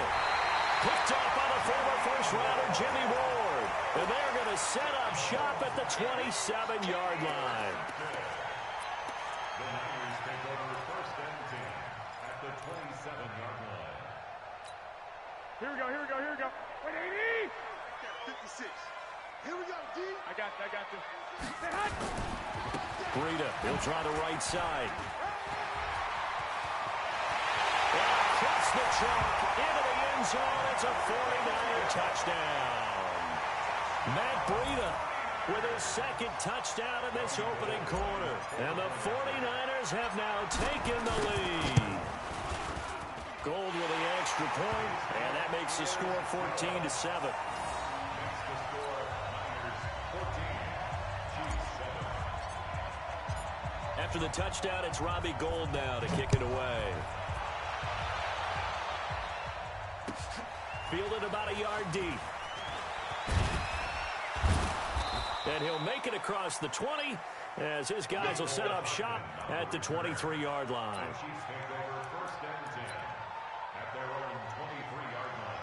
Speaker 1: Picked up by the former first-rounder Jimmy Ward. And they're going to set up shop at the 27-yard line.
Speaker 5: The Niners take over 1st and 10 at the 27-yard line.
Speaker 3: Here we go. Wait, 80!
Speaker 4: 56. Here we go, D.
Speaker 3: I got this.
Speaker 1: Breida, he'll try the right side. Across the chalk, into the end zone. It's a 49er touchdown. Matt Breida with his 2nd touchdown in this opening quarter. And the 49ers have now taken the lead. Gold with the extra point, and that makes the score 14-7. After the touchdown, it's Robbie Gould now to kick it away. Fielded about a yard deep. And he'll make it across the 20 as his guys will set up shop at the 23-yard line.
Speaker 5: Chiefs take over 1st and 10 at their own 23-yard line.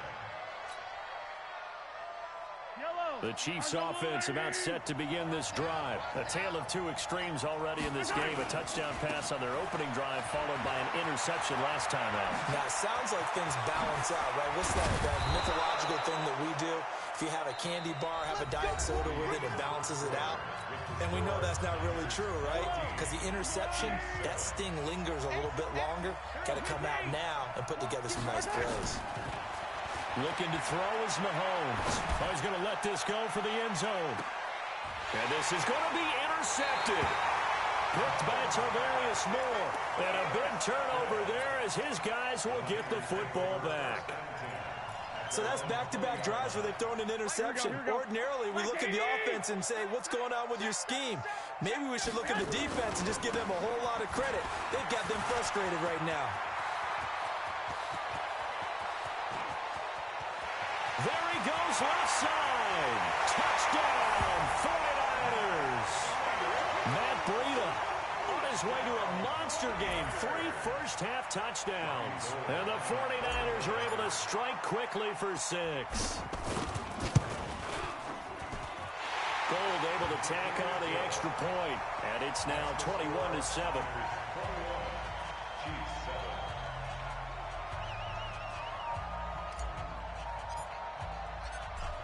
Speaker 1: The Chiefs offense about set to begin this drive. A tale of two extremes already in this game. A touchdown pass on their opening drive followed by an interception last time out.
Speaker 2: Now, it sounds like things balance out, right? What's that mythological thing that we do? If you have a candy bar, have a diet soda with it, it balances it out. And we know that's not really true, right? Because the interception, that sting lingers a little bit longer. Got to come out now and put together some nice plays.
Speaker 1: Looking to throw is Mahomes. Oh, he's going to let this go for the end zone. And this is going to be intercepted. Picked by Tarvarius Moore. And a big turnover there as his guys will get the football back.
Speaker 2: So that's back-to-back drives where they've thrown an interception. Ordinarily, we look at the offense and say, what's going on with your scheme? Maybe we should look at the defense and just give them a whole lot of credit. They've got them frustrated right now.
Speaker 1: There he goes, left side. Touchdown, 49ers. Matt Breida on his way to a monster game. 3 first-half touchdowns. And the 49ers are able to strike quickly for 6. Gold able to tack on the extra point. And it's now 21-7.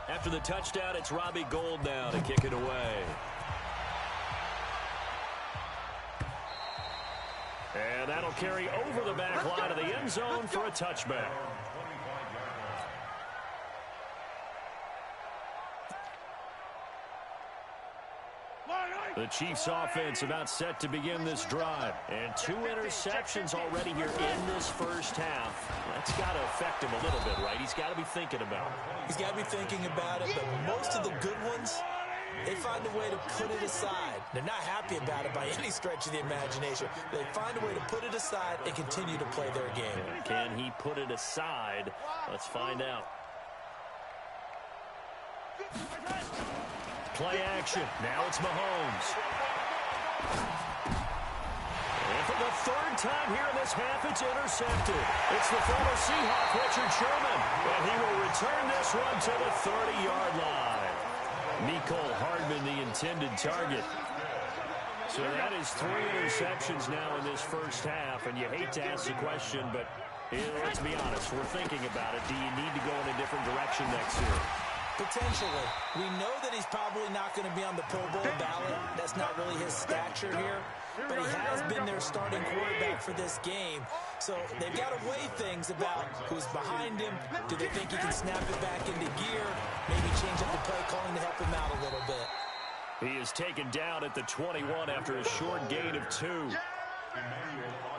Speaker 1: After the touchdown, it's Robbie Gould now to kick it away. And that'll carry over the back line of the end zone for a touchback. The Chiefs offense about set to begin this drive. And 2 interceptions already here in this first half. That's got to affect him a little bit, right? He's got to be thinking about it.
Speaker 2: He's got to be thinking about it, but most of the good ones, they find a way to put it aside. They're not happy about it by any stretch of the imagination. They find a way to put it aside and continue to play their game.
Speaker 1: And can he put it aside? Let's find out. Play action. Now it's Mahomes. And for the 3rd time here in this half, it's intercepted. It's the former Seahawk, Richard Sherman. And he will return this one to the 30-yard line. Mecole Hardman, the intended target. So that is 3 interceptions now in this first half. And you hate to ask the question, but let's be honest. We're thinking about it. Do you need to go in a different direction next year?
Speaker 2: Potentially. We know that he's probably not going to be on the Pro Bowl ballot. That's not really his stature here. But he has been their starting quarterback for this game. So they've got to weigh things about who's behind him. Do they think he can snap it back into gear? Maybe change up the play calling to help him out a little bit.
Speaker 1: He is taken down at the 21 after a short gain of 2.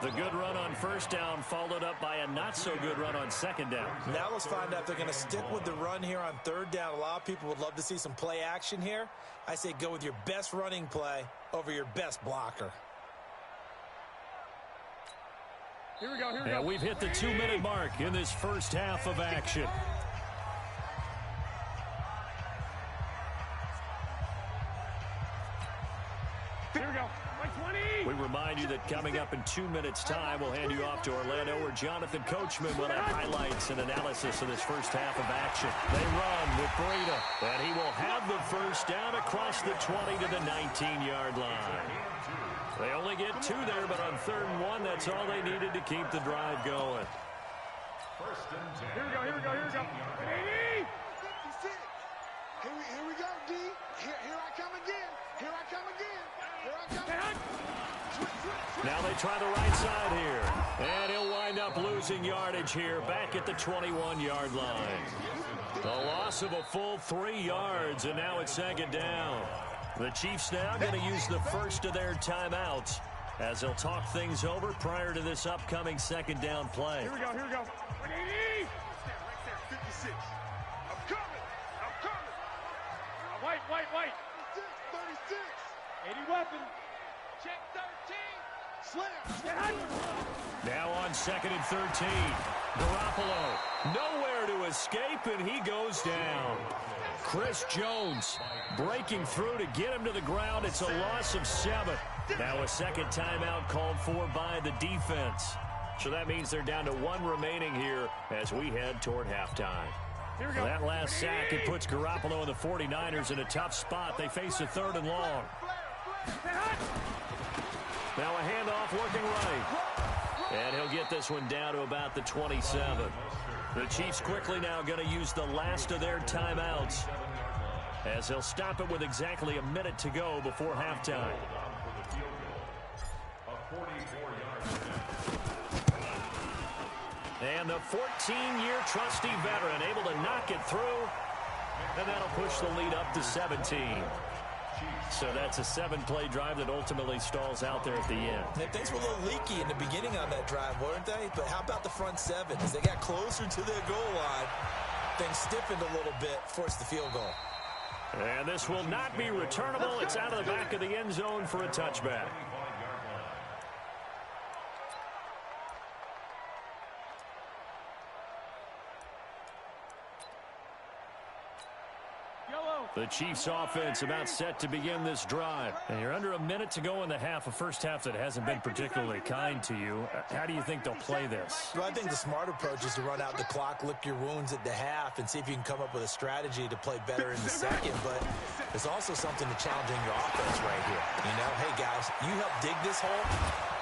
Speaker 1: The good run on first down followed up by a not-so-good run on second down.
Speaker 2: Now let's find out if they're going to stick with the run here on 3rd down. A lot of people would love to see some play action here. I say go with your best running play over your best blocker.
Speaker 3: Here we go.
Speaker 1: And we've hit the 2-minute mark in this first half of action.
Speaker 3: Here we go.
Speaker 1: We remind you that coming up in 2 minutes' time, we'll hand you off to Orlando, where Jonathan Coachman will have highlights and analysis of this first half of action. They run with Breida, and he will have the first down across the 20 to the 19-yard line. They only get 2 there, but on 3rd and 1, that's all they needed to keep the drive going.
Speaker 3: Here we go. Here we go. Here we go. 80.
Speaker 4: 56. Here we go, D. Here I come again. Here I come again. Here I come.
Speaker 1: Now they try the right side here. And he'll wind up losing yardage here back at the 21-yard line. The loss of a full 3 yards, and now it's 2nd down. The Chiefs now going to use the first of their timeouts as they'll talk things over prior to this upcoming 2nd down play.
Speaker 3: Here we go. Here we go. 180.
Speaker 4: Right there. 56. I'm coming.
Speaker 3: White.
Speaker 4: 36.
Speaker 3: 80 weapon. Check 13.
Speaker 4: Slam.
Speaker 1: Now on 2nd and 13. Garoppolo nowhere to escape, and he goes down. Chris Jones breaking through to get him to the ground. It's a loss of 7. Now a 2nd timeout called for by the defense. So that means they're down to 1 remaining here as we head toward halftime.
Speaker 3: Here we go.
Speaker 1: That last sack, it puts Garoppolo and the 49ers in a tough spot. They face a 3rd and long. Now a handoff looking right. And he'll get this one down to about the 27. The Chiefs quickly now going to use the last of their timeouts as they'll stop it with exactly a minute to go before halftime. And the 14-year trusty veteran able to knock it through, and that'll push the lead up to 17. So that's a 7-play drive that ultimately stalls out there at the end.
Speaker 2: And things were a little leaky in the beginning on that drive, weren't they? But how about the front 7? As they got closer to their goal line, Things stiffened a little bit, forced the field goal.
Speaker 1: And this will not be returnable. It's out of the back of the end zone for a touchback. The Chiefs offense about set to begin this drive. And you're under a minute to go in the half, a first half that hasn't been particularly kind to you. How do you think they'll play this?
Speaker 2: Well, I think the smart approach is to run out the clock, lick your wounds at the half, and see if you can come up with a strategy to play better in the second. But there's also something to challenging your offense right here. You know, hey, guys, you help dig this hole.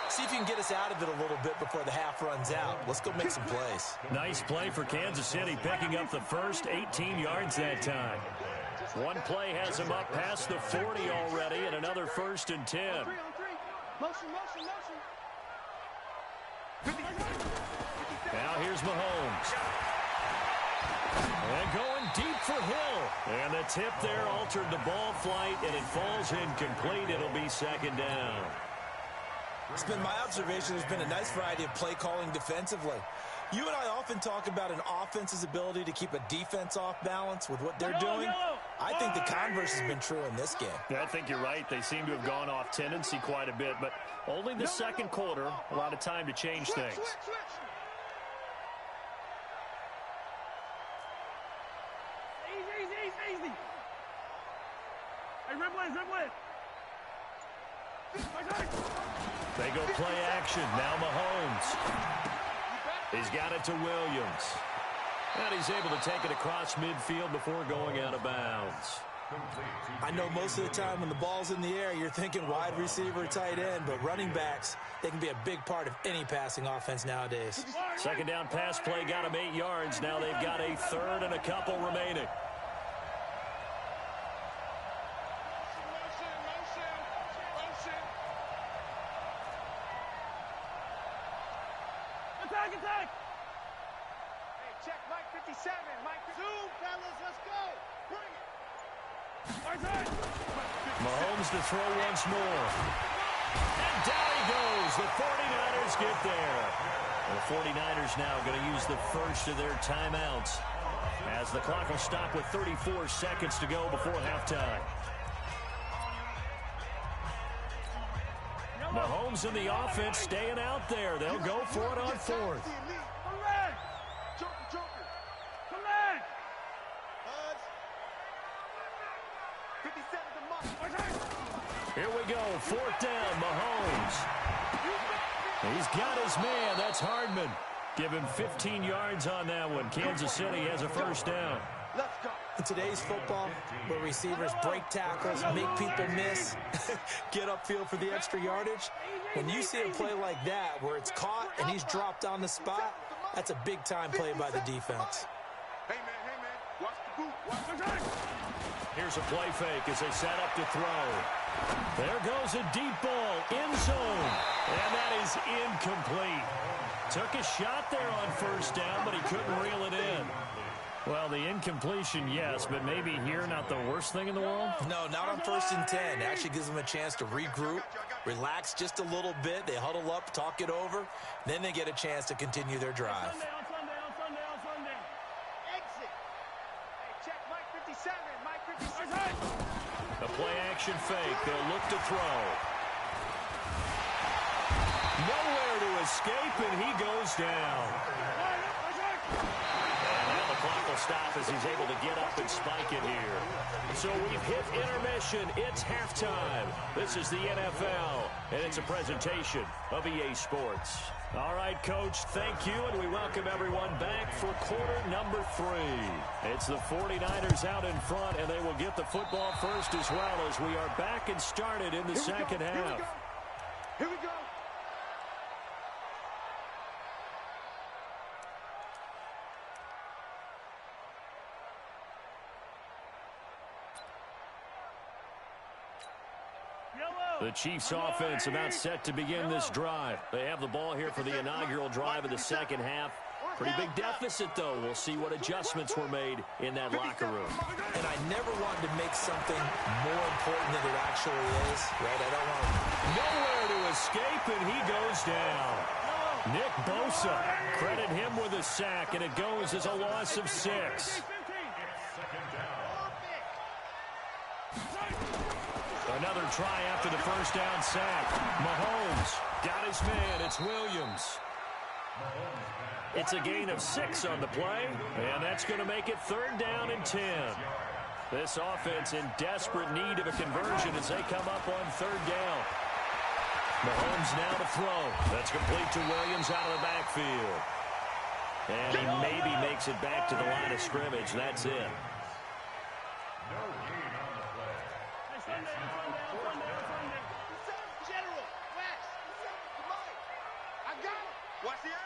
Speaker 2: See if you can get us out of it a little bit before the half runs out. Let's go make some plays.
Speaker 1: Nice play for Kansas City, picking up the first 18 yards that time. One play has him up past the 40 already, and another 1st and 10. Now here's Mahomes. And going deep for Hill. And the tip there altered the ball flight, and it falls incomplete. It'll be 2nd down.
Speaker 2: It's been my observation there's been a nice variety of play calling defensively. You and I often talk about an offense's ability to keep a defense off balance with what they're doing. I think the converse has been true in this game.
Speaker 1: Yeah, I think you're right. They seem to have gone off tendency quite a bit, but only the second quarter, a lot of time to change things.
Speaker 3: Easy. Hey, Red.
Speaker 1: They go play action. Now Mahomes. He's got it to Williams. And he's able to take it across midfield before going out of bounds.
Speaker 2: I know most of the time when the ball's in the air, you're thinking wide receiver, tight end, but running backs, they can be a big part of any passing offense nowadays.
Speaker 1: Second down pass play got him 8 yards. Now they've got a 3rd and a couple remaining.
Speaker 3: Attack! Hey, check Mike 57. Mike 2, fellas, let's go. Bring it.
Speaker 1: Mahomes to throw once more. And down he goes. The 49ers get there. The 49ers now going to use the first of their timeouts as the clock will stop with 34 seconds to go before halftime. Mahomes and the offense staying out there. They'll go for it on 4th. Here we go. 4th down. Mahomes. He's got his man. That's Hardman. Give him 15 yards on that one. Kansas City has a 1st down.
Speaker 2: In today's football, where receivers break tackles, make people miss, get upfield for the extra yardage, when you see a play like that where it's caught and he's dropped on the spot, that's a big-time play by the defense.
Speaker 4: Hey, man, watch the boot. Watch the time.
Speaker 1: Here's a play fake as they set up to throw. There goes a deep ball, end zone, and that is incomplete. Took a shot there on 1st down, but he couldn't reel it in. Well, the incompletion, yes, but maybe here not the worst thing in the world?
Speaker 2: No, not on 1st and 10. It actually gives them a chance to regroup, relax just a little bit. They huddle up, talk it over. Then they get a chance to continue their drive.
Speaker 3: On Sunday. Exit. Hey, check Mike 57. Mike 57.
Speaker 1: A play-action fake. They'll look to throw. Nowhere to escape, and he goes down. Clock will stop as he's able to get up and spike it here. So we've hit intermission. It's halftime. This is the NFL, and it's a presentation of EA Sports. All right, Coach, thank you, and we welcome everyone back for quarter number 3. It's the 49ers out in front, and they will get the football first as well as we are back and started in the second half.
Speaker 3: Here we go.
Speaker 1: The Chiefs offense about set to begin this drive. They have the ball here for the inaugural drive of the second half. Pretty big deficit, though. We'll see what adjustments were made in that locker room.
Speaker 2: And I never wanted to make something more important than it actually is, right? I don't want to...
Speaker 1: Nowhere to escape, and he goes down. Nick Bosa, credit him with a sack, and it goes as a loss of 6. Another try after the first down sack. Mahomes got his man. It's Williams. It's a gain of 6 on the play, and that's going to make it 3rd down and 10. This offense in desperate need of a conversion as they come up on 3rd down. Mahomes now to throw. That's complete to Williams out of the backfield. And he maybe makes it back to the line of scrimmage. That's it.
Speaker 3: General, West, come on. I got him. Watch the edge.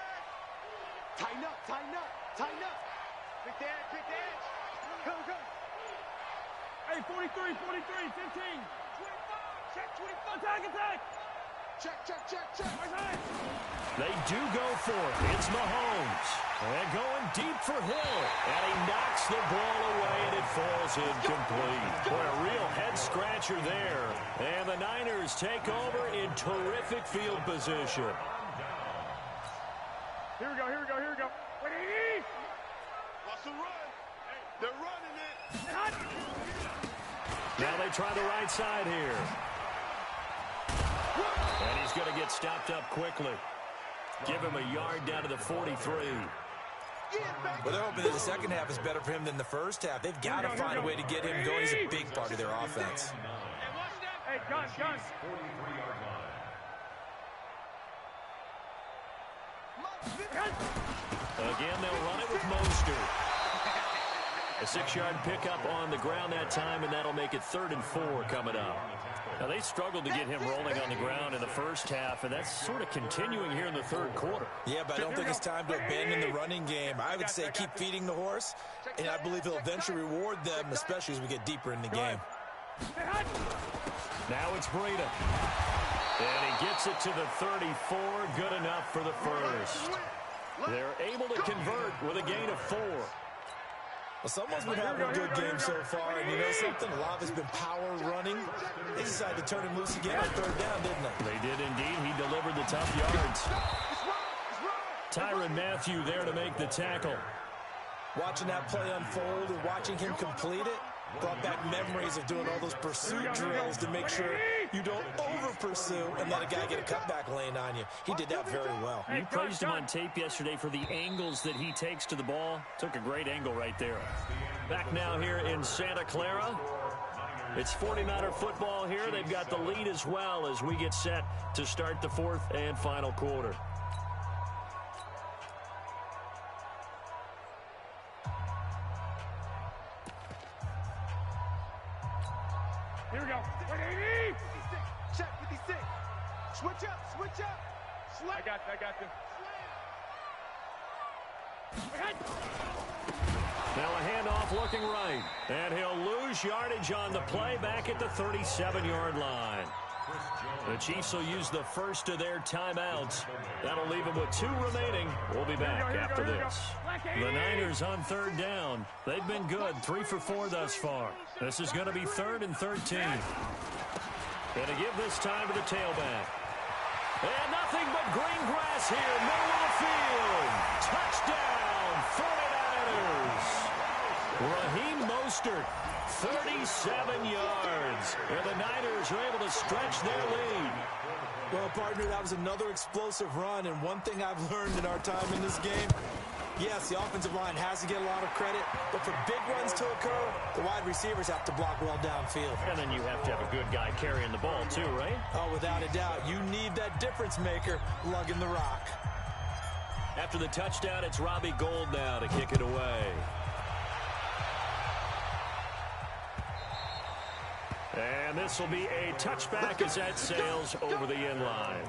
Speaker 3: Tighten up, tighten up, tighten up. Pick the edge, pick the edge. Come, come. Hey, 43, 15. 25, check 25. Attack, attack. Check.
Speaker 1: They do go for it. It's Mahomes. And going deep for Hill. And he knocks the ball away, and it falls incomplete. Boy, a real head-scratcher there. And the Niners take over in terrific field position.
Speaker 3: Here we go. Ready? Watch the run. They're running it.
Speaker 1: Now they try the right side here. And he's going to get stopped up quickly. Give him a yard down to the 43.
Speaker 2: Well, they're hoping that the second half is better for him than the first half. They've got to find a way to get him going. He's a big part of their offense.
Speaker 3: Hey, gun.
Speaker 1: Again, they'll run it with Mostert. A 6-yard pickup on the ground that time, and that'll make it 3rd and 4 coming up. Now, they struggled to get him rolling on the ground in the first half, and that's sort of continuing here in the 3rd quarter.
Speaker 2: Yeah, but I don't think it's time to abandon the running game. I would say keep feeding the horse, and I believe he'll eventually reward them, especially as we get deeper in the game.
Speaker 1: Now it's Breida. And he gets it to the 34. Good enough for the first. They're able to convert with a gain of 4.
Speaker 2: Well, someone's been having a good game so far, and you know something? A lot of it's been power running. They decided to turn him loose again on 3rd down, didn't they?
Speaker 1: They did indeed. He delivered the tough yards. Tyrann Mathieu there to make the tackle.
Speaker 2: Watching that play unfold and watching him complete it brought back memories of doing all those pursuit drills to make sure you don't over-pursue and let a guy get a cutback lane on you. He did that very well.
Speaker 1: You praised him on tape yesterday for the angles that he takes to the ball. Took a great angle right there. Back now here in Santa Clara. It's 49er football here. They've got the lead as well as we get set to start the 4th and final quarter.
Speaker 3: Here we go. 180. Check 56. Switch up. I got this.
Speaker 1: Now a handoff looking right. And he'll lose yardage on the play back at the 37-yard line. The Chiefs will use the first of their timeouts. That'll leave them with 2 remaining. We'll be back after this. The Niners on 3rd down. They've been good, 3 for 4 thus far. This is going to be 3rd and 13. Going to give this time to the tailback. And nothing but green grass here, middle of the field. Touchdown, 49ers. Raheem Mostert, 37 yards. And the Niners are able to stretch their lead.
Speaker 2: Well, partner, that was another explosive run, and one thing I've learned in our time in this game, yes, the offensive line has to get a lot of credit, but for big runs to occur, the wide receivers have to block well downfield.
Speaker 1: And then you have to have a good guy carrying the ball too, right?
Speaker 2: Oh, without a doubt. You need that difference maker lugging the rock.
Speaker 1: After the touchdown, it's Robbie Gould now to kick it away. And this will be a touchback as that sails over the end line.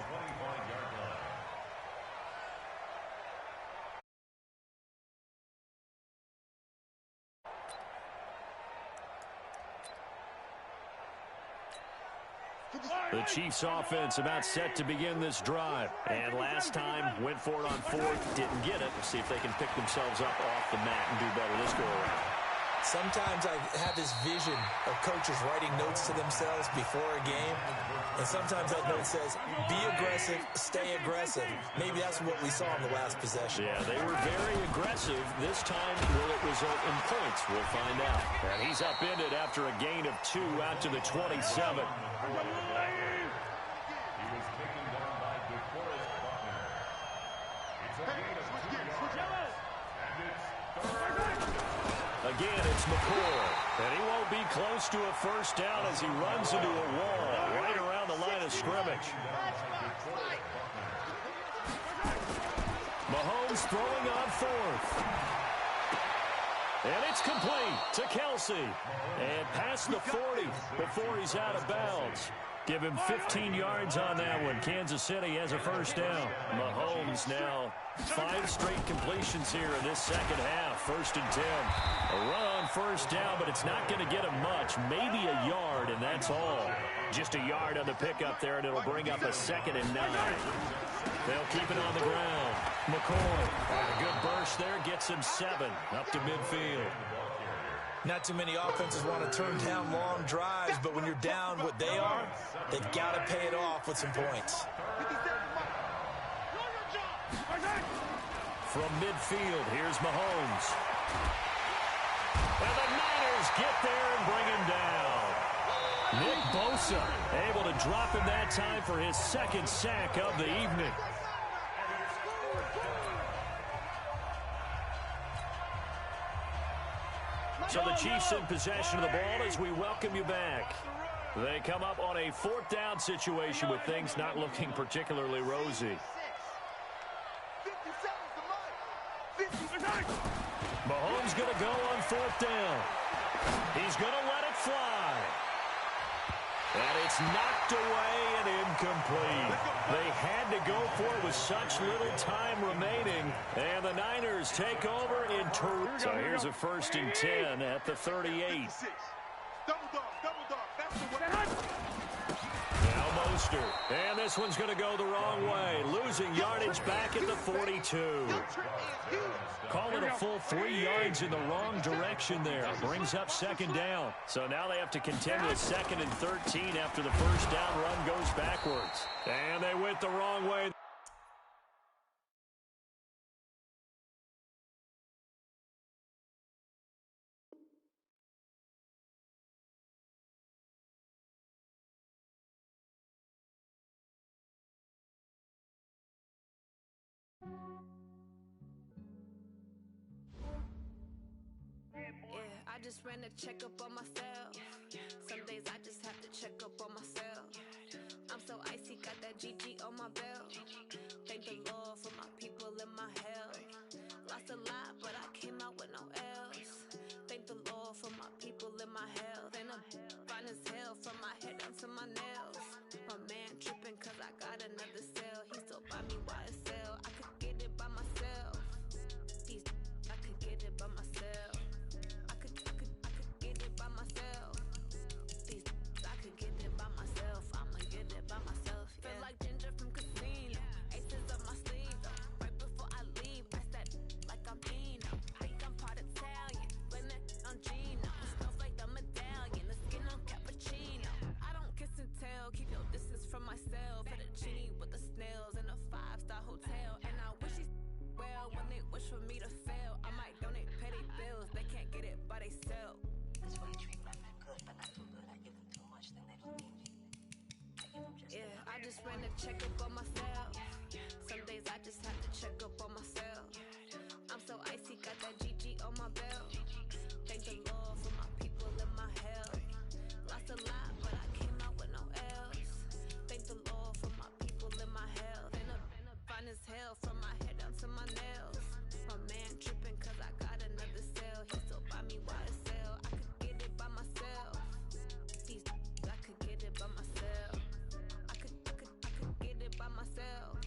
Speaker 1: The Chiefs offense about set to begin this drive. And last time went for it on 4th, didn't get it. We'll see if they can pick themselves up off the mat and do better this go around.
Speaker 2: Sometimes I have this vision of coaches writing notes to themselves before a game, and sometimes that note says, be aggressive, stay aggressive. Maybe that's what we saw in the last possession.
Speaker 1: Yeah, they were very aggressive. This time, will it result in points? We'll find out. And he's upended after a gain of 2 out to the 27. Again, it's McCoy, and he won't be close to a first down as he runs into a wall right around the line of scrimmage. Mahomes throwing on 4th. And it's complete to Kelsey. And past the 40 before he's out of bounds. Give him 15 yards on that one. Kansas City has a first down. Mahomes now 5 straight completions here in this second half. 1st and 10. A run on first down, but it's not going to get him much. Maybe a yard, and that's all. Just a yard on the pickup there, and it'll bring up a 2nd and 9. They'll keep it on the ground. McCoy, a good burst there, gets him 7 up to midfield.
Speaker 2: Not too many offenses want to turn down long drives, but when you're down what they are, they've got to pay it off with some points.
Speaker 1: From midfield, here's Mahomes. And the Niners get there and bring him down. Nick Bosa able to drop him that time for his 2nd sack of the evening. So the Chiefs in possession of the ball as we welcome you back. They come up on a 4th down situation with things not looking particularly rosy. Mahomes going to go on 4th down. He's going to let it fly. And it's knocked away and incomplete. They had to go for it with such little time remaining. And the Niners take over in turn. So here's a 1st and 10 at the 38. Now Mostert. And this one's going to go the wrong way. Losing yardage back at the 42. Call it a full 3 yards in the wrong direction there. Brings up 2nd down. So now they have to contend with 2nd and 13 after the first down run goes backwards. And they went the wrong way.
Speaker 11: I just ran a checkup on myself. Some days I just have to check up on myself. I'm so icy, got that GG on my belt. Thank the Lord for my people and my health. Lost a lot, but I came out with no else. Thank the Lord for my people and my health. And I'm fine as hell from my head down to my nails. My man tripping cause I got another cell. He still buy me YSL. I could get it by myself. I could get it by myself. I could get it by myself. I could get it by myself. I'ma get it by myself. Yeah. Feel like Ginger from Casino. Aces up my sleeve though. Right before I leave, I step like I'm Dino. Think I'm part Italian. Blame that on Gino. Snowflake the medallion. The skin on cappuccino. I don't kiss and tell. Keep your distance from myself. Fettuccine with the snails in a 5-star hotel. And I wish he's well when they wish for me to fail. I might donate petty bills. They can't get it by themselves.
Speaker 12: That's why you treat women good, but not too good. I give them too much, then they don't need me. I give them just
Speaker 11: yeah, I just ran a checkup on myself. Some days I just have to check up on myself. I'm so icy, got that GG on my belt. Thank the Lord for my people and my health. Lost a lot, but I came out with no else. Thank the Lord for my people and my health. And I'm fine as hell from my head down to my nails. My man tripping cause I got another cell. He still buy me YSL. I could get it by myself. I could get it by myself. I could get it by myself.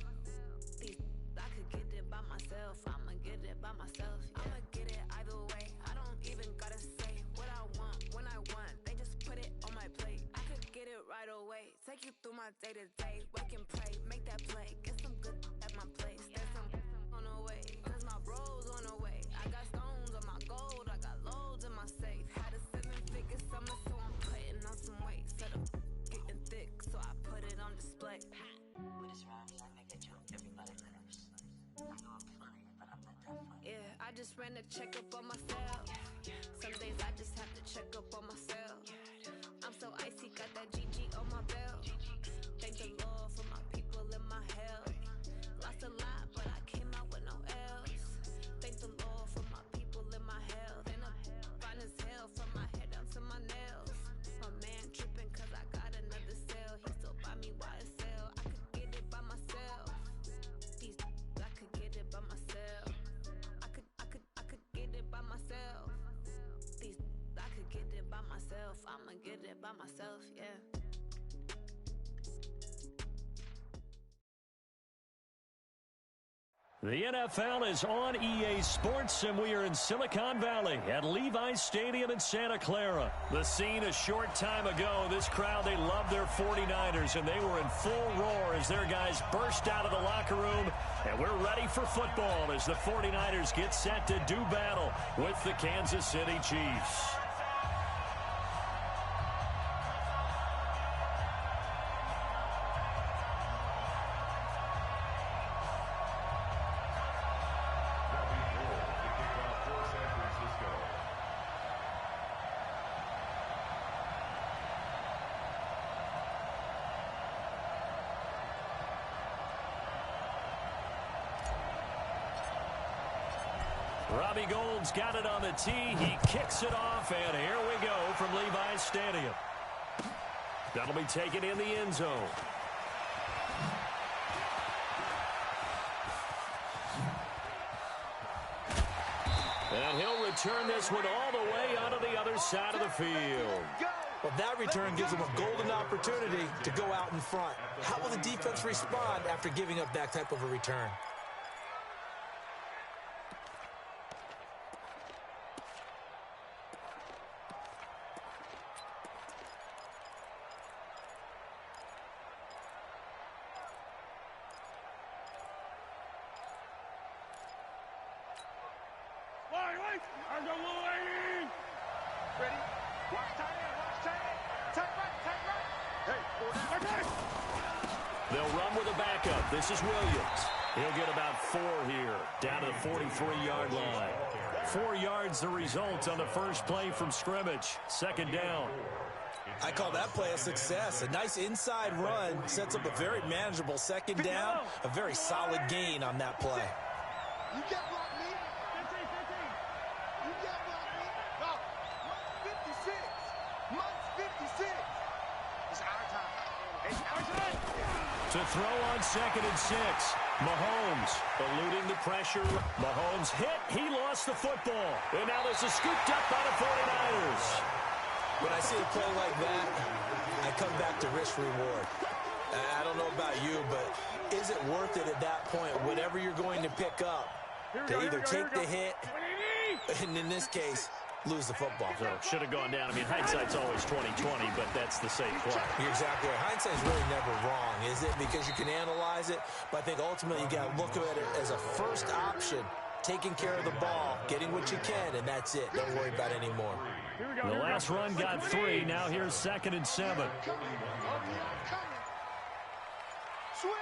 Speaker 11: I could get it by myself. I'ma get it by myself. Yeah. I'ma get it either way. I don't even gotta say what I want when I want. They just put it on my plate. I could get it right away. Take you through my day to day. Wake and pray, make that play. Get some good at my place. There's some on the way. Cause my bros on the way. I got stones on my gold. I got loads in my safe. just ran a checkup on myself. Some days I just have to check up on myself. I'm so icy, got that GG on my belt. Thank the Lord for my people and my health. Lost a lot, but I came out with no L's. Thank the Lord for my people and my health. And I'm fine as hell from my head down to my nails. My man tripping cause I got another cell. He still buy me YSL. I could get it by myself. I could get it by myself. I could get it by myself. I could get it by myself. I'ma get it by myself, yeah.
Speaker 1: The NFL is on EA Sports, and we are in Silicon Valley at Levi's Stadium in Santa Clara. The scene a short time ago, this crowd, they love their 49ers, and they were in full roar as their guys burst out of the locker room, and we're ready for football as the 49ers get set to do battle with the Kansas City Chiefs. Robbie Gould's got it on the tee. He kicks it off, and here we go from Levi's Stadium. That'll be taken in the end zone. And he'll return this one all the way onto the other side of the field.
Speaker 2: Well, that return gives them a golden opportunity to go out in front. How will the defense respond after giving up that type of a return?
Speaker 4: Ready? Watch tight end, watch tight end. Tight right. Hey,
Speaker 1: they'll run with a backup. This is Williams. He'll get about 4 here, down to the 43-yard line. 4 yards the result on the first play from scrimmage. Second down.
Speaker 2: I call that play a success. A nice inside run sets up a very manageable second down. A very solid gain on that play.
Speaker 4: You get block me. 15. You get block me. No. 56. Mike's 56. It's our time. It's our time.
Speaker 1: To throw on 2nd and 6. Mahomes eluding the pressure. Mahomes hit. He lost the football. And now this is scooped up by the 49ers.
Speaker 2: When I see a play like that, I come back to risk-reward. I don't know about you, but is it worth it at that point, whatever you're going to pick up, to either take the hit, and in this case, lose the football?
Speaker 1: So should have gone down. I mean, hindsight's always 20/20, but that's the safe play.
Speaker 2: You're exactly right. Hindsight's really never wrong, is it? Because you can analyze it, but I think ultimately you got to look at it as a first option. Taking care of the ball, getting what you can, and that's it. Don't worry about any more.
Speaker 1: The last run got 3. Now here's 2nd and 7.
Speaker 4: Switch.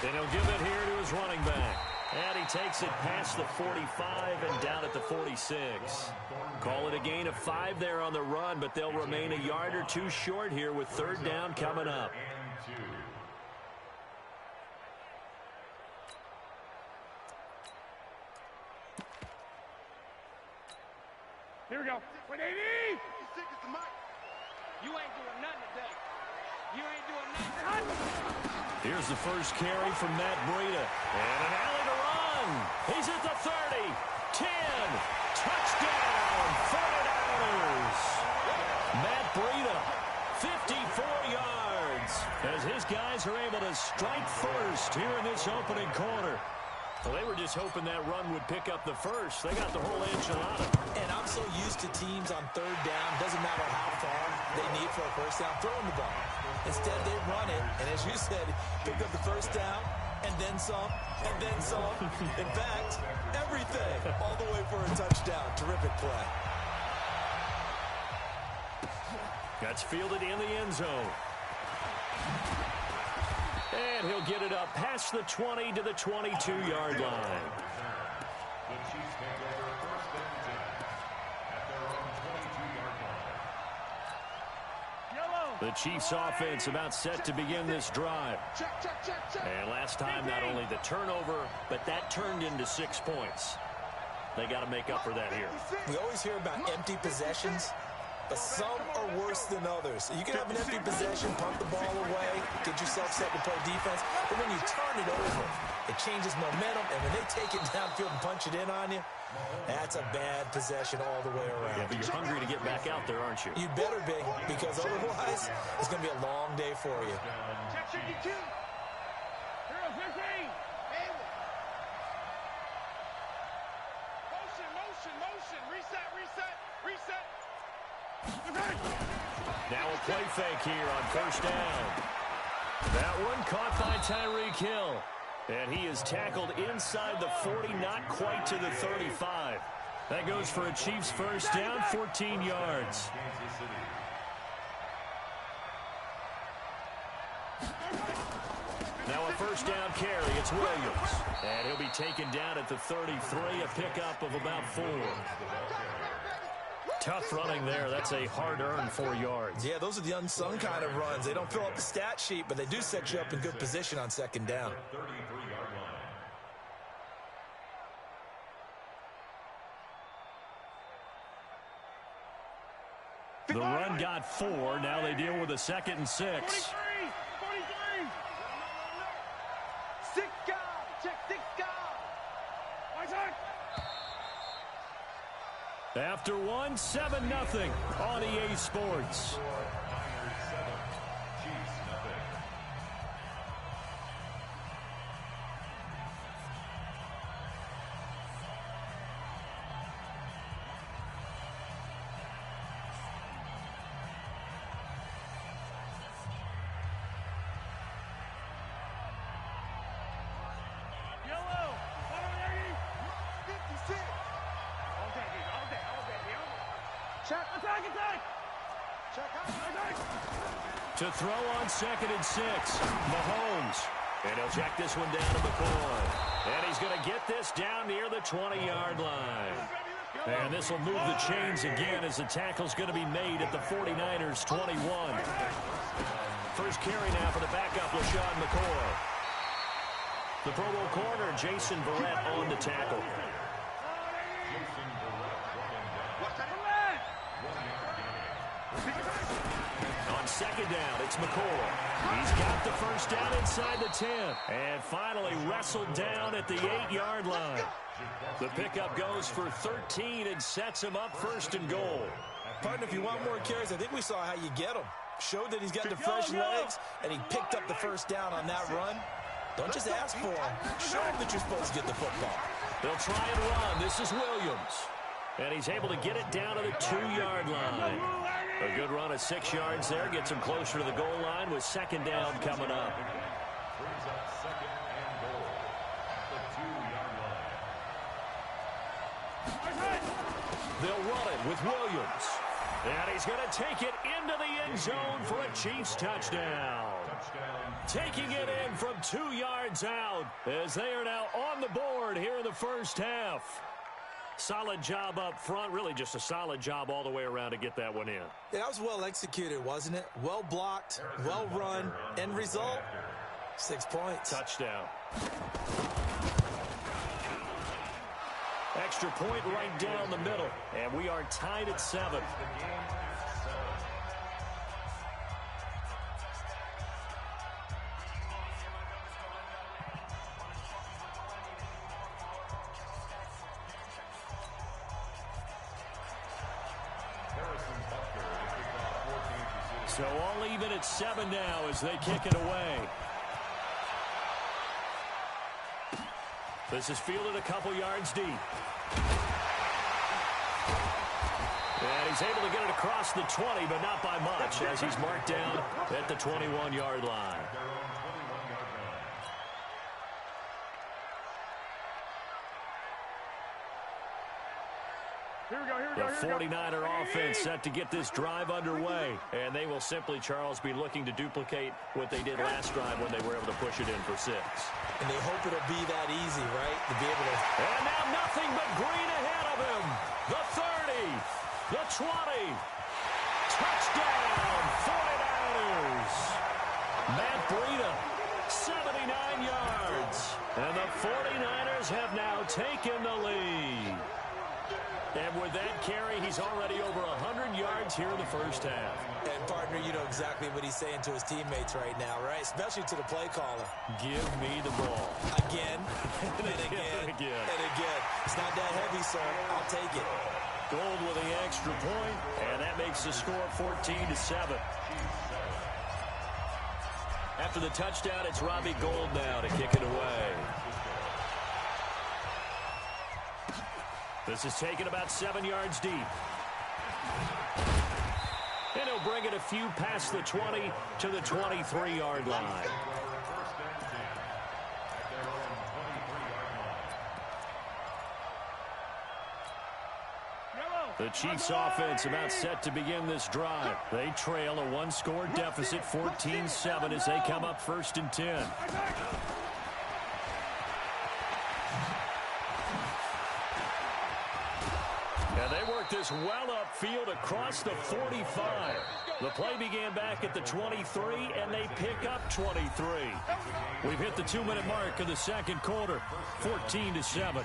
Speaker 1: And he'll give it here to his running back. And he takes it past the 45 and down at the 46. Call it a gain of 5 there on the run, but they'll remain a yard or 2 short here with 3rd down coming up.
Speaker 4: Here we go. 180. You ain't doing nothing today. You ain't doing nothing.
Speaker 1: Here's the first carry from Matt Breida. And an alley to run. He's at the 30. 10. Touchdown. 49ers. Matt Breida, 54 yards. As his guys are able to strike first here in this opening quarter. Well, they were just hoping that run would pick up the first. They got the whole enchilada.
Speaker 2: And I'm so used to teams on 3rd down, doesn't matter how far they need for a first down, throwing the ball. Instead, they run it, and as you said, pick up the first down, and then some, and then some. In fact, everything, all the way for a touchdown. Terrific play.
Speaker 1: That's fielded in the end zone. And he'll get it up past the 20 to the 22-yard line.
Speaker 5: The Chiefs take over first and 10 at their own 22-yard line.
Speaker 1: The Chiefs offense about set to begin this drive. And last time, not only the turnover, but that turned into 6 points. They got to make up for that here.
Speaker 2: We always hear about empty possessions, but some are worse than others. You can have an empty possession, punt the ball away, get yourself set to play defense, but when you turn it over, it changes momentum, and when they take it downfield and punch it in on you, that's a bad possession all the way around.
Speaker 1: Yeah, but you're hungry to get back out there, aren't you?
Speaker 2: You better be, because otherwise, it's going to be a long day for you.
Speaker 3: Check 52. 0-15. Motion. Reset.
Speaker 1: Now a play fake here on first down. That one caught by Tyreek Hill. And he is tackled inside the 40, not quite to the 35. That goes for a Chiefs first down, 14 yards. Now a first down carry, it's Williams. And he'll be taken down at the 33, a pickup of about 4. Tough running there. That's a hard-earned 4 yards.
Speaker 2: Yeah, those are the unsung kind of runs. They don't fill up the stat sheet, but they do set you up in good position on second down.
Speaker 1: The run got 4. Now they deal with a 2nd and 6.
Speaker 3: 43. 6 guard. Check 6 guard.
Speaker 1: After 1, 7-0 on EA Sports. To throw on 2nd and 6, Mahomes. And he'll check this one down to McCoy. And he's going to get this down near the 20-yard line. And this will move the chains again as the tackle's going to be made at the 49ers' 21. First carry now for the backup, LaShawn McCoy. The Pro Bowl corner, Jason Verrett, on the tackle. On second down, it's McCoy. He's got the first down inside the 10. And finally wrestled down at the 8-yard line. The pickup goes for 13 and sets him up 1st and goal.
Speaker 2: Partner, if you want more carries, I think we saw how you get them. Showed that he's got the fresh legs, and he picked up the first down on that run. Don't just ask for him. Show him that you're supposed to get the football.
Speaker 1: They'll try and run. This is Williams. And he's able to get it down to the 2-yard line. A good run of 6 yards there. Gets him closer to the goal line with 2nd down coming up.
Speaker 5: Brings up 2nd and goal at the 2-yard line.
Speaker 1: They'll run it with Williams. And he's going to take it into the end zone for a Chiefs touchdown. Taking it in from 2 yards out as they are now on the board here in the first half. Solid job up front. Really just a solid job all the way around to get that one in.
Speaker 2: Yeah, that was well executed, wasn't it? Well blocked, well run. End result, 6 points.
Speaker 1: Touchdown. Extra point right down the middle. And we are tied at 7. So all even at 7 now as they kick it away. This is fielded a couple yards deep. And he's able to get it across the 20, but not by much, as he's marked down at the 21-yard line. The 49er offense set to get this drive underway. And they will simply, Charles, be looking to duplicate what they did last drive when they were able to push it in for 6.
Speaker 2: And they hope it'll be that easy, right? To be able to...
Speaker 1: And now nothing but green ahead of him. The 30. The 20. Touchdown, 49ers. Matt Breida, 79 yards. And the 49ers have now taken the lead. And with that carry, he's already over 100 yards here in the first half.
Speaker 2: And, partner, you know exactly what he's saying to his teammates right now, right? Especially to the play caller.
Speaker 1: Give me the ball.
Speaker 2: Again, and again, and again. It's not that heavy, sir. I'll take it.
Speaker 1: Gold with the extra point, and that makes the score 14-7. After the touchdown, it's Robbie Gould now to kick it away. This is taken about 7 yards deep. And he'll bring it a few past the 20 to the 23-yard line. The Chiefs offense about set to begin this drive. They trail a one-score deficit, 14-7, as they come up 1st and 10. And they work this well upfield across the 45. The play began back at the 23, and they pick up 23. We've hit the 2-minute mark of the second quarter, 14-7.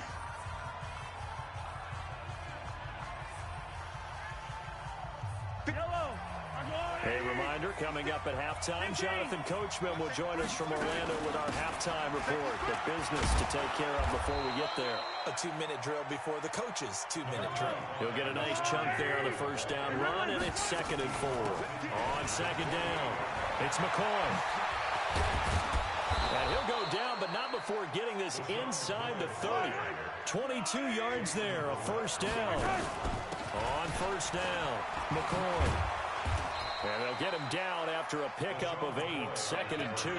Speaker 1: A reminder, coming up at halftime, Jonathan Coachman will join us from Orlando with our halftime report. The business to take care of before we get there.
Speaker 2: A 2-minute drill before the coach's 2-minute drill.
Speaker 1: He'll get a nice chunk there on the first down run, and it's 2nd and 4. On 2nd down, it's McCoy. And he'll go down, but not before getting this inside the 30. 22 yards there, a first down. On first down, McCoy. And they'll get him down after a pickup of 8, 2nd and 2.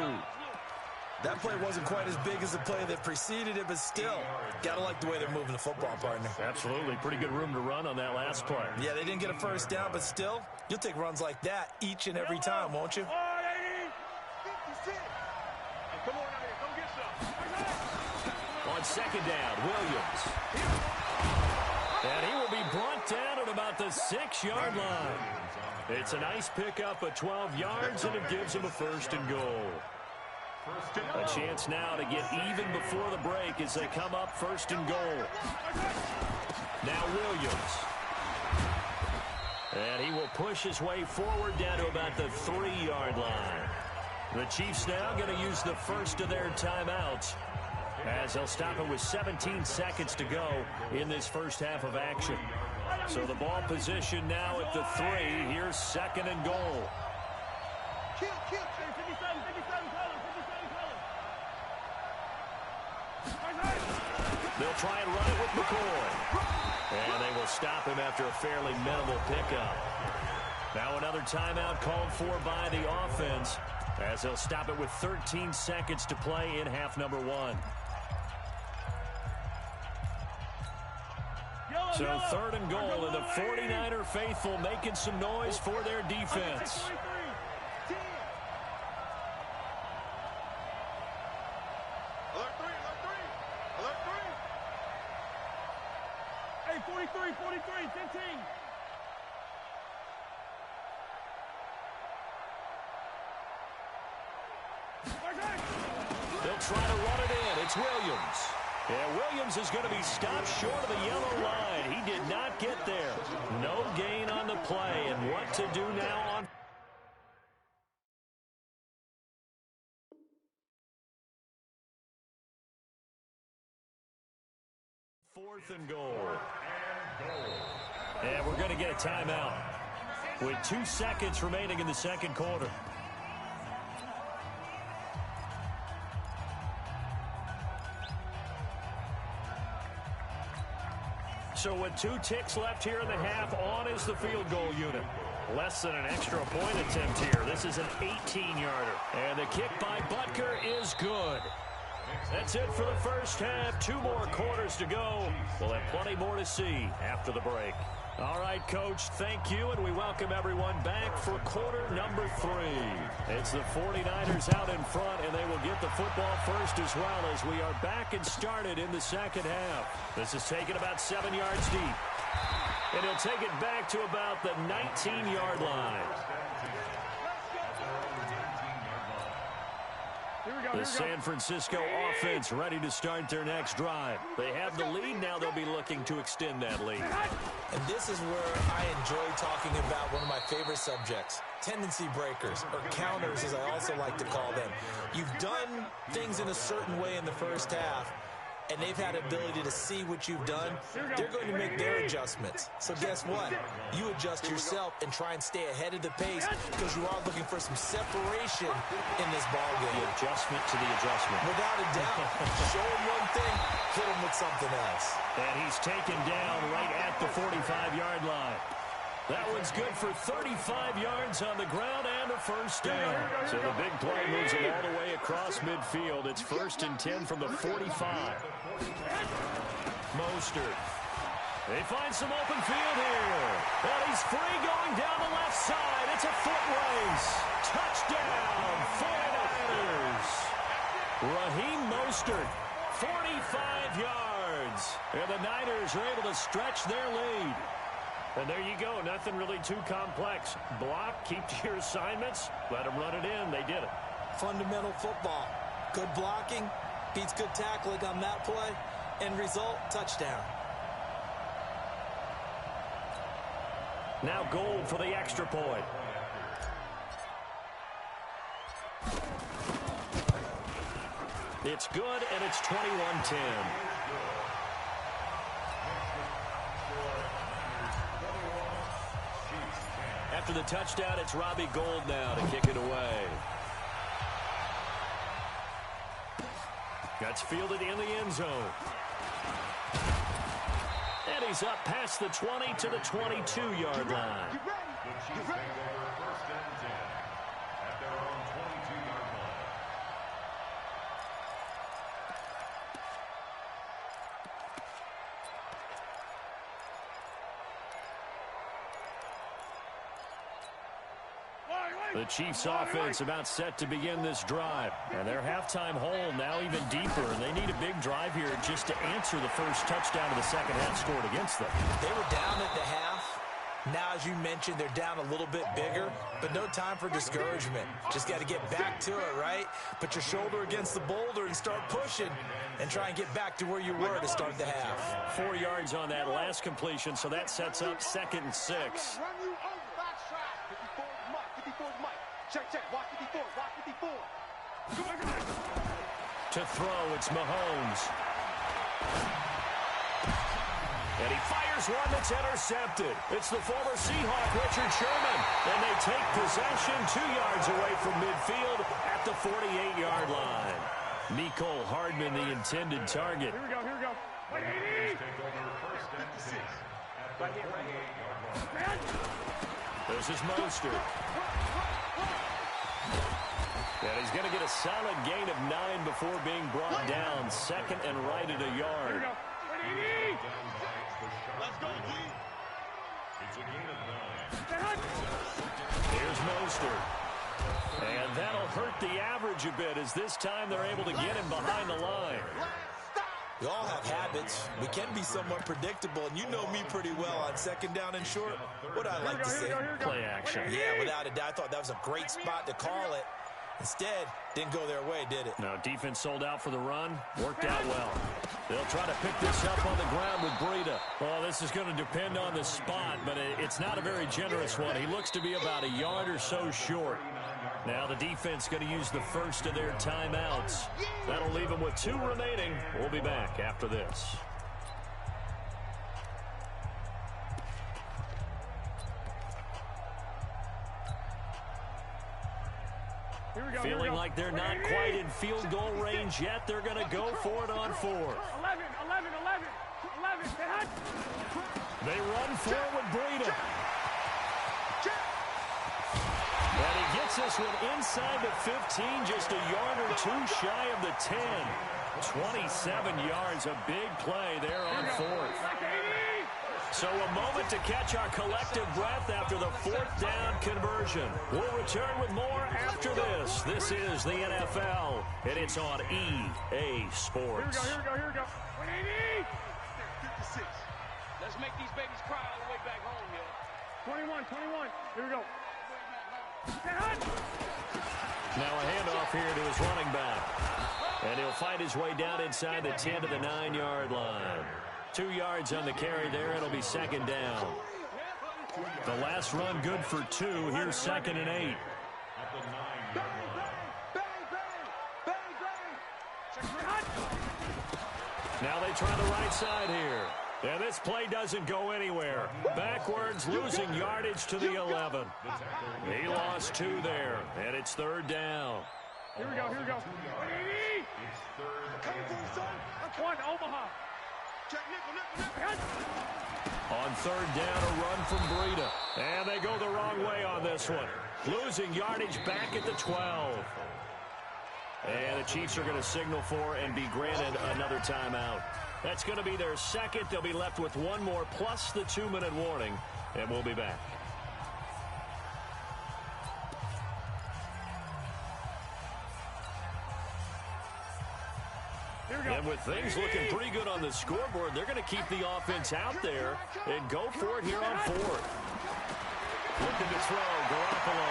Speaker 2: That play wasn't quite as big as the play that preceded it, but still, gotta like the way they're moving the football, partner.
Speaker 1: Absolutely. Pretty good room to run on that last play.
Speaker 2: Yeah, they didn't get a first down, but still, you'll take runs like that each and every time, won't you?
Speaker 1: On 2nd down, Williams. And he will be brought down at about the 6-yard line. It's a nice pickup of 12 yards, and it gives him a 1st and goal. A chance now to get even before the break as they come up 1st and goal. Now Williams. And he will push his way forward down to about the 3-yard line. The Chiefs now going to use the first of their timeouts as they'll stop it with 17 seconds to go in this first half of action. So the ball position now at the 3. Here's 2nd and goal. They'll try and run it with McCoy. And they will stop him after a fairly minimal pickup. Now another timeout called for by the offense as they'll stop it with 13 seconds to play in half number 1. So 3rd and goal, and the 49er faithful making some noise for their defense.
Speaker 3: Alert 3. Hey, 43, 15.
Speaker 1: They'll try to run it in. It's Williams. Yeah, Williams is going to be stopped short of the yellow line. He did not get there. No gain on the play, and what to do now on 4th and goal. And we're going to get a timeout with 2 seconds remaining in the second quarter. So with 2 ticks left here in the half, on is the field goal unit. Less than an extra point attempt here. This is an 18-yarder. And the kick by Butker is good. That's it for the first half. 2 more quarters to go. We'll have plenty more to see after the break. All right, Coach, thank you, and we welcome everyone back for quarter number 3. It's the 49ers out in front, and they will get the football first as well as we are back and started in the second half. This is taken about 7 yards deep, and he'll take it back to about the 19-yard line. The San Francisco offense ready to start their next drive. They have the lead. Now they'll be looking to extend that lead.
Speaker 2: And this is where I enjoy talking about one of my favorite subjects, tendency breakers, or counters as I also like to call them. You've done things in a certain way in the first half, and they've had ability to see what you've done. They're going to make their adjustments. So guess what? You adjust yourself and try and stay ahead of the pace because you are looking for some separation in this ballgame.
Speaker 1: The adjustment to the adjustment.
Speaker 2: Without a doubt. Show him one thing, hit him with something else.
Speaker 1: And he's taken down right at the 45-yard line. That one's good for 35 yards on the ground and a first down. So the big play moves him all the way across midfield. It's 1st and 10 from the 45. Mostert. They find some open field here. And he's free going down the left side. It's a foot race. Touchdown, 49ers. Raheem Mostert, 45 yards. And the Niners are able to stretch their lead. And there you go. Nothing really too complex. Block, keep to your assignments, let them run it in. They did it.
Speaker 2: Fundamental football. Good blocking, beats good tackling on that play. End result, touchdown.
Speaker 1: Now Gold for the extra point. It's good, and it's 21-10. After the touchdown, it's Robbie Gould now to kick it away. Gets fielded in the end zone. And he's up past the 20 to the 22-yard line.
Speaker 5: The Chiefs take over 1st and 10 at their own 22-yard line.
Speaker 1: The Chiefs offense about set to begin this drive. And their halftime hole now even deeper. And they need a big drive here just to answer the first touchdown of the second half scored against them.
Speaker 2: They were down at the half. Now, as you mentioned, they're down a little bit bigger, but no time for discouragement. Just got to get back to it, right? Put your shoulder against the boulder and start pushing and try and get back to where you were to start the half.
Speaker 1: 4 yards on that last completion, so that sets up 2nd and 6.
Speaker 3: Check, watch 54, watch 54.
Speaker 1: To throw, it's Mahomes. And he fires one that's intercepted. It's the former Seahawk, Richard Sherman. And they take possession 2 yards away from midfield at the 48-yard line. Mecole Hardman, the intended target.
Speaker 3: Here we go. Wait,
Speaker 5: Take over 1st and 10 at the 48-yard line.
Speaker 1: There's his Mostert. And he's going to get a solid gain of 9 before being brought down. 2nd and right at a yard.
Speaker 3: Let's go, G.
Speaker 5: It's a gain of 9.
Speaker 1: Here's Mostert. And that'll hurt the average a bit as this time they're able to get him behind the line.
Speaker 2: We all have habits. We can be somewhat predictable, and you know me pretty well on 2nd down and short. What I like to say?
Speaker 1: Play action.
Speaker 2: Yeah, without a doubt. I thought that was a great spot to call it. Instead, didn't go their way, did it?
Speaker 1: No, defense sold out for the run. Worked out well. They'll try to pick this up on the ground with Breida. Well, this is going to depend on the spot, but it's not a very generous one. He looks to be about a yard or so short. Now the defense going to use the first of their timeouts. That'll leave them with 2 remaining. We'll be back after this. Feeling like they're not quite in field goal range yet. They're going to go for it on 4.
Speaker 3: 11.
Speaker 1: They run for it with Breida. And he gets this one inside the 15, just a yard or 2 shy of the 10. 27 yards, a big play there on fourth. So a moment to catch our collective breath after the fourth down conversion. We'll return with more after this. This is the NFL, and it's on EA Sports.
Speaker 3: Here we go. 56. Let's make these babies cry all the way back home here. 21. Here we go.
Speaker 1: Now a handoff here to his running back. And he'll find his way down inside the 10 to the 9-yard line. 2 yards on the carry there. It'll be second down. The last run good for 2. Here's 2nd and 8. Now they try the right side here. And this play doesn't go anywhere. Backwards, losing yardage to the 11. He lost 2 there, and it's third down.
Speaker 3: Here we go. Coming for you, son. One, Omaha. Check nickel.
Speaker 1: On third down, a run from Breida. And they go the wrong way on this one. Losing yardage back at the 12. And the Chiefs are going to signal for and be granted another timeout. That's going to be their second. They'll be left with one more plus the 2-minute warning. And we'll be back. And with things looking pretty good on the scoreboard, they're going to keep the offense out there and go for it here on fourth. Looking to throw, Garoppolo.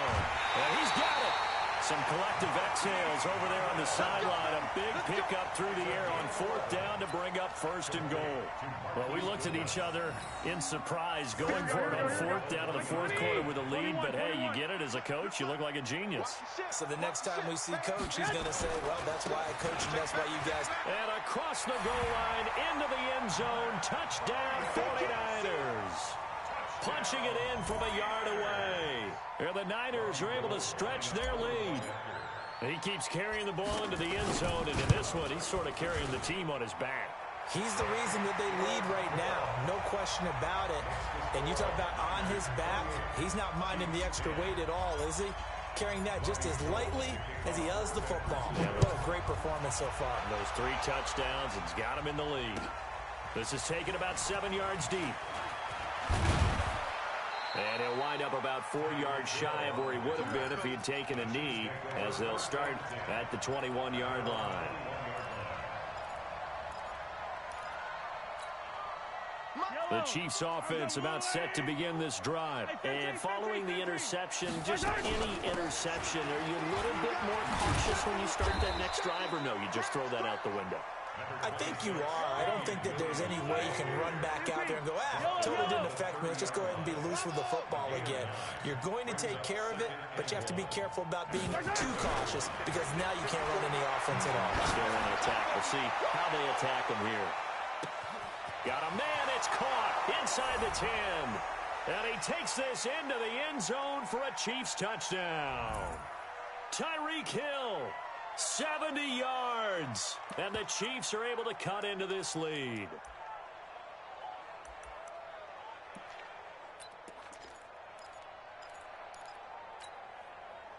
Speaker 1: And he's got it. Some collective exhales over there on the sideline. A big pickup through the air on fourth down to bring up first and goal. Well, we looked at each other in surprise going for it on fourth down in the fourth quarter with a lead. But, hey, you get it as a coach. You look like a genius.
Speaker 2: So the next time we see Coach, he's going to say, well, that's why I coach and that's why you guys.
Speaker 1: And across the goal line into the end zone. Touchdown 49ers. Punching it in from a yard away. And the Niners are able to stretch their lead. And he keeps carrying the ball into the end zone. And in this one, he's sort of carrying the team on his back.
Speaker 2: He's the reason that they lead right now. No question about it. And you talk about on his back, he's not minding the extra weight at all, is he? Carrying that just as lightly as he does the football. What a great performance so far.
Speaker 1: Those 3 touchdowns, it's got him in the lead. This is taken about 7 yards deep. And he'll wind up about 4 yards shy of where he would have been if he had taken a knee, as they'll start at the 21-yard line. The Chiefs offense about set to begin this drive. And following the interception, just any interception, are you a little bit more cautious when you start that next drive, or no, you just throw that out the window?
Speaker 2: I think you are. I don't think that there's any way you can run back out there and go, totally didn't affect me. Let's just go ahead and be loose with the football again. You're going to take care of it, but you have to be careful about being too cautious because now you can't run any offense at all.
Speaker 1: Still in attack. We'll see how they attack him here. Got a man. It's caught inside the 10. And he takes this into the end zone for a Chiefs touchdown. Tyreek Hill. 70 yards, and the Chiefs are able to cut into this lead.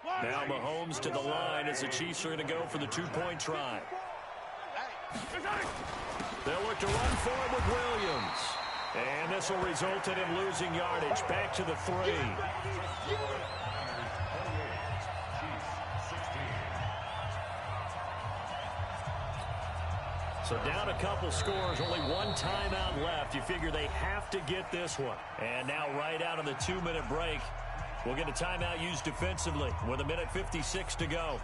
Speaker 1: Now Mahomes to the line as the Chiefs are going to go for the 2-point try. They'll look to run forward with Williams. And this will result in him losing yardage back to the 3. So down a couple scores, only 1 timeout left. You figure they have to get this one. And now right out of the 2-minute break, we'll get a timeout used defensively with 1:56 to go.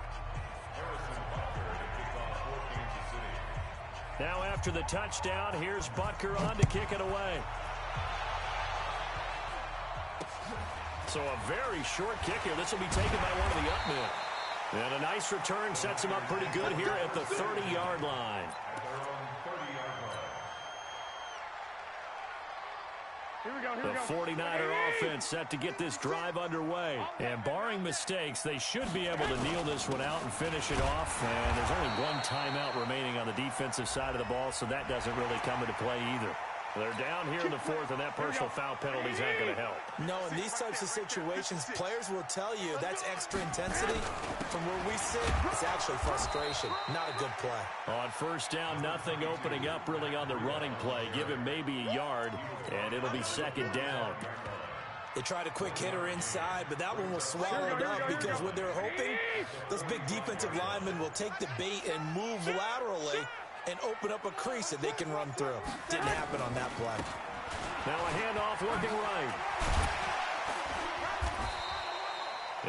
Speaker 1: Now after the touchdown, here's Butker on to kick it away. So a very short kick here. This will be taken by one of the up men. And a nice return sets him up pretty good here at the 30-yard line. The 49er offense set to get this drive underway. And barring mistakes, they should be able to kneel this one out and finish it off. And there's only 1 timeout remaining on the defensive side of the ball, so that doesn't really come into play either. They're down here in the fourth, and that personal foul penalty is not going to help.
Speaker 2: No, in these types of situations, players will tell you that's extra intensity. From where we sit, it's actually frustration, not a good play.
Speaker 1: On first down, nothing opening up really on the running play. Give him maybe a yard, and it'll be second down.
Speaker 2: They tried a quick hitter inside, but that one was swallowed up because what they're hoping, those big defensive linemen will take the bait and move laterally and open up a crease that they can run through. Didn't happen on that play.
Speaker 1: Now a handoff looking right.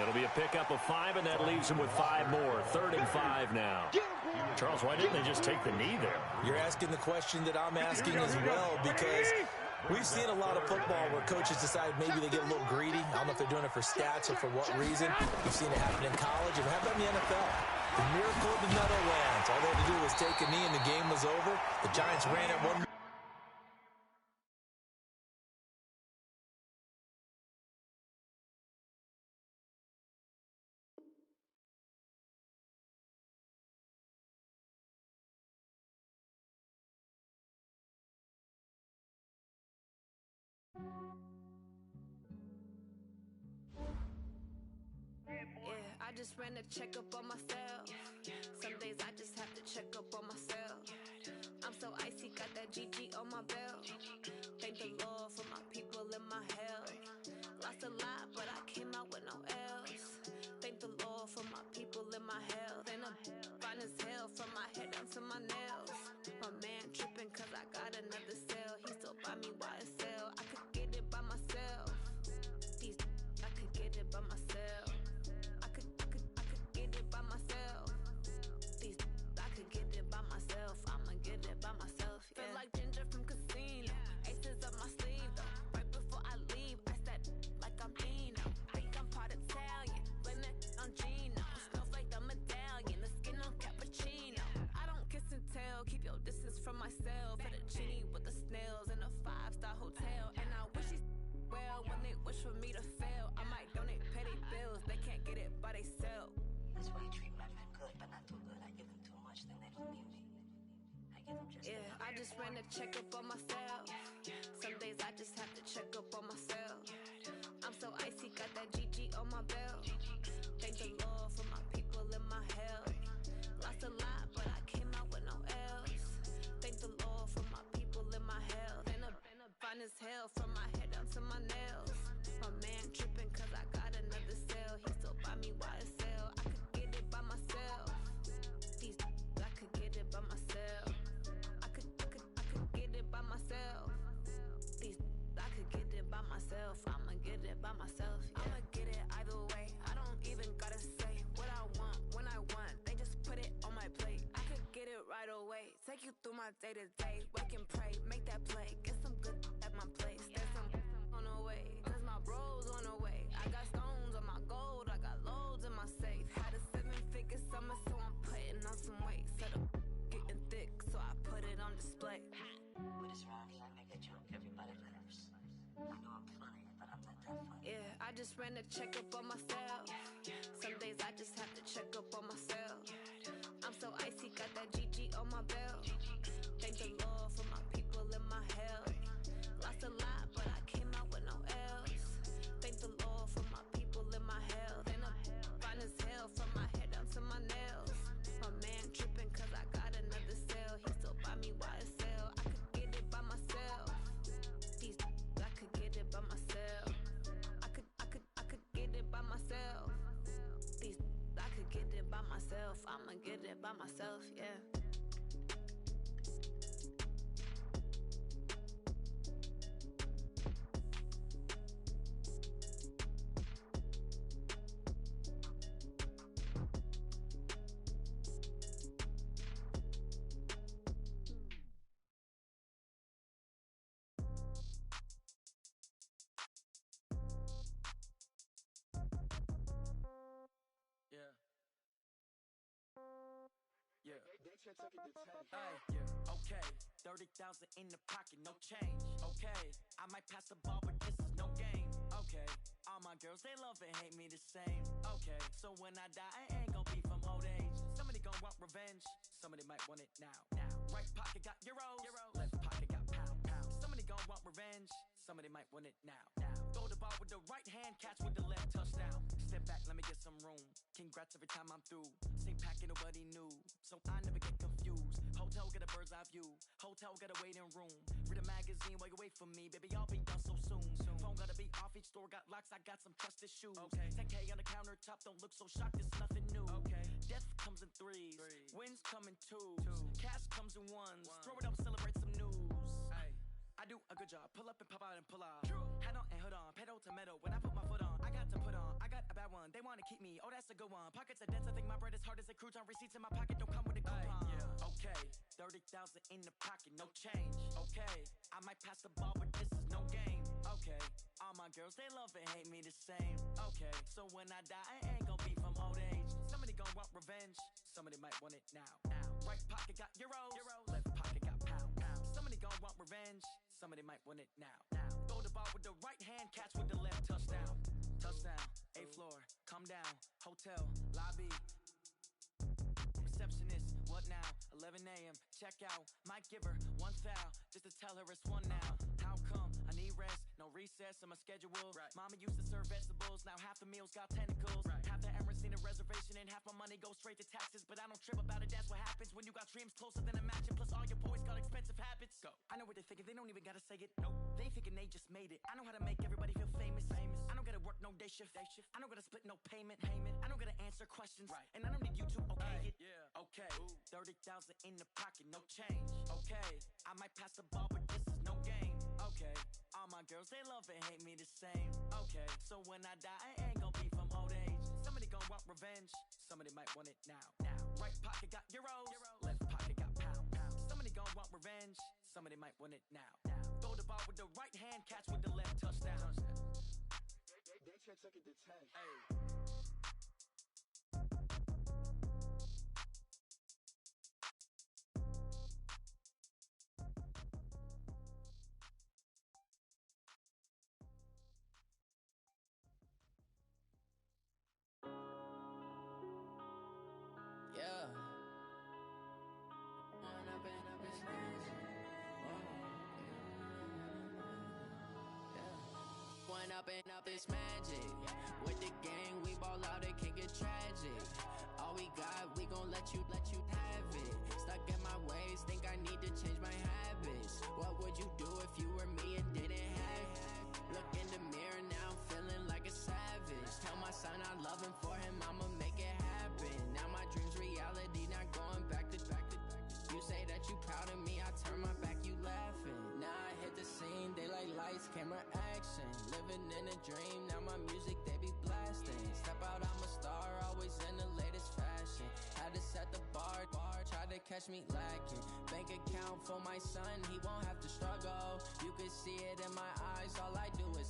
Speaker 1: It'll be a pickup of 5, and that leaves them with 5 more. 3rd and 5 now. Charles, why didn't they just take the knee there?
Speaker 2: You're asking the question that I'm asking as well, because we've seen a lot of football where coaches decide maybe they get a little greedy. I don't know if they're doing it for stats or for what reason. We've seen it happen in college. It happened in the NFL. The miracle of the Meadowlands. All they had to do was take a knee and the game was over. The Giants ran it one.
Speaker 11: Yeah, I just ran a checkup on myself. Some days I just have to check up on myself. I'm so icy, got that GG on my belt. Thank the Lord for my people and my health. Lost a lot, but I came out with no else. Thank the Lord for my people and my health. And I'm fine as hell from my head down to my nails. My man tripping cause I got another cell. He still buy me YSL. I could get it by myself. I could get it by myself. I could get it by myself. I could get it by myself. I'ma get it by myself. Yeah. Feel like Ginger from Casino. Aces up my sleeve though. Right before I leave, I said like I'm Dino. Think I'm part Italian. Blame it on Gino. Smells like the medallion. The skin on cappuccino. I don't kiss and tell. Keep your distance from myself. Fettuccine with the snails in a 5-star hotel. And I wish he's well when they wish for me to fail. I might donate petty bills. They can't get it by they sell.
Speaker 12: That's why I treat my men good, but not too good. I give them too much, then they don't need me. I give them just enough.
Speaker 11: I just ran a checkup on myself. Some days I just have to check up on myself. I'm so icy, got that GG on my belt. Thank the Lord for my people and my health. Lost a lot, but I came out with no else. Thank the Lord for my people and my health. And I'm fine as hell from my head down to my nails. My man tripping cause I got another cell. He still buy me YSL. I could get it by myself. I could get it by myself. I could get it by myself. I could get it by myself. I'ma get it by myself. Yeah. I'ma get it either way. I don't even gotta say what I want when I want. They just put it on my plate. I could get it right away. Take you through my day to day. Wake and pray, make that play. Get some good at my place. There's some on the way. Cause my bros on the way. I got stones on my gold. I got loads in my safe. Had a 7-figure summer, so I'm putting on some weight. Set up getting thick, so I put it on display.
Speaker 12: With this Ronnie, I make a joke, everybody laughs. I know I'm funny, but I'm not that funny.
Speaker 11: Yeah, I just ran a checkup on myself. Some days I just have to check up on myself. I'm so icy, got that GG on my belt. Thank the Lord for my people and my health. Lost a lot, but I came out with no else. Thank the Lord for my people and my health. And I'm fine as hell from my head down to my nails. My man tripping cause I got another cell. He still buy me YSL. I could get it by myself. I could get it by myself. I could get it by myself. I could get it by myself. I'ma get it by myself, yeah.
Speaker 6: Okay, 30,000 in the pocket, no change. Okay, I might pass the ball, but this is no game. Okay, all my girls, they love and hate me the same. Okay, so when I die, I ain't gon' be from old age. Somebody gon' want revenge, somebody might want it now. Right pocket got euros, left pocket got pound. Somebody Somebody gon' want revenge, somebody might want it now. Throw the ball with the right hand, catch with the left, touchdown. Step back, let me get some room. Congrats every time I'm through. Same packet, nobody knew, so I never get confused. Hotel get a bird's eye view. Hotel get a waiting room. Read a magazine while you wait for me, baby. I'll be done so soon. Phone gotta be off, each store got locks. I got some trusted shoes. 10K on the countertop, don't look so shocked. It's nothing new. Death comes in threes, wins come in twos, cash comes in ones. Throw it up, celebrate some news. I do a good job, pull up and pop out and pull out. Hat on and hood on, pedal to metal. When I put my foot on, I got to put on. I got a bad one, they wanna keep me. Oh, that's a good one. Pockets are dense, I think my bread is hard as a crouton. Receipts in my pocket don't come with a coupon. Okay, 30,000 in the pocket, no change. Okay, I might pass the ball, but this is no game. Okay, all my girls, they love and hate me the same. Okay, so when I die, I ain't gon' be from old age. Somebody gon' want revenge, somebody might want it now. Right pocket got euros, left pocket got pounds. Somebody gon' want revenge, somebody might want it now. Throw the ball with the right hand, catch with the left, touchdown. Touchdown, 8th floor, come down, hotel, lobby. Receptionist, what now? 11 a.m., check out. Might give her one foul, just to tell her it's one now. How come? I need rest, no recess in my schedule. Mama used to serve vegetables, now half the meals got tentacles. Half the Emirates need a reservation and half my money goes straight to taxes. But I don't trip about it, that's what happens when you got dreams closer than a match. And plus all your boys got expensive habits. Go. I know what they're thinking, they don't even gotta say it. Nope. They thinking they just made it. I know how to make everybody feel famous. I don't gotta work no day shift. I don't gotta split no payment. I don't gotta answer questions. And I don't need you to okay it. Okay, 30,000 in the pocket, no change. Okay, I might pass the ball, but this is no game. Okay, all my girls, they love and hate me the same. Okay, so when I die, I ain't gon' be from old age. Somebody gon' want revenge, somebody might want it now. Right pocket got euros, left pocket got pounds. Somebody gon' want revenge, somebody might want it now. Throw the ball with the right hand, catch with the left, touchdown.
Speaker 4: They check second to 10.
Speaker 6: Hey.
Speaker 10: Yeah. Run up and up his hands. One up and up is magic. With the gang, we ball out, it can get tragic. All we got, we gon' let you have it. Stuck in my ways, think I need to change my habits. What would you do if you were me and didn't have it? Look in the mirror now, I'm feeling like a savage. Tell my son I love him, for him I'ma make it happen. Now my dream's reality, not going back to. You say that you proud of me, I turn my back, you laughing. Now I hit the scene, daylight lights, camera action. Living in a dream, now my music, they be blasting. Step out, I'm a star, always in the latest fashion. Had to set the bar, try to catch me lacking. Bank account for my son, he won't have to struggle. You can see it in my eyes, all I do is